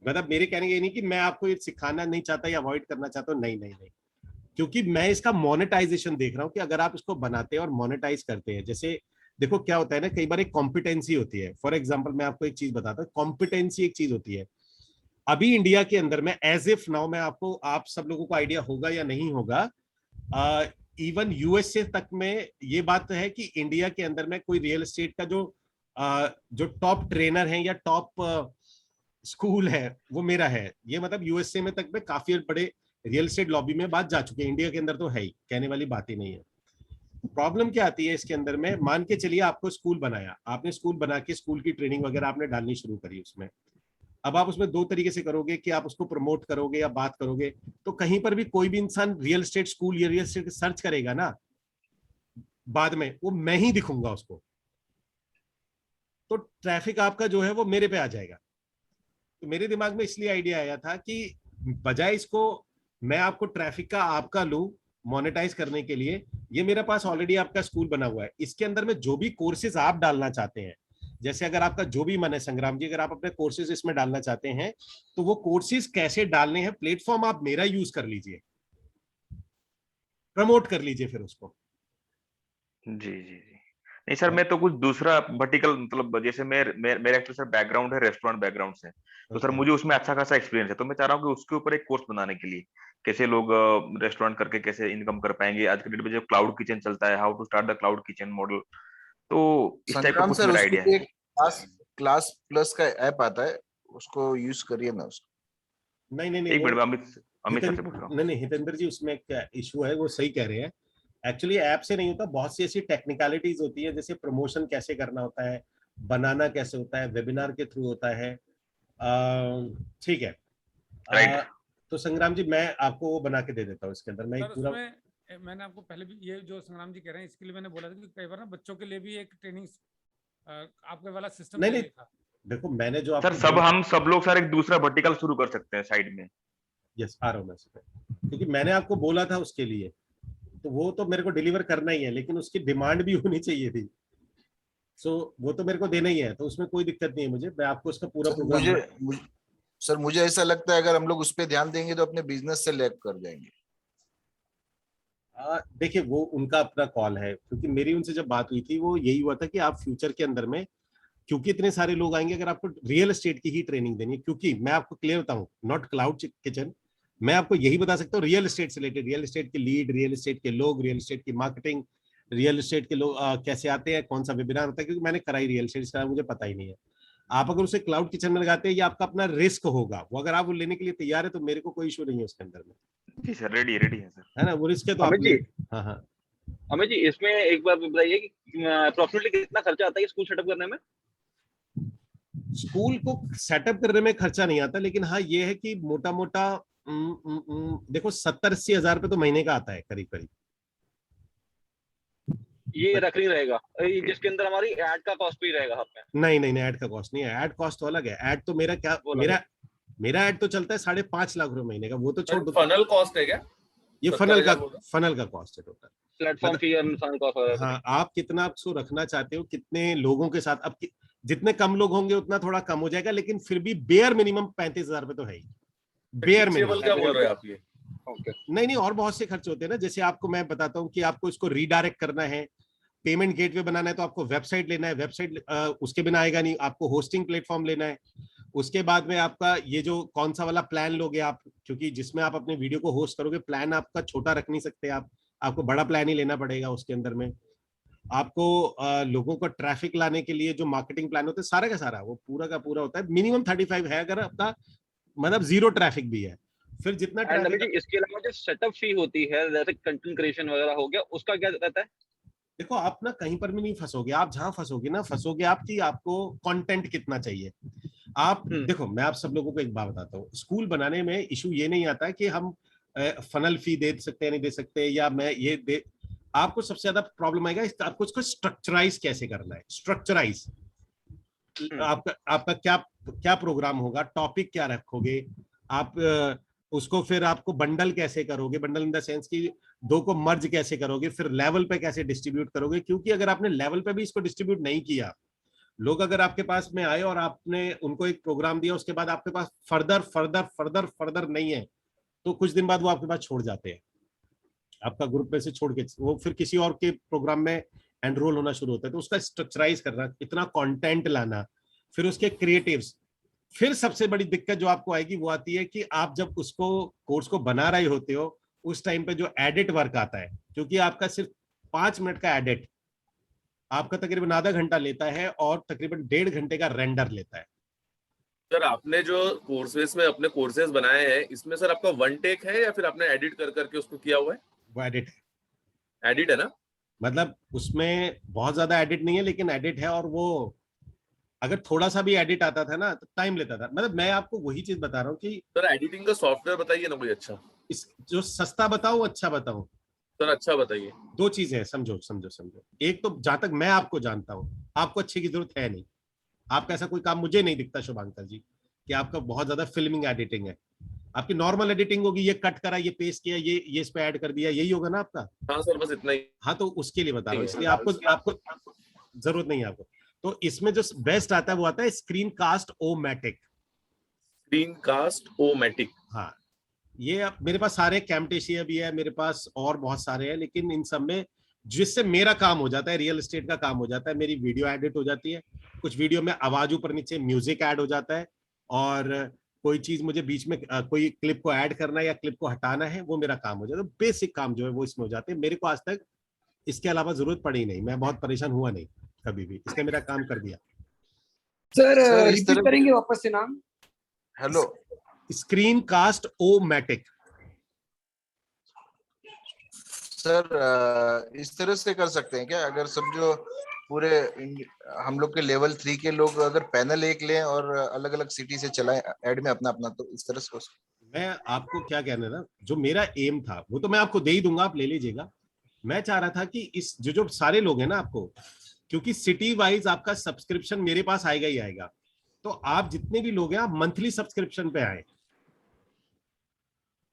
मतलब मेरे कहने के नहीं कि मैं आपको ये सिखाना नहीं चाहता या अवॉइड करना चाहता हूँ, नहीं नहीं नहीं, क्योंकि मैं इसका मोनेटाइजेशन देख रहा हूँ कि अगर आप इसको बनाते हैं और मोनेटाइज करते हैं, जैसे देखो क्या होता है ना, कई बार एक कॉम्पिटेंसी होती है। फॉर एग्जाम्पल मैं आपको एक चीज बताता हूँ, कॉम्पिटेंसी एक चीज होती है। अभी इंडिया के अंदर में एज इफ नाउ, मैं आपको, आप सब लोगों को आइडिया होगा या नहीं होगा, इवन यूएसए तक में ये बात है कि इंडिया के अंदर में कोई रियल एस्टेट का जो टॉप ट्रेनर है या टॉप स्कूल है वो मेरा है। ये मतलब यूएसए में तक में काफी बड़े रियल एस्टेट लॉबी में बात जा चुकी है, इंडिया के अंदर तो है ही, कहने वाली बात ही नहीं है। प्रॉब्लम क्या आती है इसके अंदर में, मान के चलिए आपको स्कूल बनाया, आपने स्कूल बना के स्कूल की ट्रेनिंग वगैरह आपने डालनी शुरू करी उसमें। अब आप उसमें 2 तरीके से करोगे कि आप उसको प्रमोट करोगे या बात करोगे, तो कहीं पर भी कोई भी इंसान रियल एस्टेट स्कूल या रियल एस्टेट सर्च करेगा ना, बाद में वो मैं ही दिखूंगा उसको, तो ट्रैफिक आपका जो है वो मेरे पे आ जाएगा। तो मेरे दिमाग में इसलिए आइडिया आया था कि बजाय इसको मैं आपको ट्रैफिक का आपका लूं मोनेटाइज करने के लिए, ये मेरे पास ऑलरेडी आपका स्कूल बना हुआ है, इसके अंदर में जो भी कोर्सेज आप डालना चाहते हैं, जैसे अगर आपका जो भी मन है संग्राम जी, अगर आप अपने कोर्सेज इसमें डालना चाहते हैं, तो वो कोर्सेज कैसे डालने हैं, प्लेटफॉर्म आप मेरा यूज कर लीजिए, प्रमोट कर लीजिए फिर उसको। जी जी जी नहीं सर, मैं तो कुछ दूसरा वर्टिकल, मतलब जैसे मेरा एक्चुअली सर बैकग्राउंड है रेस्टोरेंट बैकग्राउंड से, तो सर मुझे उसमें अच्छा खासा एक्सपीरियंस है, तो मैं चाह रहा हूँ कि उसके ऊपर एक कोर्स बनाने के लिए, कैसे लोग रेस्टोरेंट करके कैसे इनकम कर पाएंगे। आज के डेट में जो क्लाउड किचन चलता है, how to start the cloud kitchen model, तो इस टाइप का कुछ मेरा आइडिया है। क्लास प्लस का ऐप आता है, उसको यूज करिए ना उसको। नहीं, एक मिनट, अमित सर से पूछ रहा हूँ। नहीं, हितेंद्र जी उसमें क्या इशू है, वो सही कह रहे हैं। एक्चुअली ऐप से नहीं होता, बहुत सी ऐसी टेक्निकलिटीज होती है, जैसे प्रमोशन कैसे करना होता है, बनाना कैसे होता है, वेबिनार के थ्रू होता है। ठीक है, तो संग्राम जी मैं आपको वो बना के दे देता हूँ। इसके अंदर मैं एक पूरा, मैंने आपको पहले भी ये जो संग्राम जी कह रहे हैं इसके लिए मैंने बोला था कि कई बार ना बच्चों के लिए भी एक ट्रेनिंग आपके वाला सिस्टम नहीं देखो मैंने जो सर हम सब लोग सर एक दूसरा वर्टिकल शुरू कर सकते हैं साइड में। यस, आ रहा हूँ मैं, क्योंकि मैंने आपको बोला था उसके लिए, तो वो तो मेरे को डिलीवर करना ही है, लेकिन उसकी डिमांड भी होनी चाहिए थी। सो वो तो मेरे को देना ही है, तो उसमें कोई दिक्कत नहीं है मुझे, मैं आपको उसका पूरा प्रोग्राम। सर मुझे ऐसा लगता है अगर हम लोग उस पर ध्यान देंगे तो अपने बिजनेस से लैग कर जाएंगे। देखिए वो उनका अपना कॉल है, क्योंकि मेरी उनसे जब बात हुई थी वो यही हुआ था कि आप फ्यूचर के अंदर में, क्योंकि इतने सारे लोग आएंगे, अगर आपको रियल एस्टेट की ही ट्रेनिंग देनी है, क्योंकि मैं आपको क्लियर बताऊं, नॉट क्लाउड किचन, मैं आपको यही बता सकता हूँ रियल एस्टेट से रिलेटेड, रियल एस्टेट की लीड, रियल एस्टेट के लोग, रियल एस्टेट की मार्केटिंग, रियल एस्टेट के लोग कैसे आते हैं, कौन सा वेबिनार होता है, क्योंकि मैंने कराई रियल एस्टेट का, मुझे पता ही नहीं है। आप अगर उसे क्लाउड किचन में लगाते हैं, ये आपका अपना रिस्क होगा, वो अगर आप वो लेने के लिए तैयार है तो मेरे को कोई इशू नहीं है उसके अंदर में। जी सर, रेडी है सर, है ना, वो रिस्क है तो अमित जी, हाँ अमित जी इसमें एक बार बताइए कि अप्रोक्सीमेटली कितना खर्चा आता है स्कूल सेटअप करने में? स्कूल को सेटअप करने में खर्चा नहीं आता, लेकिन हाँ ये है कि मोटा मोटा देखो 70-80 हजार रुपए तो महीने का आता है करीब करीब। ये रखनी रहेगा जिसके अंदर हमारी ऐड का कॉस्ट भी रहेगा हाथ में? नहीं ऐड का कॉस्ट नहीं है, ऐड कॉस्ट तो अलग है। ऐड तो मेरा क्या, मेरा ऐड तो चलता है 5.5 लाख रुपए महीने का, वो तो छोड़ दो। फनल कॉस्ट है क्या? ये फनल का कॉस्ट है टोटल, प्लेटफॉर्म फी और फनल कॉस्ट। हाँ, आप कितना आपको रखना चाहते हो, कितने लोगों के साथ, अब जितने कम लोग होंगे उतना थोड़ा कम हो जाएगा, लेकिन फिर भी बेयर मिनिमम 35,000 रुपए तो है ही, बेयर मिनिमम। क्या बोल रहे हैं आप ये? नहीं और बहुत से खर्च होते हैं ना, जैसे आपको मैं बताता हूँ कि आपको इसको रीडायरेक्ट करना है, पेमेंट गेटवे बनाना है, तो आपको वेबसाइट लेना है, वेबसाइट उसके बिना आएगा नहीं, आपको होस्टिंग प्लेटफॉर्म लेना है, उसके बाद में आपका ये जो कौन सा वाला प्लान लोगे आप, क्योंकि जिसमें आप अपने वीडियो को होस्ट करोगे, प्लान आपका छोटा रख नहीं सकते आप, आपको बड़ा प्लान ही लेना पड़ेगा। उसके अंदर में आपको लोगों को ट्रैफिक लाने के लिए जो मार्केटिंग प्लान होता है, सारा का सारा वो पूरा का पूरा होता है। मिनिमम 35 है अगर आपका मतलब जीरो ट्रैफिक भी है, फिर जितना ट्रैफिक। इसके अलावा जो सेटअप फी होती है जैसे कंटेंट क्रिएशन वगैरह हो गया, उसका क्या रहता है? देखो आप ना कहीं पर भी नहीं फंसोगे, आप जहां फंसोगे आपकी, आपको कंटेंट कितना चाहिए। आप देखो मैं आप सब लोगों को एक बात बताता हूँ, स्कूल बनाने में इशू ये नहीं आता कि हम फनल फी दे सकते हैं नहीं दे सकते, या मैं ये दे, आपको सबसे ज्यादा प्रॉब्लम आएगा आपको इसको स्ट्रक्चराइज कैसे करना है। स्ट्रक्चराइज आपका क्या प्रोग्राम होगा, टॉपिक क्या रखोगे आप, उसको फिर आपको बंडल कैसे करोगे, बंडल इन द सेंस कि दो को मर्ज कैसे करोगे, फिर लेवल पे कैसे डिस्ट्रीब्यूट करोगे, क्योंकि अगर आपने लेवल पे भी इसको डिस्ट्रीब्यूट नहीं किया, लोग अगर आपके पास में आए और आपने उनको एक प्रोग्राम दिया, उसके बाद आपके पास फर्दर नहीं है, तो कुछ दिन बाद वो आपके पास छोड़ जाते हैं, आपका ग्रुप में से छोड़ के वो फिर किसी और के प्रोग्राम में एनरोल होना शुरू होता है। तो उसका स्ट्रक्चराइज करना, इतना कंटेंट लाना, फिर उसके क्रिएटिव्स, फिर सबसे बड़ी दिक्कत जो आपको आएगी वो आती है कि आप जब उसको कोर्स को बना रहे होते हो उस टाइम पे जो एडिट वर्क आता है, क्योंकि आपका सिर्फ 5 मिनट का एडिट आपका तकरीबन आधा घंटा लेता है और तकरीबन 1.5 घंटे का रेंडर लेता है। सर आपने जो कोर्सेज में अपने कोर्सेज बनाए हैं, इसमें सर आपका वन टेक है या फिर आपने एडिट कर करके उसको किया हुआ है? वो एडिट है ना, मतलब उसमें बहुत ज्यादा एडिट नहीं है, लेकिन एडिट है, और वो अगर थोड़ा सा भी एडिट आता था ना तो टाइम लेता था। मतलब मैं आपको वही चीज बता रहा हूँ कि सर एडिटिंग का सॉफ्टवेयर बताइए ना कोई अच्छा। इस जो सस्ता बताऊं अच्छा बताऊं? सर अच्छा बताइए। 2 चीजें हैं, समझो। एक तो जहां तक मैं आपको जानता हूं, आपको अच्छे की जरूरत है नहीं, आपका ऐसा कोई काम मुझे नहीं दिखता शुभांकर जी कि आपका बहुत ज्यादा फिल्मिंग एडिटिंग है। आपकी नॉर्मल एडिटिंग होगी, ये कट करा, ये पेस्ट किया, ये इस पे ऐड कर दिया, यही होगा ना आपका। हाँ सर बस इतना ही। हाँ तो उसके लिए बता रहा हूँ, इसलिए आपको जरूरत नहीं है आपको। तो इसमें जो बेस्ट आता है वो आता है स्क्रीन कास्ट ओमैटिक। हाँ ये अब मेरे पास सारे, कैमटेशिया भी है मेरे पास और बहुत सारे हैं, लेकिन इन सब में जिससे मेरा काम हो जाता है, रियल एस्टेट का काम हो जाता है, मेरी वीडियो एडिट हो जाती है, कुछ वीडियो में आवाज ऊपर नीचे म्यूजिक ऐड हो जाता है, और कोई चीज मुझे बीच में कोई क्लिप को ऐड करना है या क्लिप को हटाना है, वो मेरा काम हो जाता है। बेसिक काम जो है वो इसमें हो जाते हैं। मेरे को आज तक इसके अलावा जरूरत पड़ी नहीं, मैं बहुत परेशान हुआ नहीं कभी भी, इसने मेरा काम कर दिया। सर रिपीट करेंगे वापस से नाम? Hello, Screencast O Matic. Sir इस तरह से कर सकते हैं क्या, अगर सब जो पूरे हम लोग के लेवल 3 के लोग अगर पैनल एक लें और अलग अलग सिटी से चलाएं ऐड में अपना अपना, तो इस तरह से हो सकता है? मैं आपको क्या कहना था, जो मेरा एम था वो तो मैं आपको दे ही दूंगा, आप ले लीजिएगा। मैं चाह रहा था कि इस जो सारे लोग हैं ना, आपको क्योंकि सिटी वाइज आपका सब्सक्रिप्शन मेरे पास आएगा ही आएगा, तो आप जितने भी लोग हैं आप मंथली सब्सक्रिप्शन पे आए।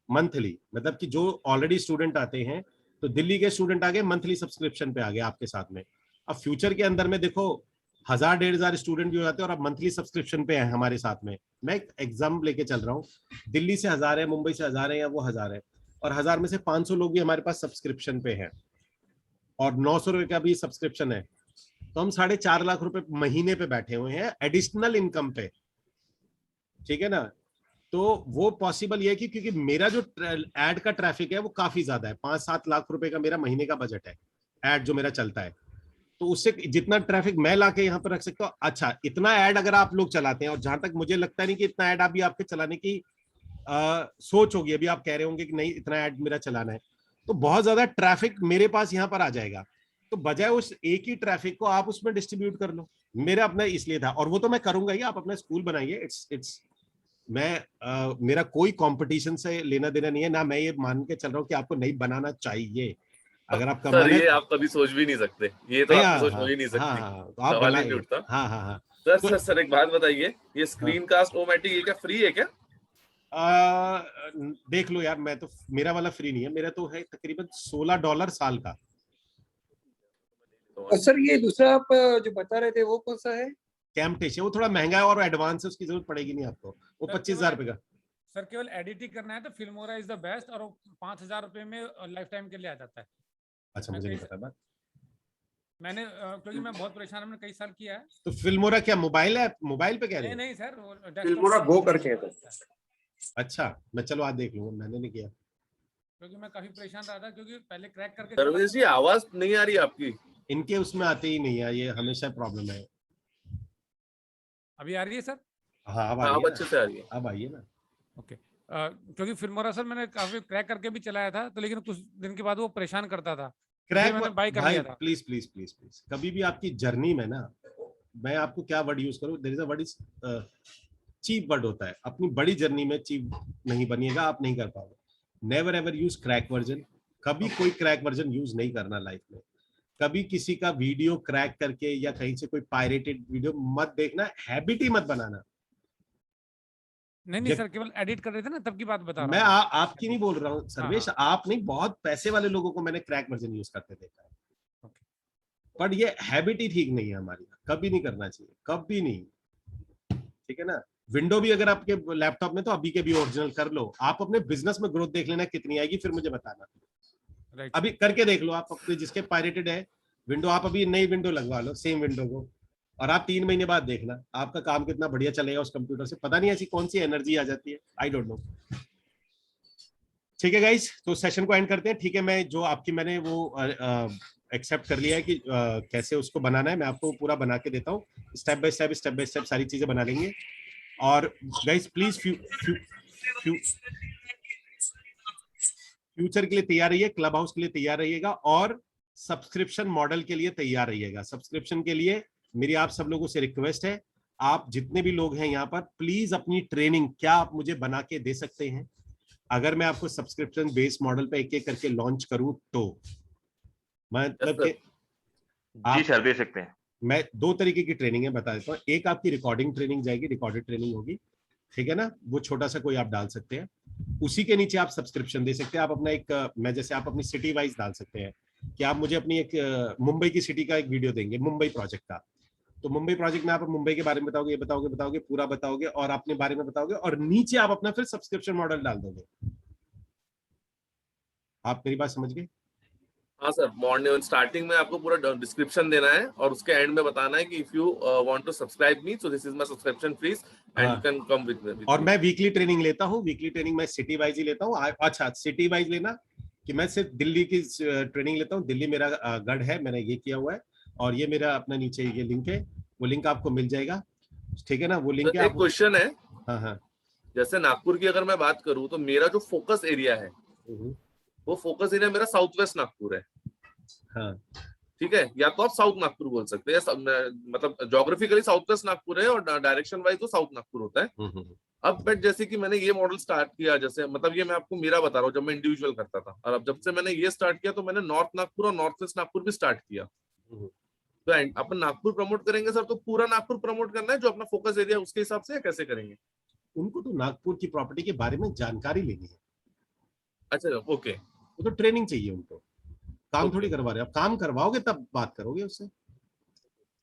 मंथली मतलब कि जो ऑलरेडी स्टूडेंट आते हैं, तो दिल्ली के स्टूडेंट आ गए मंथली सब्सक्रिप्शन पे आ गए आपके साथ में। अब फ्यूचर के अंदर में देखो 1000-1500 स्टूडेंट भी हो जाते हैं और अब मंथली सब्सक्रिप्शन पे है हमारे साथ में। मैं एक एग्जाम लेके चल रहा हूँ, दिल्ली से 1000 है, मुंबई से 1000 है, या वो 1000 है, और 1000 में से 500 लोग भी हमारे पास सब्सक्रिप्शन पे हैं और 900 रुपए का भी सब्सक्रिप्शन है, तो हम 4.5 लाख रुपए महीने पे बैठे हुए हैं एडिशनल इनकम पे। ठीक है ना, तो वो पॉसिबल ये है कि क्योंकि मेरा जो एड का ट्रैफिक है वो काफी ज्यादा है, 5-7 लाख रुपए का मेरा महीने का बजट है एड जो मेरा चलता है, तो उससे जितना ट्रैफिक मैं लाके यहाँ पर रख सकता हूँ। अच्छा, इतना ऐड अगर आप लोग चलाते हैं, और जहां तक मुझे लगता नहीं कि इतना ऐड अभी आपके चलाने की सोच होगी, अभी आप कह रहे होंगे कि नहीं इतना ऐड मेरा चलाना है, तो बहुत ज्यादा ट्रैफिक मेरे पास यहाँ पर आ जाएगा, तो बजाय उस एक ही ट्रैफिक को आप उसमें डिस्ट्रीब्यूट कर लो। मेरा अपना इसलिए था, और वो तो मैं करूंगा ही, आप अपना स्कूल बनाइए, इट्स मैं मेरा कोई कंपटीशन से लेना देना नहीं है ना, मैं ये मान के चल रहा हूँ कि आपको नहीं बनाना चाहिए। अगर आप सर ये आप कभी सोच भी नहीं सकते, ये तो आप सोच ही नहीं सकती, सवाल ही नहीं उठता। हाँ। सर एक बात बताइए, ये स्क्रीन कास्ट ओमैटिक ये क्या फ्री है क्या? देख लो यार, मैं तो मेरा वाला फ्री नहीं है, मेरा तो है तकरीबन $16 साल का। और सर ये दूसरा आप जो बता रहे थे वो कौन सा है? कैम्पटेश है, वो थोड़ा महंगा है और एडवांस है, उसकी जरूरत पड़ेगी नहीं आपको, वो 25,000 रुपए का। सर केवल एडिटिंग करना है तो फिल्मोरा इज द बेस्ट, और वो 5,000 रुपए में लाइफ टाइम के लिए आ जाता है। अच्छा, मुझे नहीं पता बात। मैंने क्योंकि मैं बहुत परेशान, हमने कई साल किया है। तो फिल्मोरा क्या मोबाइल है, मोबाइल पे कह रहे हैं? नहीं सर, फिल्मोरा गो करके है। अच्छा, मैं चलो आज देख लूंगा, मैंने नहीं किया क्योंकि मैं काफी परेशान रहा था, क्योंकि पहले क्रैक करके सर्वेश जी आवाज नहीं आ रही आपकी, इनके उसमें आते ही नहीं है, ये हमेशा प्रॉब्लम है। अभी आ रही है सर? हाँ अब अच्छे से आ रही है, अब आइए ना। ओके, क्योंकि फिल्मोरा सर मैंने काफी क्रैक करके भी चलाया था, तो लेकिन कुछ दिन के बाद वो परेशान करता था, क्रैक मैंने बाय कर लिया था। प्लीज कभी भी आपकी जर्नी में ना, मैं आपको क्या वर्ड यूज करूं, there is a word is cheap word होता है, अपनी बड़ी जर्नी में चीप नहीं बनिएगा, आप नहीं कर पाओगे। Never ever use crack version, कभी कोई क्रैक वर्जन यूज नहीं करना लाइफ में। कभी किसी का वीडियो क्रैक करके या कहीं से कोई पायरेटेड वीडियो मत देखना, हैबिट ही मत बनाना। नहीं सर, केवल एडिट कर रहे थे ना, तब की बात बता रहा हूं मैं आपकी नहीं बोल रहा हूँ सर्वेश, आप नहीं, बहुत पैसे वाले लोगों को मैंने क्रैक वर्जन यूज करते देखा है, बट ये हैबिट ही ठीक नहीं है हमारी, कभी नहीं करना चाहिए, कभी नहीं। ठीक है ना, विंडो भी अगर आपके लैपटॉप में, तो अभी के भी ओरिजिनल कर लो, आप अपने बिजनेस में ग्रोथ देख लेना कितनी आएगी, फिर मुझे बताना। अभी करके देख लो आप अपने, जिसके पायरेटेड है विंडो, आप अभी नई विंडो लगवा लो सेम विंडो को, और आप 3 महीने बाद देखना आपका काम कितना बढ़िया चलेगा उस कंप्यूटर से, पता नहीं ऐसी कौन सी एनर्जी आ जाती है, आई डोंट नो। ठीक है गाइस, तो सेशन को एंड करते हैं। ठीक है, मैं जो आपकी मैंने वो एक्सेप्ट कर लिया है कि कैसे उसको बनाना है, मैं आपको पूरा बना के देता हूँ, स्टेप बाय स्टेप सारी चीजें बना लेंगे। और गाइस प्लीज फ्यूचर के लिए तैयार रहिए, क्लब हाउस के लिए तैयार रहिएगा, और सब्सक्रिप्शन मॉडल के लिए तैयार रहिएगा। सब्सक्रिप्शन के लिए मेरी आप सब लोगों से रिक्वेस्ट है, आप जितने भी लोग हैं यहाँ पर, प्लीज अपनी ट्रेनिंग क्या आप मुझे बना के दे सकते हैं? अगर मैं आपको सब्सक्रिप्शन बेस्ड मॉडल पे एक एक करके लॉन्च करूं तो मतलब कि जी सर दे सकते हैं। मैं 2 तरीके की ट्रेनिंग है बता देता हूँ, एक आपकी रिकॉर्डिंग ट्रेनिंग जाएगी, रिकॉर्डेड ट्रेनिंग होगी, ठीक है ना, वो छोटा सा कोई आप डाल सकते हैं, उसी के नीचे आप सब्सक्रिप्शन दे सकते हैं। आप अपना एक मैं जैसे आप अपनी सिटी वाइज डाल सकते हैं कि आप मुझे अपनी एक मुंबई की सिटी का एक वीडियो देंगे, मुंबई प्रोजेक्ट का, तो मुंबई प्रोजेक्ट में आप मुंबई के बारे में बताओगे, बताओगे पूरा बताओगे, और अपने बारे में बताओगे, और नीचे आप अपना फिर सब्सक्रिप्शन मॉडल डाल दोगे। आप मेरी बात समझ गए? हाँ सर, मॉर्निंग स्टार्टिंग में आपको पूरा डिस्क्रिप्शन देना है, और उसके एंड में बताना है कि if you want to subscribe me, so this is my subscription fees and you can come with me. और मैं वीकली ट्रेनिंग लेता हूँ, वीकली ट्रेनिंग मैं सिटी वाइज ही लेता हूँ। अच्छा, सिटी वाइज लेना कि मैं सिर्फ दिल्ली की ट्रेनिंग लेता हूँ, दिल्ली मेरा गढ़ है, मैंने ये किया हुआ है, और ये मेरा अपना नीचे ये लिंक है, वो लिंक आपको मिल जाएगा, ठीक है ना, वो लिंक है। एक क्वेश्चन है, हाँ, जैसे नागपुर की अगर मैं बात करूँ, तो मेरा जो फोकस एरिया है वो फोकस एरिया मेरा साउथ वेस्ट नागपुर है। हाँ ठीक है, या तो आप साउथ नागपुर बोल सकते हैं, मतलब ज्योग्राफिकली साउथ वेस्ट नागपुर है और डायरेक्शन वाइज तो साउथ नागपुर होता है। अब बट जैसे कि मैंने ये मॉडल स्टार्ट किया, जैसे मतलब ये मैं आपको मेरा बता रहा हूँ, जब मैं इंडिविजुअल करता था, और अब जब से मैंने ये स्टार्ट किया तो मैंने नॉर्थ नागपुर और नॉर्थ वेस्ट नागपुर भी स्टार्ट किया। तो अपन नागपुर प्रमोट करेंगे सर, तो पूरा नागपुर प्रमोट करना है जो अपना फोकस एरिया उसके हिसाब से, कैसे करेंगे? उनको तो नागपुर की प्रॉपर्टी के बारे में जानकारी लेनी है। अच्छा ओके, वो तो ट्रेनिंग चाहिए उनको, काम थोड़ी करवा रहे हो। आप काम करवाओगे तब बात करोगे उससे,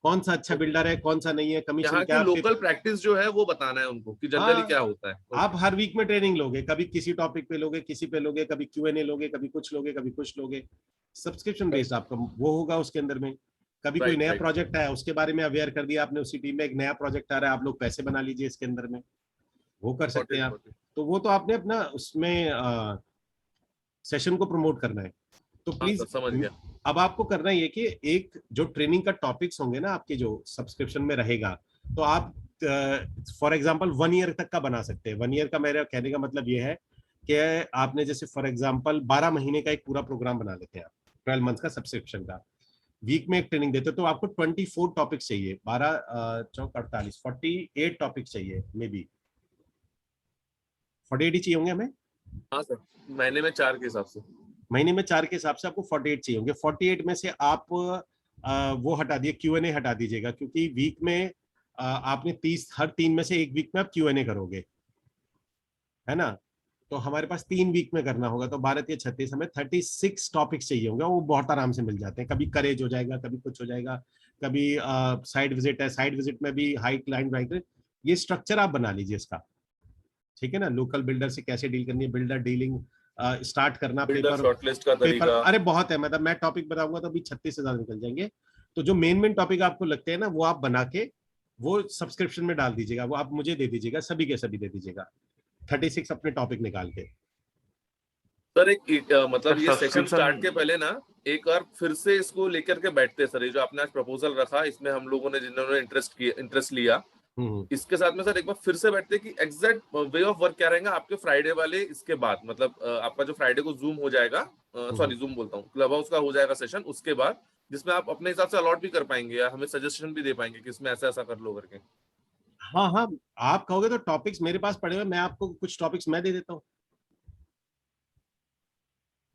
कौन सा अच्छा बिल्डर है कौन सा नहीं है, कमीशन यहाँ क्या की लोकल प्रैक्टिस जो है वो बताना है उनको कि जनरली क्या होता है। आप हर वीक में ट्रेनिंग लोगे, कभी किसी टॉपिक पे लोगे, किसी पे लोगे, कभी Q&A लोगे, कभी कुछ लोगे, कभी कुछ लोगे। सब्सक्रिप्शन बेस्ड आपका वो होगा उसके अंदर में। कभी कोई नया प्रोजेक्ट आया उसके बारे में अवेयर कर दिया आपने, उसी टीम में एक नया प्रोजेक्ट आ रहा है, आप लोग पैसे बना लीजिए इसके अंदर में, वो कर सकते हैं आप। तो वो तो आपने अपना उसमें सेशन को प्रमोट करना है। तो प्लीज समझ गया। अब आपको करना ही है कि एक जो ट्रेनिंग का टॉपिक्स होंगे ना आपके जो सब्सक्रिप्शन में रहेगा, तो आप फॉर एग्जांपल 1 ईयर तक का बना सकते हैं। 1 ईयर का मेरा कहने का मतलब ये है कि आपने जैसे फॉर एग्जांपल 12 महीने का एक पूरा प्रोग्राम बना लेते हैं आप, 12 मंथ का सब्सक्रिप्शन का, वीक में एक ट्रेनिंग देते, तो आपको 24 टॉपिक्स चाहिए, 12 चौक 48, 48 टॉपिक्स चाहिए, मे बी 48 ही चाहिए होंगे हमें। हाँ सर, महीने में 4 के हिसाब से, महीने में 4 के हिसाब से आपको 48 चाहिए होंगे। 48 में से आप वो हटा दिए, Q&A हटा दीजिएगा, क्योंकि वीक में आपने 30, हर 3 में से एक वीक में आप Q&A करोगे, है ना। तो हमारे पास 3 वीक में करना होगा, तो 12 या 36, हमें 36 टॉपिक्स चाहिए होंगे। वो बहुत आराम से मिल जाते हैं, कभी करेज हो जाएगा, कभी कुछ हो जाएगा, कभी साइड विजिट है, साइड विजिट में भी हाई क्लाइंट राइटर, ये स्ट्रक्चर आप बना लीजिए इसका, ठीक है ना। लोकल बिल्डर से कैसे डील करनी है, बिल्डर डीलिंग स्टार्ट करना, पेपर शॉर्टलिस्ट का तरीका, अरे बहुत है, मतलब मैं टॉपिक बताऊंगा तो अभी 36 से ज्यादा निकल जाएंगे। तो जो मेन टॉपिक आपको लगते हैं ना, वो आप बना के वो सब्सक्रिप्शन में डाल दीजिएगा, वो आप मुझे दे दीजिएगा, सभी के सभी दे दीजिएगा, 36 अपने टॉपिक निकाल के। सर एक मतलब ये सेशन स्टार्ट के पहले ना एक बार फिर से इसको लेकर के बैठते हैं सर, ये जो आपने आज प्रपोजल रखा, इसमें हम लोगों ने जिन्होंने इंटरेस्ट लिया, इसके साथ में सर एक बार फिर से बैठते हैं कि एग्जैक्ट वे ऑफ वर्क क्या रहेगा आपके फ्राइडे वाले, इसके बाद मतलब आपका जो फ्राइडे को जूम हो जाएगा, सॉरी जूम बोलता हूँ, क्लब हाउस का हो जाएगा सेशन, उसके बाद जिसमें आप अपने हिसाब से अलॉट भी कर पाएंगे या हमें सजेशन भी दे पाएंगे कि इसमें ऐसा ऐसा कर लो करके। हाँ हाँ, आप कहोगे तो टॉपिक्स मेरे पास पड़े हुए, मैं आपको कुछ टॉपिक्स मैं दे देता हूँ,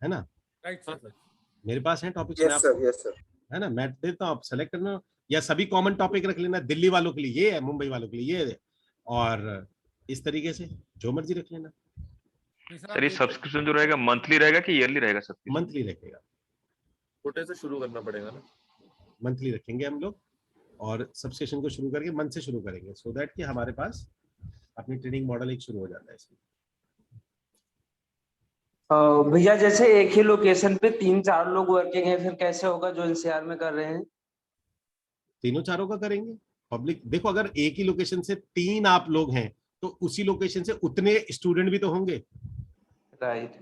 है ना। राइट सर, मेरे पास है टॉपिक्स, यस सर, है ना, मैं देता हूँ, आप सेलेक्ट करना, या सभी कॉमन टॉपिक रख लेना, दिल्ली वालों के लिए ये है, मुंबई वालों के लिए ये है, और इस तरीके से जो मर्जी रख लेना। सर ये सब्सक्रिप्शन जो रहेगा मंथली रहेगा कि ईयरली रहेगा? सब मंथली रहेगा, छोटे से शुरू करना पड़ेगा ना, मंथली रखेंगे हम लोग, और सब्सक्रिप्शन को शुरू करके मंथ से शुरू करेंगे, सो दैट कि हमारे पास अपनी ट्रेनिंग मॉडल एक शुरू हो जाता है इसमें। भैया जैसे एक ही लोकेशन पे 3-4 लोग वर्किंग है, फिर कैसे होगा जो NCR में कर रहे हैं? तीनों चारों का करेंगे। पब्लिक देखो, अगर एक ही लोकेशन से 3 आप लोग हैं तो उसी लोकेशन से उतने स्टूडेंट भी तो होंगे, राइट।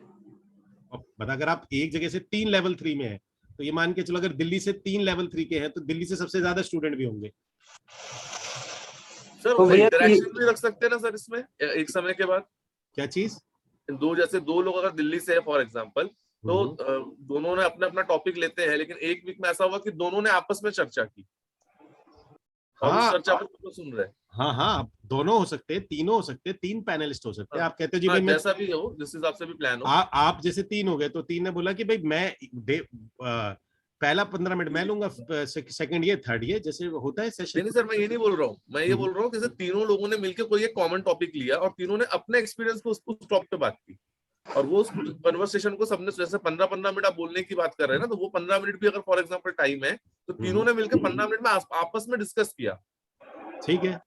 बता, अगर आप एक जगह से 3 लेवल 3 में है, तो ये मान के चलो अगर दिल्ली से 3 लेवल 3 के हैं तो दिल्ली से सबसे ज्यादा स्टूडेंट भी होंगे। सर इंटरेक्शन भी रख सकते हैं ना सर इसमें एक समय के बाद? क्या चीज? जैसे 2 लोग अगर दिल्ली से है फॉर एग्जांपल, तो दोनों ने अपना अपना टॉपिक लेते हैं, लेकिन एक वीक में ऐसा हुआ कि दोनों ने आपस में चर्चा की, हाँ, चर्चा को सुन रहे। हाँ हाँ, दोनों हो सकते हैं, तीनों हो सकते हैं, 3 पैनलिस्ट हो सकते हैं। आप कहते हो जी भाई मैं, जैसा भी हो, जिस हिसाब से भी प्लान हो, आप जैसे 3 हो गए तो 3 ने बोला कि भाई मैं पहला 15 मिनट मैं लूंगा, सेकंड ये, थर्ड ये, जैसे होता है सेशन। नहीं सर, मैं ये नहीं बोल रहा हूँ, मैं ये बोल रहा हूँ जैसे तीनों लोगों ने मिलकर कोई एक कॉमन टॉपिक लिया और तीनों ने अपने एक्सपीरियंस को उस टॉपिक पे बात की, और वो कन्वर्सेशन को सबने, जैसे 15-15 मिनट आप बोलने की बात कर रहे हैं ना, तो वो 15 मिनट भी अगर फॉर एग्जांपल टाइम है तो तीनों ने मिलकर 15 मिनट में आपस में डिस्कस किया, ठीक है।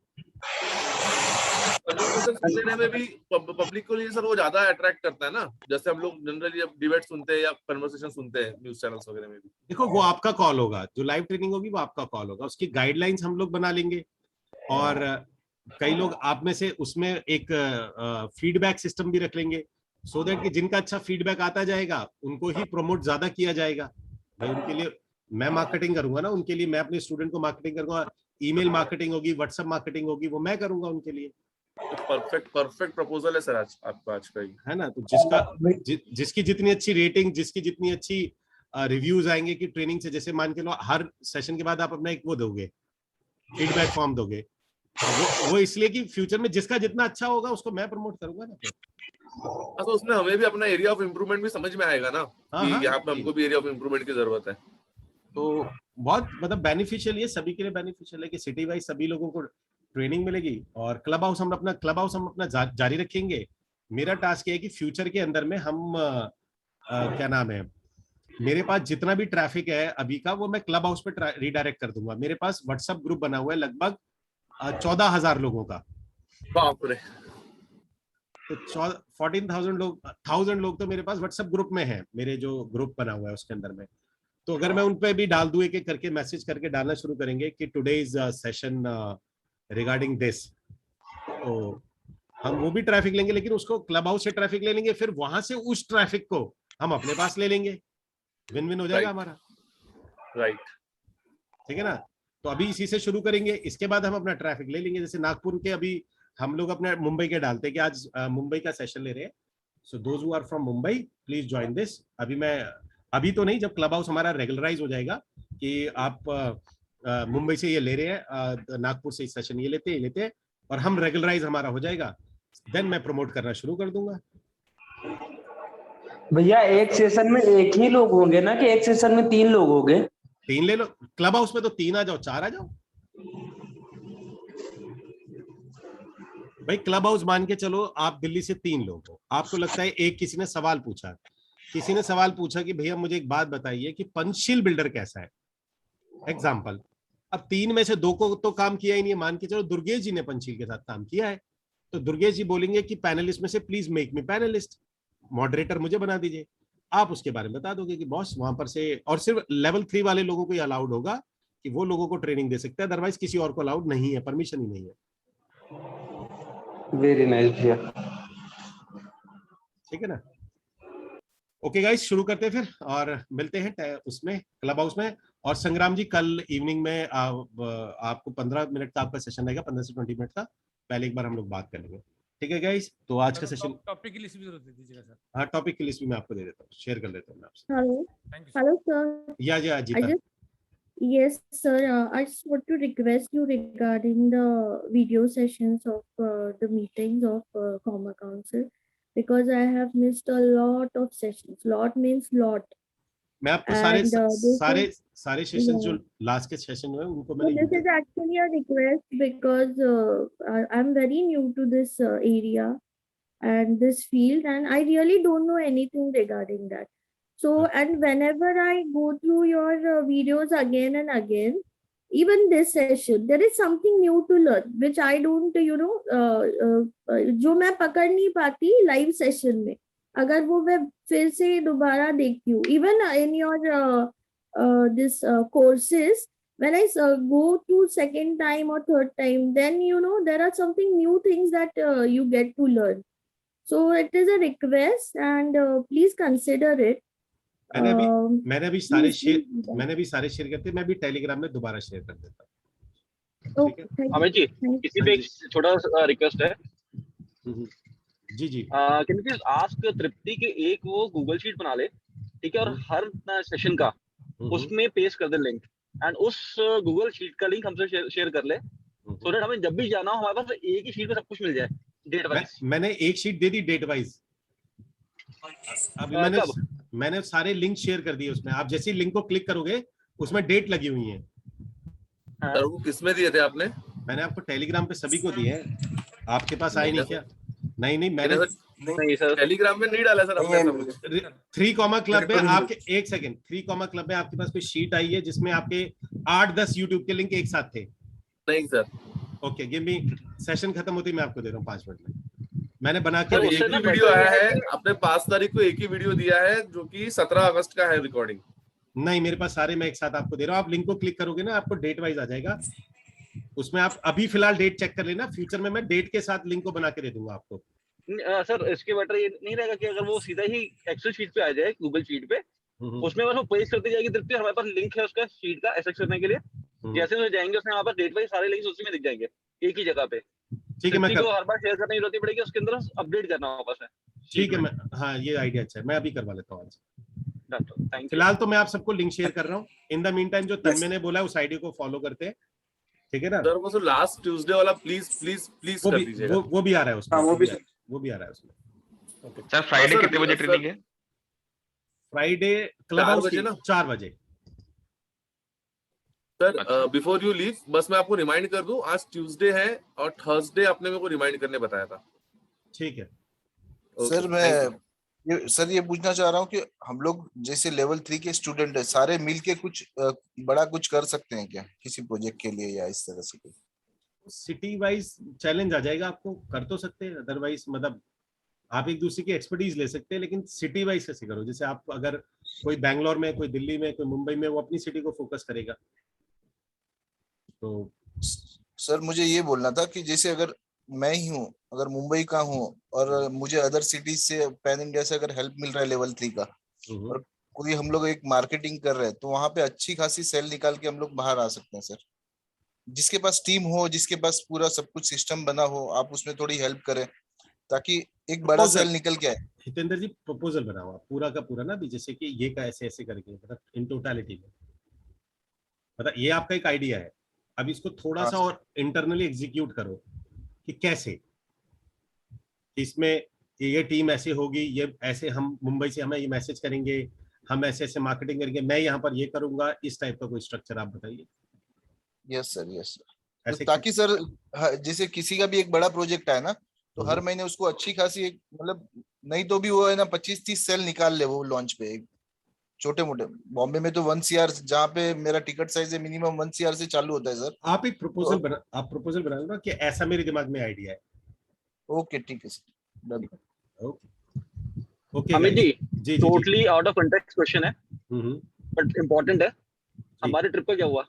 सुनने में भी पब्लिक को लिए सर वो ज्यादा अट्रैक्ट करता है ना, जैसे हम लोग जनरली जब डिबेट सुनते हैं या कन्वर्सेशन सुनते हैं न्यूज चैनल्स वगैरह में भी। देखो वो आपका कॉल होगा, जो लाइव ट्रेनिंग होगी वो आपका कॉल होगा, उसकी गाइडलाइंस हम लोग बना लेंगे, और कई लोग आप में से उसमें एक फीडबैक सिस्टम भी रख लेंगे, सो दैट कि जिनका अच्छा फीडबैक आता जाएगा उनको ही प्रमोट ज्यादा किया जाएगा। भाई उनके लिए मैं मार्केटिंग करूंगा ना, उनके लिए मैं अपने स्टूडेंट को मार्केटिंग करूंगा, ईमेल मार्केटिंग होगी, व्हाट्सएप मार्केटिंग होगी, वो मैं करूंगा उनके लिए, परफेक्ट प्रपोजल है सर आज आपका आज का है ना। तो जिसकी जितनी अच्छी रेटिंग, जिसकी जितनी अच्छी रिव्यूज आएंगे कि ट्रेनिंग से, जैसे मान के लो हर सेशन के बाद आप अपना एक वो दोगे, फीडबैक फॉर्म दोगे, वो इसलिए कि फ्यूचर में जिसका जितना अच्छा होगा उसको मैं प्रमोट करूंगा ना। तो उसमें हमें भी अपना एरिया ऑफ इम्प्रूवमेंट भी समझ में आएगा ना कि यहाँ पे हमको भी एरिया ऑफ इम्प्रूवमेंट की जरूरत है। तो बहुत मतलब बेनिफिशियल, ये सभी के लिए बेनिफिशियल है कि सिटी वाइज सभी लोगों को ट्रेनिंग मिलेगी। और क्लब हाउस हम अपना जारी रखेंगे। मेरा टास्क है कि फ्यूचर के अंदर में हम क्या नाम है, मेरे पास जितना भी ट्रैफिक है अभी का वो मैं क्लब हाउस पे रिडायरेक्ट कर दूंगा। मेरे पास व्हाट्सएप ग्रुप बना हुआ है लगभग 14,000 लोगों का। बाप रे। तो 14,000 लोग तो मेरे पास व्हाट्सएप ग्रुप में है, मेरे जो ग्रुप बना हुआ है उसके अंदर में। तो अगर मैं उन पे भी डाल दूं, एक एक करके मैसेज करके डालना शुरू करेंगे कि today is session regarding this, तो हम वो भी ट्रैफिक लेंगे, लेकिन उसको क्लब हाउस से ट्रैफिक ले लेंगे, फिर वहां से उस ट्रैफिक को हम अपने पास ले लेंगे, विन विन हो जाएगा हमारा। राइट, ठीक है ना। तो अभी इसी से शुरू करेंगे, इसके बाद हम अपना ट्रैफिक ले लेंगे। जैसे नागपुर के अभी हम लोग अपने मुंबई के डालते हैं कि आज मुंबई का सेशन ले रहे हैं, so those who are from Mumbai please join this. अभी तो नहीं, जब क्लब हाउस हमारा रेगुलराइज हो जाएगा कि आप मुंबई से ये ले रहे हैं, नागपुर से इस सेशन ये लेते हैं और हम रेगुलराइज हमारा हो जाएगा, देन मैं प्रमोट करना शुरू कर दूंगा। भैया एक सेशन में एक ही लोग होंगे ना कि एक सेशन में 3 लोग होंगे? 3 ले लो, क्लब हाउस में तो 3 आ जाओ, 4 आ जाओ भाई। क्लब हाउस मान के चलो आप दिल्ली से 3 लोग हो, आपको लगता है एक किसी ने सवाल पूछा कि भैया मुझे एक बात बताइए कि पंचशील बिल्डर कैसा है, एग्जाम्पल। अब 3 में से 2 को तो काम किया ही नहीं है, मान के चलो दुर्गेश जी ने पंचशील के साथ काम किया है, तो दुर्गेश जी बोलेंगे कि पैनलिस्ट में से please make me panelist, moderator मुझे बना दीजिए। आप उसके बारे में बता दोगे कि बॉस वहां पर से, और सिर्फ लेवल 3 वाले लोगों को अलाउड होगा कि वो लोगों को ट्रेनिंग दे सकते हैं, अदरवाइज किसी और को अलाउड नहीं है, परमिशन ही नहीं है। वेरी नाइस भैया, ठीक है ना। ओके गाइस, शुरू करते हैं फिर और मिलते हैं उसमें क्लब हाउस में। और संग्राम जी कल इवनिंग में आपको 15 मिनट का आपका सेशन रहेगा, 15 से 20 मिनट का, पहले एक बार हम लोग बात कर लेंगे। ठीक है गाइस, तो आज का सेशन टॉपिक की लिस्ट भी जरूर दे दीजिएगा सर। हाँ, टॉपिक की लिस्ट भी मैं आपको दे देता हूँ, शेयर कर देता हूँ मैं आपसे। Hello sir. Yeah, Ajita. Yes sir, I just want to request you regarding the video sessions of the meetings of Comma Council, because I have missed a lot of sessions. Lot means lot. मैं आपको सारे session जो last के session हुए उनको मैंने this is actually a request because I'm very new to this area and this field, and I really don't know anything regarding that. So, and whenever I go through your videos again and again, even this session, there is something new to learn, which I don't, जो मैं पकड़ नहीं पाती live session में, अगर वो मैं फिर से दोबारा देखती हूँ, even in your this courses, when I go to second time or third time, then there are something new things that you get to learn. So it is a request and please consider it. मैंने भी सारे share करते, मैं भी Telegram में दोबारा share कर देता हूँ। अमित जी, किसी पे एक छोटा सा रिक्वेस्ट है। जी कैन यू प्लीज आस्क तृप्ति के एक वो गूगल शीट बना ले, ठीक है, और हर सेशन का उसमें पेस्ट कर दे लिंक, एंड उस गूगल शीट का लिंक हमसे शेयर कर ले, सो दैट हमें जब भी जाना हो हमारे पास एक ही शीट में सब कुछ मिल जाए, डेट वाइज। मैंने एक शीट दे दी डेट वाइज, अभी मैंने सारे लिंक शेयर कर दिए उसमें। आप जैसे लिंक को क्लिक करोगे उसमें डेट लगी हुई है। सर वो किसमें दिए थे आपने? मैंने आपको टेलीग्राम पे सभी को दिए हैं, आपके पास आए नहीं क्या? नहीं मैंने नहीं सर, टेलीग्राम में नहीं डाला सर हमने। 3 कॉमा क्लब में आपके 1 सेकंड 3 कॉमा क्लब में आपके पास कोई शीट आई है जिसमें आपके 8-10 यूट्यूब के लिंक एक साथ थे? नहीं sir. Okay, give me, session खत्म होती मैं आपको दे रहा हूँ 5 मिनट में। मैंने बना के एक ही वीडियो आया है, आपने 5 तारीख को एक ही वीडियो दिया है जो कि 17 अगस्त का है रिकॉर्डिंग। नहीं, मेरे पास सारे मैं एक साथ आपको दे रहा हूँ। आप लिंक को क्लिक करोगे ना, आपको डेट वाइज आ जाएगा, उसमें आप अभी फिलहाल डेट चेक कर लेना, फ्यूचर में मैं डेट के साथ लिंक को बना के दे दूंगा आपको। सर इसके बेटर ये नहीं रहेगा कि अगर वो सीधा ही एक्सेल शीट पे आ जाए, गूगल शीट पे, उसमें बस वो पेस्ट करते जाएगी तृप्ति, हमारे पास लिंक है उसका शीट का एक्सेस करने के लिए, जैसे उसमें जाएंगे उसमें हमारे पास डेट वाइज सारे लिंक्स उसी में दिख जाएंगे एक ही जगह पे। ठीक है, मैं को हर बार शेयर करने की जरूरत पड़ेगी, उसके अंदर अपडेट करना होगा बस। ठीक है, मैं हाँ ये आइडिया अच्छा है, मैं अभी करवा लेता हूँ आज। Thank you. फिलहाल तो मैं आप सबको लिंक शेयर कर रहा हूँ। इन द मीन टाइम जो तन्मय ने बोला है उस आईडी को फॉलो करते हैं, ठीक है ना सर? वो लास्ट ट्यूसडे वाला प्लीज प्लीज प्लीज कर दीजिएगा। वो भी आ रहा है उसमें, वो भी आ रहा है उसमें। ओके सर, फ्राइडे कितने बजे ट्रेनिंग है? फ्राइडे क्लब हाउस 4 बजे। सर बिफोर यू लीव बस मैं आपको रिमाइंड कर दूं, आज ट्यूसडे है और थर्सडे आपने मेरे को रिमाइंड करने बताया था। ठीक है सर, मैं सर ये पूछना चाह रहा हूँ कि हम लोग जैसे लेवल 3 के स्टूडेंट है, सारे मिलके कुछ बड़ा कुछ कर सकते हैं क्या किसी प्रोजेक्ट के लिए, या इस तरह से? सिटी वाइज चैलेंज आ जाएगा, आपको कर तो सकते हैं, अदरवाइज मतलब आप एक दूसरे की एक्सपर्टीज ले सकते हैं, लेकिन सिटी वाइज कैसे करो? जैसे आप अगर कोई बैंगलोर में, कोई दिल्ली में, कोई मुंबई में, वो अपनी सिटी को फोकस करेगा। तो सर मुझे ये बोलना था कि जैसे अगर मैं ही हूँ, अगर मुंबई का हूँ और मुझे अदर सिटीज से पैन इंडिया से अगर हेल्प मिल रहा है लेवल 3 का, और कोई हम लोग एक मार्केटिंग कर रहे हैं, तो वहां पे अच्छी खासी सेल निकाल के हम लोग बाहर आ सकते हैं सर। जिसके पास टीम हो, जिसके पास पूरा सब कुछ सिस्टम बना हो, आप उसमें थोड़ी हेल्प करें ताकि एक बड़ा सेल निकल के आए। हितेंद्र जी प्रपोजल बनाओ आप पूरा का पूरा ना भी, जैसे कि ये का ऐसे ऐसे करके, मतलब इन टोटलिटी में, मतलब ये आपका एक आइडिया है, अब इसको थोड़ा सा और इंटरनली एग्जीक्यूट करो कि कैसे इसमें ये टीम ऐसे होगी, ये ऐसे हम मुंबई से हमें ये मैसेज करेंगे, हम ऐसे ऐसे मार्केटिंग करेंगे, मैं यहाँ पर ये करूंगा, इस टाइप का कोई स्ट्रक्चर आप बताइए। Yes sir, yes sir. तो ताकि सर जैसे किसी का भी एक बड़ा प्रोजेक्ट है ना, तो हर महीने उसको अच्छी खासी एक, मतलब नहीं तो भी वो है ना 25-30 सेल निकाल ले वो लॉन्च पे, छोटे मोटे। बॉम्बे में तो 1 CR, जहाँ पे मेरा टिकट साइज है मिनिमम 1 CR से चालू होता है सर। आप एक प्रपोजल बना लो ना कि ऐसा मेरे दिमाग में आइडिया है। ओके ठीक है sir. Okay Amit ji, totally out of context question है बट इम्पोर्टेंट है। हमारे ट्रिप का क्या हुआ?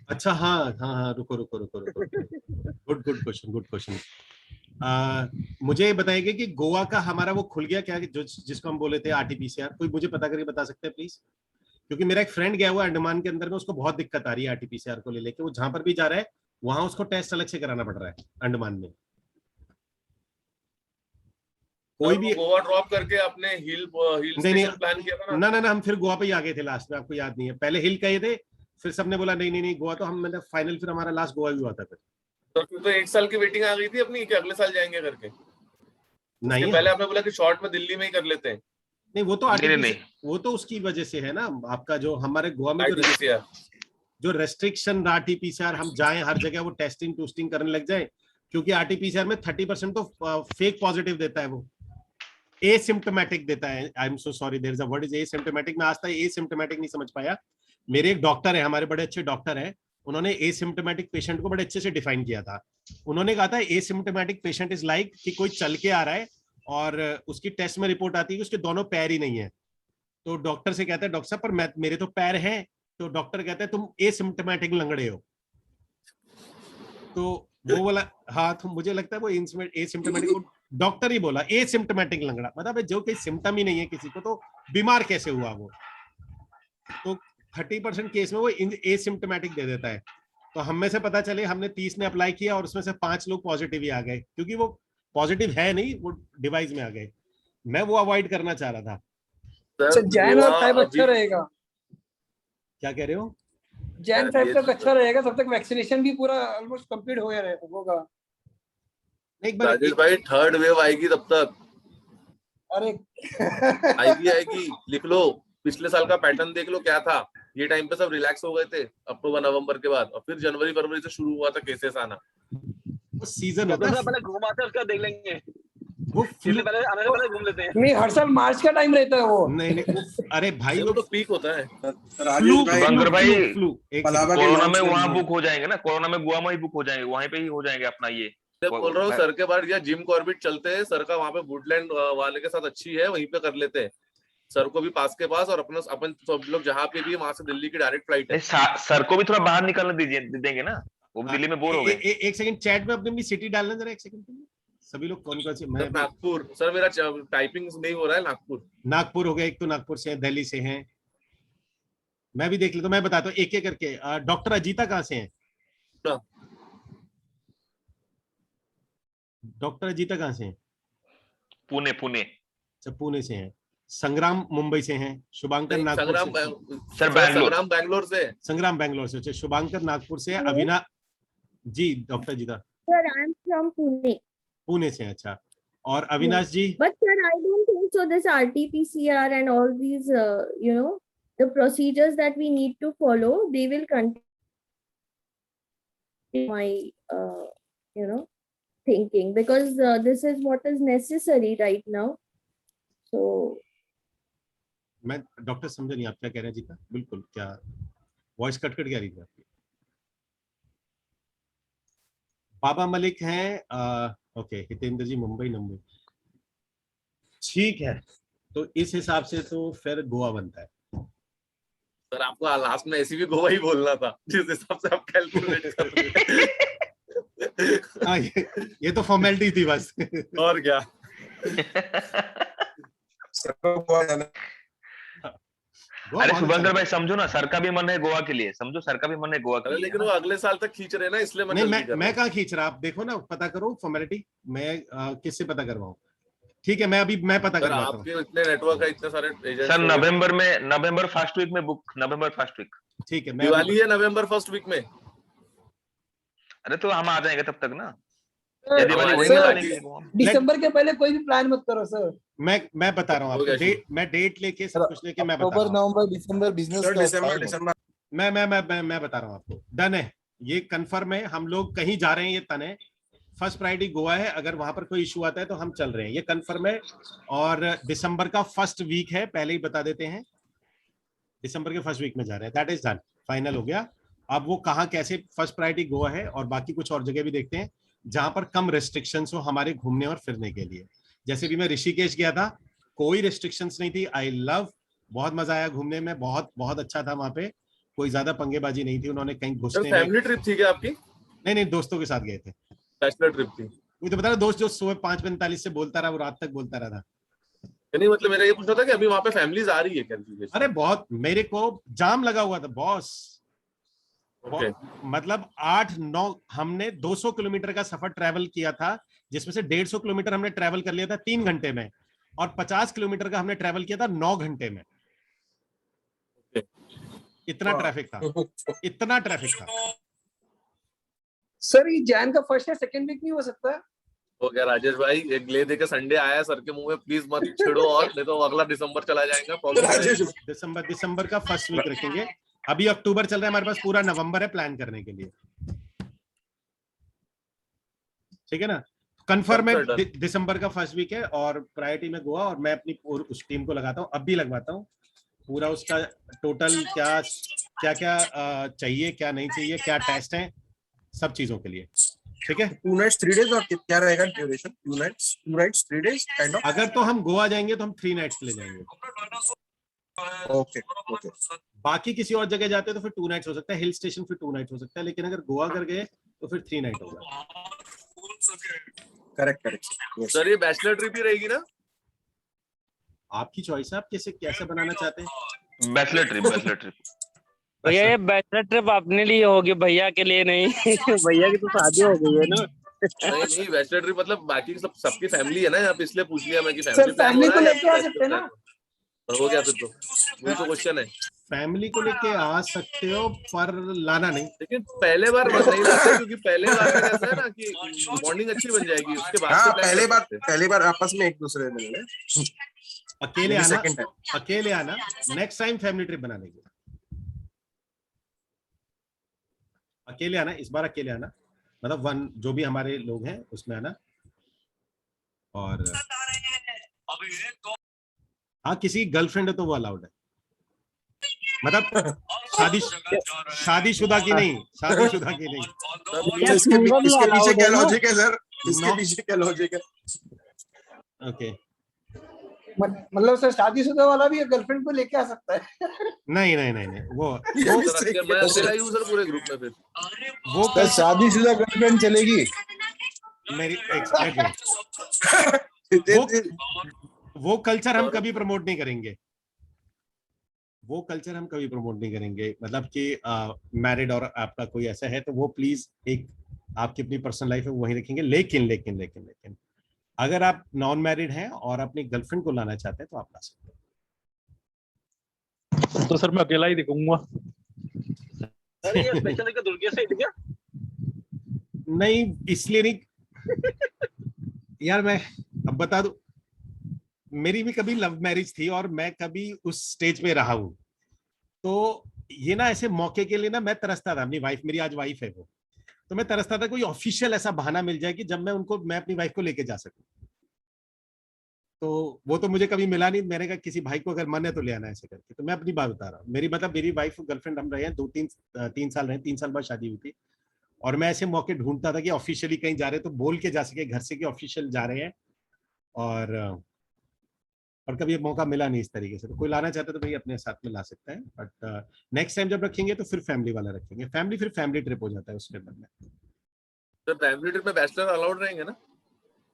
अच्छा हाँ, रुको गुड क्वेश्चन। मुझे बताइए कि गोवा का हमारा वो खुल गया क्या, जिसको हम बोले थे RT-PCR? कोई मुझे पता करके बता सकते हैं प्लीज? क्योंकि मेरा एक फ्रेंड गया हुआ अंडमान के अंदर में, उसको बहुत दिक्कत आ रही है RT-PCR को लेके, वो जहां पर भी जा रहा है वहां उसको टेस्ट अलग से कराना पड़ रहा है अंडमान में। कोई भी गोवा ड्रॉप करके अपने हिल स्टेशन प्लान किया था ना, हम फिर गोवा पे ही आ गए थे लास्ट में, आपको याद नहीं है? पहले हिल कहे थे, फिर सबने बोला नहीं गोवा, तो हम मतलब फाइनल फिर हमारा लास्ट गोवा भी हुआ था। फिर तो 1 साल की वेटिंग आ गई थी अपनी कि अगले साल जाएंगे करके। नहीं, पहले आपने बोला कि शॉर्ट में दिल्ली में ही कर लेते हैं। नहीं वो तो वो तो उसकी वजह से है ना, आपका जो हमारे गोवा में जो रेस्ट्रिक्शन RT-PCR, हम जाएं हर जगह वो टेस्टिंग टूस्टिंग करने लग जाए, क्योंकि RT-PCR में 30% तो फेक पॉजिटिव देता है, वो एसिम्प्टोमेटिक देता है। I am so sorry, there is a word is asymptomatic. मैं आज तक एसिम्प्टोमेटिक नहीं समझ पाया। मेरे एक डॉक्टर है, हमारे बड़े अच्छे डॉक्टर हैं, उन्होंने एसिम्प्टोमेटिक पेशेंट को बड़े अच्छे से डिफाइन किया था। उन्होंने कहा था एसिम्प्टोमेटिक पेशेंट इज लाइक कि कोई चल के आ रहा है और उसकी टेस्ट में रिपोर्ट आती है कि उसके दोनों पैर ही नहीं है, तो डॉक्टर से कहता है डॉक्टर साहब पर मेरे तो पैर हैं, तो डॉक्टर कहता है तुम एसिम्प्टोमेटिक लंगड़े हो। तो वो बोला हाँ, तो मुझे लगता है वो एसिम्प्टोमेटिक, डॉक्टर ही बोला एसिम्प्टोमेटिक लंगड़ा, मतलब जो कोई सिम्टम ही नहीं है किसी को, तो बीमार कैसे हुआ वो? तो 30% केस में वो एसिम्प्टोमेटिक दे देता है। तो हम में से पता चले, हमने 30 ने अप्लाई किया और उसमें से 5 लोग पॉजिटिव ही आ गए, क्योंकि वो पॉजिटिव है नहीं, वो डिवाइस में आ गए। मैं वो अवॉइड करना चाह रहा था। जैन और फाइव अच्छा रहेगा। क्या कह रहे हो? जैन 5 तक अच्छा रहेगा, तब तक वैक्सीनेशन भी पूरा ऑलमोस्ट कंप्लीट हो गया होगा। एक बार भाई थर्ड वेव आएगी तब तक। अरे आएगी, लिख लो। पिछले साल का पैटर्न देख लो क्या था। ये टाइम पे सब रिलैक्स हो गए थे अक्टूबर नवंबर के बाद, और फिर जनवरी फरवरी से शुरू हुआ था केसेस आना। वो सीजन होता है, पहले घूम आते हैं, उसका देख लेंगे। वो पहले आने से पहले घूम लेते हैं। नहीं, हर साल मार्च का टाइम रहता है वो। नहीं अरे भाई वो तो पीक होता है। फ्लू कोरोना में वहाँ बुक हो जाएंगे ना, कोरोना में गोवा में ही बुक हो जाएंगे, वहीं पे ही हो जाएंगे अपना। ये बोल रहा हूँ सर के बाद, या जिम कॉर्बेट चलते हैं, सर का वहाँ पे वुडलैंड वाले के साथ अच्छी है, वहीं पे कर लेते हैं। सर को भी पास के पास, और अपना अपन सब लोग जहाँ पे भी, वहां से दिल्ली की डायरेक्ट फ्लाइट है। सर को भी थोड़ा बाहर निकलने देंगे ना, वो दिल्ली में बोर हो गए। एक सेकंड चैट में अपनी सिटी डालना जरा, एक सेकंड सभी लोग कौन कौन से। मैं नागपुर सर, मेरा टाइपिंग नहीं हो रहा है। नागपुर हो गया, एक तो नागपुर से, दिल्ली से हैं। मैं भी देख लेता हूँ, मैं बताता हूँ एक एक करके। डॉक्टर अजीता कहाँ से हैं? डॉक्टर अजीता कहाँ से हैं? पुणे। अच्छा, पुणे से हैं। संग्राम मुंबई से हैं। शुभांकर नागपुर से। सर बैंगलोर। संग्राम बैंगलोर से। संग्राम बैंगलोर से। अच्छा, शुभांकर नागपुर से। Avinash ji, doctor Ajita Sir, I'm from Pune. Pune से। अच्छा, और Avinash ji? But sir, I don't think so. This RT-PCR and all these, the procedures that we need to follow, they will continue my, thinking, because this is what is necessary right now. So. मैं doctor समझ नहीं आप क्या कह रहे हैं जीता। बिल्कुल, क्या वॉइस कट कट क्या रही थी आपकी? बाबा मलिक हैं। ओके, हितेंद्र जी मुंबई नंबर। ठीक है, तो इस हिसाब से तो फिर गोवा बनता है। सर आपको लास्ट में ऐसी भी गोवा ही बोलना था जिस हिसाब से आप कैलकुलेट कर रहे हैं। ये तो फॉर्मेलिटी थी बस। और क्या। अरे शुभंकर भाई समझो ना, सर का भी मन है गोवा के लिए, समझो सर का भी मन है गोवा के लिए। लेकिन वो अगले साल तक खींच रहे ना, इसलिए मैं कहाँ खींच रहा, आप देखो ना, पता करो फॉर्मेलिटी। मैं किससे पता करवाऊं? ठीक है, मैं पता करवाता हूँ। आपके इतने नेटवर्क है, इतने सारे agents. Sir November first week में बुक, नवंबर फर्स्ट वीक। ठीक है, दिवाली है नवंबर फर्स्ट वीक में। अरे तो हम आ जाएंगे तब तक ना। दिसंबर के पहले कोई भी प्लान मत करो सर। मैं बता रहा हूँ आपको, मैं डेट लेके सब कुछ लेके मैं बता रहा हूँ। नवंबर दिसंबर बिजनेस दिसंबर मैं बता रहा हूँ आपको। डन है, ये कंफर्म है, हम लोग कहीं जा रहे हैं, ये तय है। फर्स्ट प्रायोरिटी गोवा है, अगर वहां पर कोई इशू आता है तो हम चल रहे हैं, ये कंफर्म है। और दिसंबर का फर्स्ट वीक है, पहले ही बता देते हैं, दिसंबर के फर्स्ट वीक में जा रहे हैं। दैट इज डन, फाइनल हो गया। अब वो कहाँ कैसे, फर्स्ट प्रायोरिटी गोवा है, और बाकी कुछ और जगह भी देखते हैं जहां पर कम रेस्ट्रिक्शंस हो हमारे घूमने और फिरने के लिए। जैसे भी मैं ऋषिकेश गया था, कोई रेस्ट्रिक्शंस नहीं थी। आई लव, बहुत मजा आया घूमने में, बहुत बहुत अच्छा था वहां पे, कोई ज्यादा पंगेबाजी नहीं थी। उन्होंने कहीं घुसने। फैमिली ट्रिप थी क्या आपकी? नहीं, दोस्तों के साथ गए थे। बैचलर ट्रिप थी। मुझे तो बता रहा, दोस्त जो सुबह 5:45 से बोलता रहा, वो रात तक बोलता रहा था। नहीं मतलब मेरा ये पूछना था कि अभी वहां पे फैमिलीज आ रही है क्या? अरे बहुत, मेरे को जाम लगा हुआ था बॉस। मतलब 8-9 हमने 200 किलोमीटर का सफर ट्रैवल किया था, जिसमें से 150 किलोमीटर हमने ट्रैवल कर लिया था 3 घंटे में, और 50 किलोमीटर का हमने ट्रैवल किया था 9 घंटे में। इतना ट्रैफिक था। सर ये जैन का फर्स्ट या सेकंड वीक नहीं हो सकता? हो गया राजेश भाई, एक ले देके संडे आया सर के मुंह में, प्लीज मत छेड़ो, और नहीं तो अगला दिसंबर चला जाएगा। दिसंबर का फर्स्ट वीक रखेंगे। अभी अक्टूबर चल रहा है, हमारे पास पूरा नवंबर है प्लान करने के लिए। ठीक है ना, कंफर्म है, दिसंबर का फर्स्ट वीक है, और प्रायोरिटी में गोवा। और मैं अपनी उस टीम को लगाता हूँ, अब भी लगवाता हूँ पूरा, उसका टोटल क्या चाहिए, क्या नहीं चाहिए, क्या टेस्ट है, सब चीजों के लिए। ठीक है, 2 nights 3 days और क्या रहेगा duration? 2 nights 3 days kind of. अगर तो हम गोवा जाएंगे तो हम 3 नाइट्स के लिए जाएंगे। ओके। बाकी किसी और जगह जाते हैं तो फिर 2 नाइट्स हो सकता है, हिल स्टेशन फिर 2 नाइट्स हो सकता है, लेकिन अगर गोवा कर गए तो फिर 3 नाइट होगा। करेक्ट। सर ये बैचलर ट्रिप ही रहेगी ना? आपकी चॉइस है, आप कैसे बनाना चाहते हैं। बैचलर ट्रिप भैया, ये बैचलर ट्रिप अपने लिए होगी, भैया के लिए नहीं। भैया की तो शादी हो गई है ना। नहीं बैचलर ट्रिप मतलब बाकी सबकी फैमिली है ना यहाँ पे, इसलिए पूछ लिया मैं कि फैमिली को लेके आ सकते हैं ना। हो गया फिर तो, वही तो क्वेश्चन है। फैमिली को लेके आ सकते हो, पर लाना नहीं। लेकिन पहले बार नहीं लाते, क्योंकि पहले बार में ऐसा है ना कि बॉन्डिंग अच्छी बन जाएगी, उसके बाद हाँ, पहले बार आपस में एक दूसरे मिलेंगे। अकेले आना, नेक्स्ट टाइम फैमिली ट्रिप बना लेंगे। अकेले आना, इस बार अकेले आना, मतलब जो भी हमारे लोग हैं उसमें आना। और हाँ, किसी गर्लफ्रेंड है तो वो अलाउड है, मतलब शादीशुदा की नहीं, शादीशुदा की नहीं। इसके पीछे क्या लॉजिक है सर? इसके पीछे क्या लॉजिक है? ओके, मतलब सर शादीशुदा वाला भी गर्लफ्रेंड को लेके आ सकता है? नहीं, वो पूरे ग्रुप में फिर वो शादीशुदा गर्लफ्रेंड चलेगी मेरी। वो कल्चर हम कभी प्रमोट नहीं करेंगे। वो कल्चर हम कभी प्रमोट नहीं करेंगे। मतलब कि मैरिड और आपका कोई ऐसा है तो वो प्लीज एक आपकी अपनी पर्सनल लाइफ है वहीं रखेंगे। लेकिन लेकिन लेकिन लेकिन अगर आप नॉन मैरिड हैं और अपनी गर्लफ्रेंड को लाना चाहते हैं तो आप ला सकते हैं। तो सर मैं अकेला ही दिखूंगा। सर ये स्पेशल लेकर दुर्गे से क्या? नहीं इसलिए नहीं यार, मैं अब बता दूं, मेरी भी कभी लव मैरिज थी और मैं कभी उस स्टेज पे रहा हूं। तो ये ना ऐसे मौके के लिए ना मैं तरसता था। अपनी वाइफ, मेरी आज वाइफ है वो, तो मैं तरसता था कोई ऑफिशियल ऐसा बहाना मिल जाए कि जब मैं अपनी वाइफ को लेके जा सकूं। तो वो तो मुझे कभी मिला नहीं। मैंने कहा किसी भाई को अगर मन है तो ले आना ऐसे करके। तो मैं अपनी बात बता रहा हूँ। मेरी वाइफ गर्लफ्रेंड हम रहे हैं 2-3 साल रहे, 3 साल बाद शादी हुई थी। और मैं ऐसे मौके ढूंढता था कि ऑफिशियली कहीं जा रहे तो बोल के जा सके घर से कि ऑफिशियल जा रहे हैं। और कभी मौका मिला नहीं इस तरीके से। तो कोई लाना चाहता तो भाई अपने साथ में ला सकता है। बट नेक्स्ट टाइम जब रखेंगे तो फिर फैमिली वाला रखेंगे। फिर फैमिली ट्रिप हो जाता है उसके अंदर में। तो फैमिली ट्रिप में बैचलर अलाउड रहेंगे ना?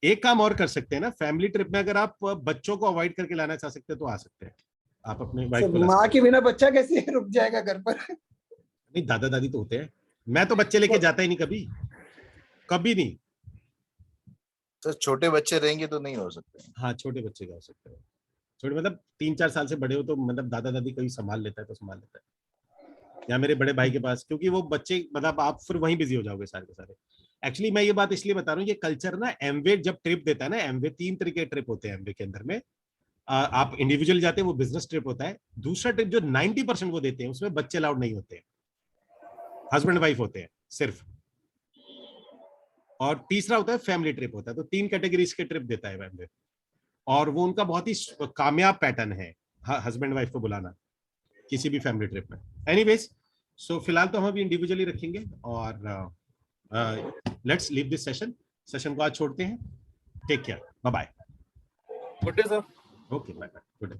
एक काम और कर सकते हैं ना, फैमिली ट्रिप में अगर आप बच्चों को अवॉइड करके लाना चाह सकते हैं तो आ सकते हैं। आप अपने वाइफ को माँ के बिना बच्चा कैसे रुक जाएगा घर पर? नहीं, दादा दादी तो होते हैं। मैं तो बच्चे लेके जाता ही नहीं, कभी नहीं। तो छोटे बच्चे रहेंगे तो नहीं हो सकते। हाँ, छोटे बच्चे का हो सकते हैं। छोटे मतलब 3-4 साल से बड़े हो तो मतलब दादा दादी कोई संभाल लेता है तो संभाल लेता है। या मेरे बड़े भाई के पास, क्योंकि वो बच्चे मतलब आप फिर वहीं बिजी हो जाओगे सारे के सारे। एक्चुअली मैं ये बात इसलिए बता रहा हूँ, ये कल्चर ना एमवे जब ट्रिप देता है ना, एमवे 3 तरीके के ट्रिप होते हैं एमवे के अंदर में। आप इंडिविजुअल जाते हैं, वो बिजनेस ट्रिप होता है। दूसरा ट्रिप जो 90% वो देते हैं उसमें बच्चे अलाउड नहीं होते हैं, हस्बैंड वाइफ होते हैं सिर्फ। और तीसरा होता है फैमिली ट्रिप होता है। तो 3 कैटेगरीज के ट्रिप देता है एमवे। और वो उनका बहुत ही कामयाब पैटर्न है, हस्बैंड वाइफ को बुलाना किसी भी फैमिली ट्रिप में। एनीवेज, सो फिलहाल तो हम अभी इंडिविजुअली रखेंगे। और लेट्स लीव दिस सेशन को आज छोड़ते हैं। Take care, bye bye. Good day sir. Okay, bye bye, good day.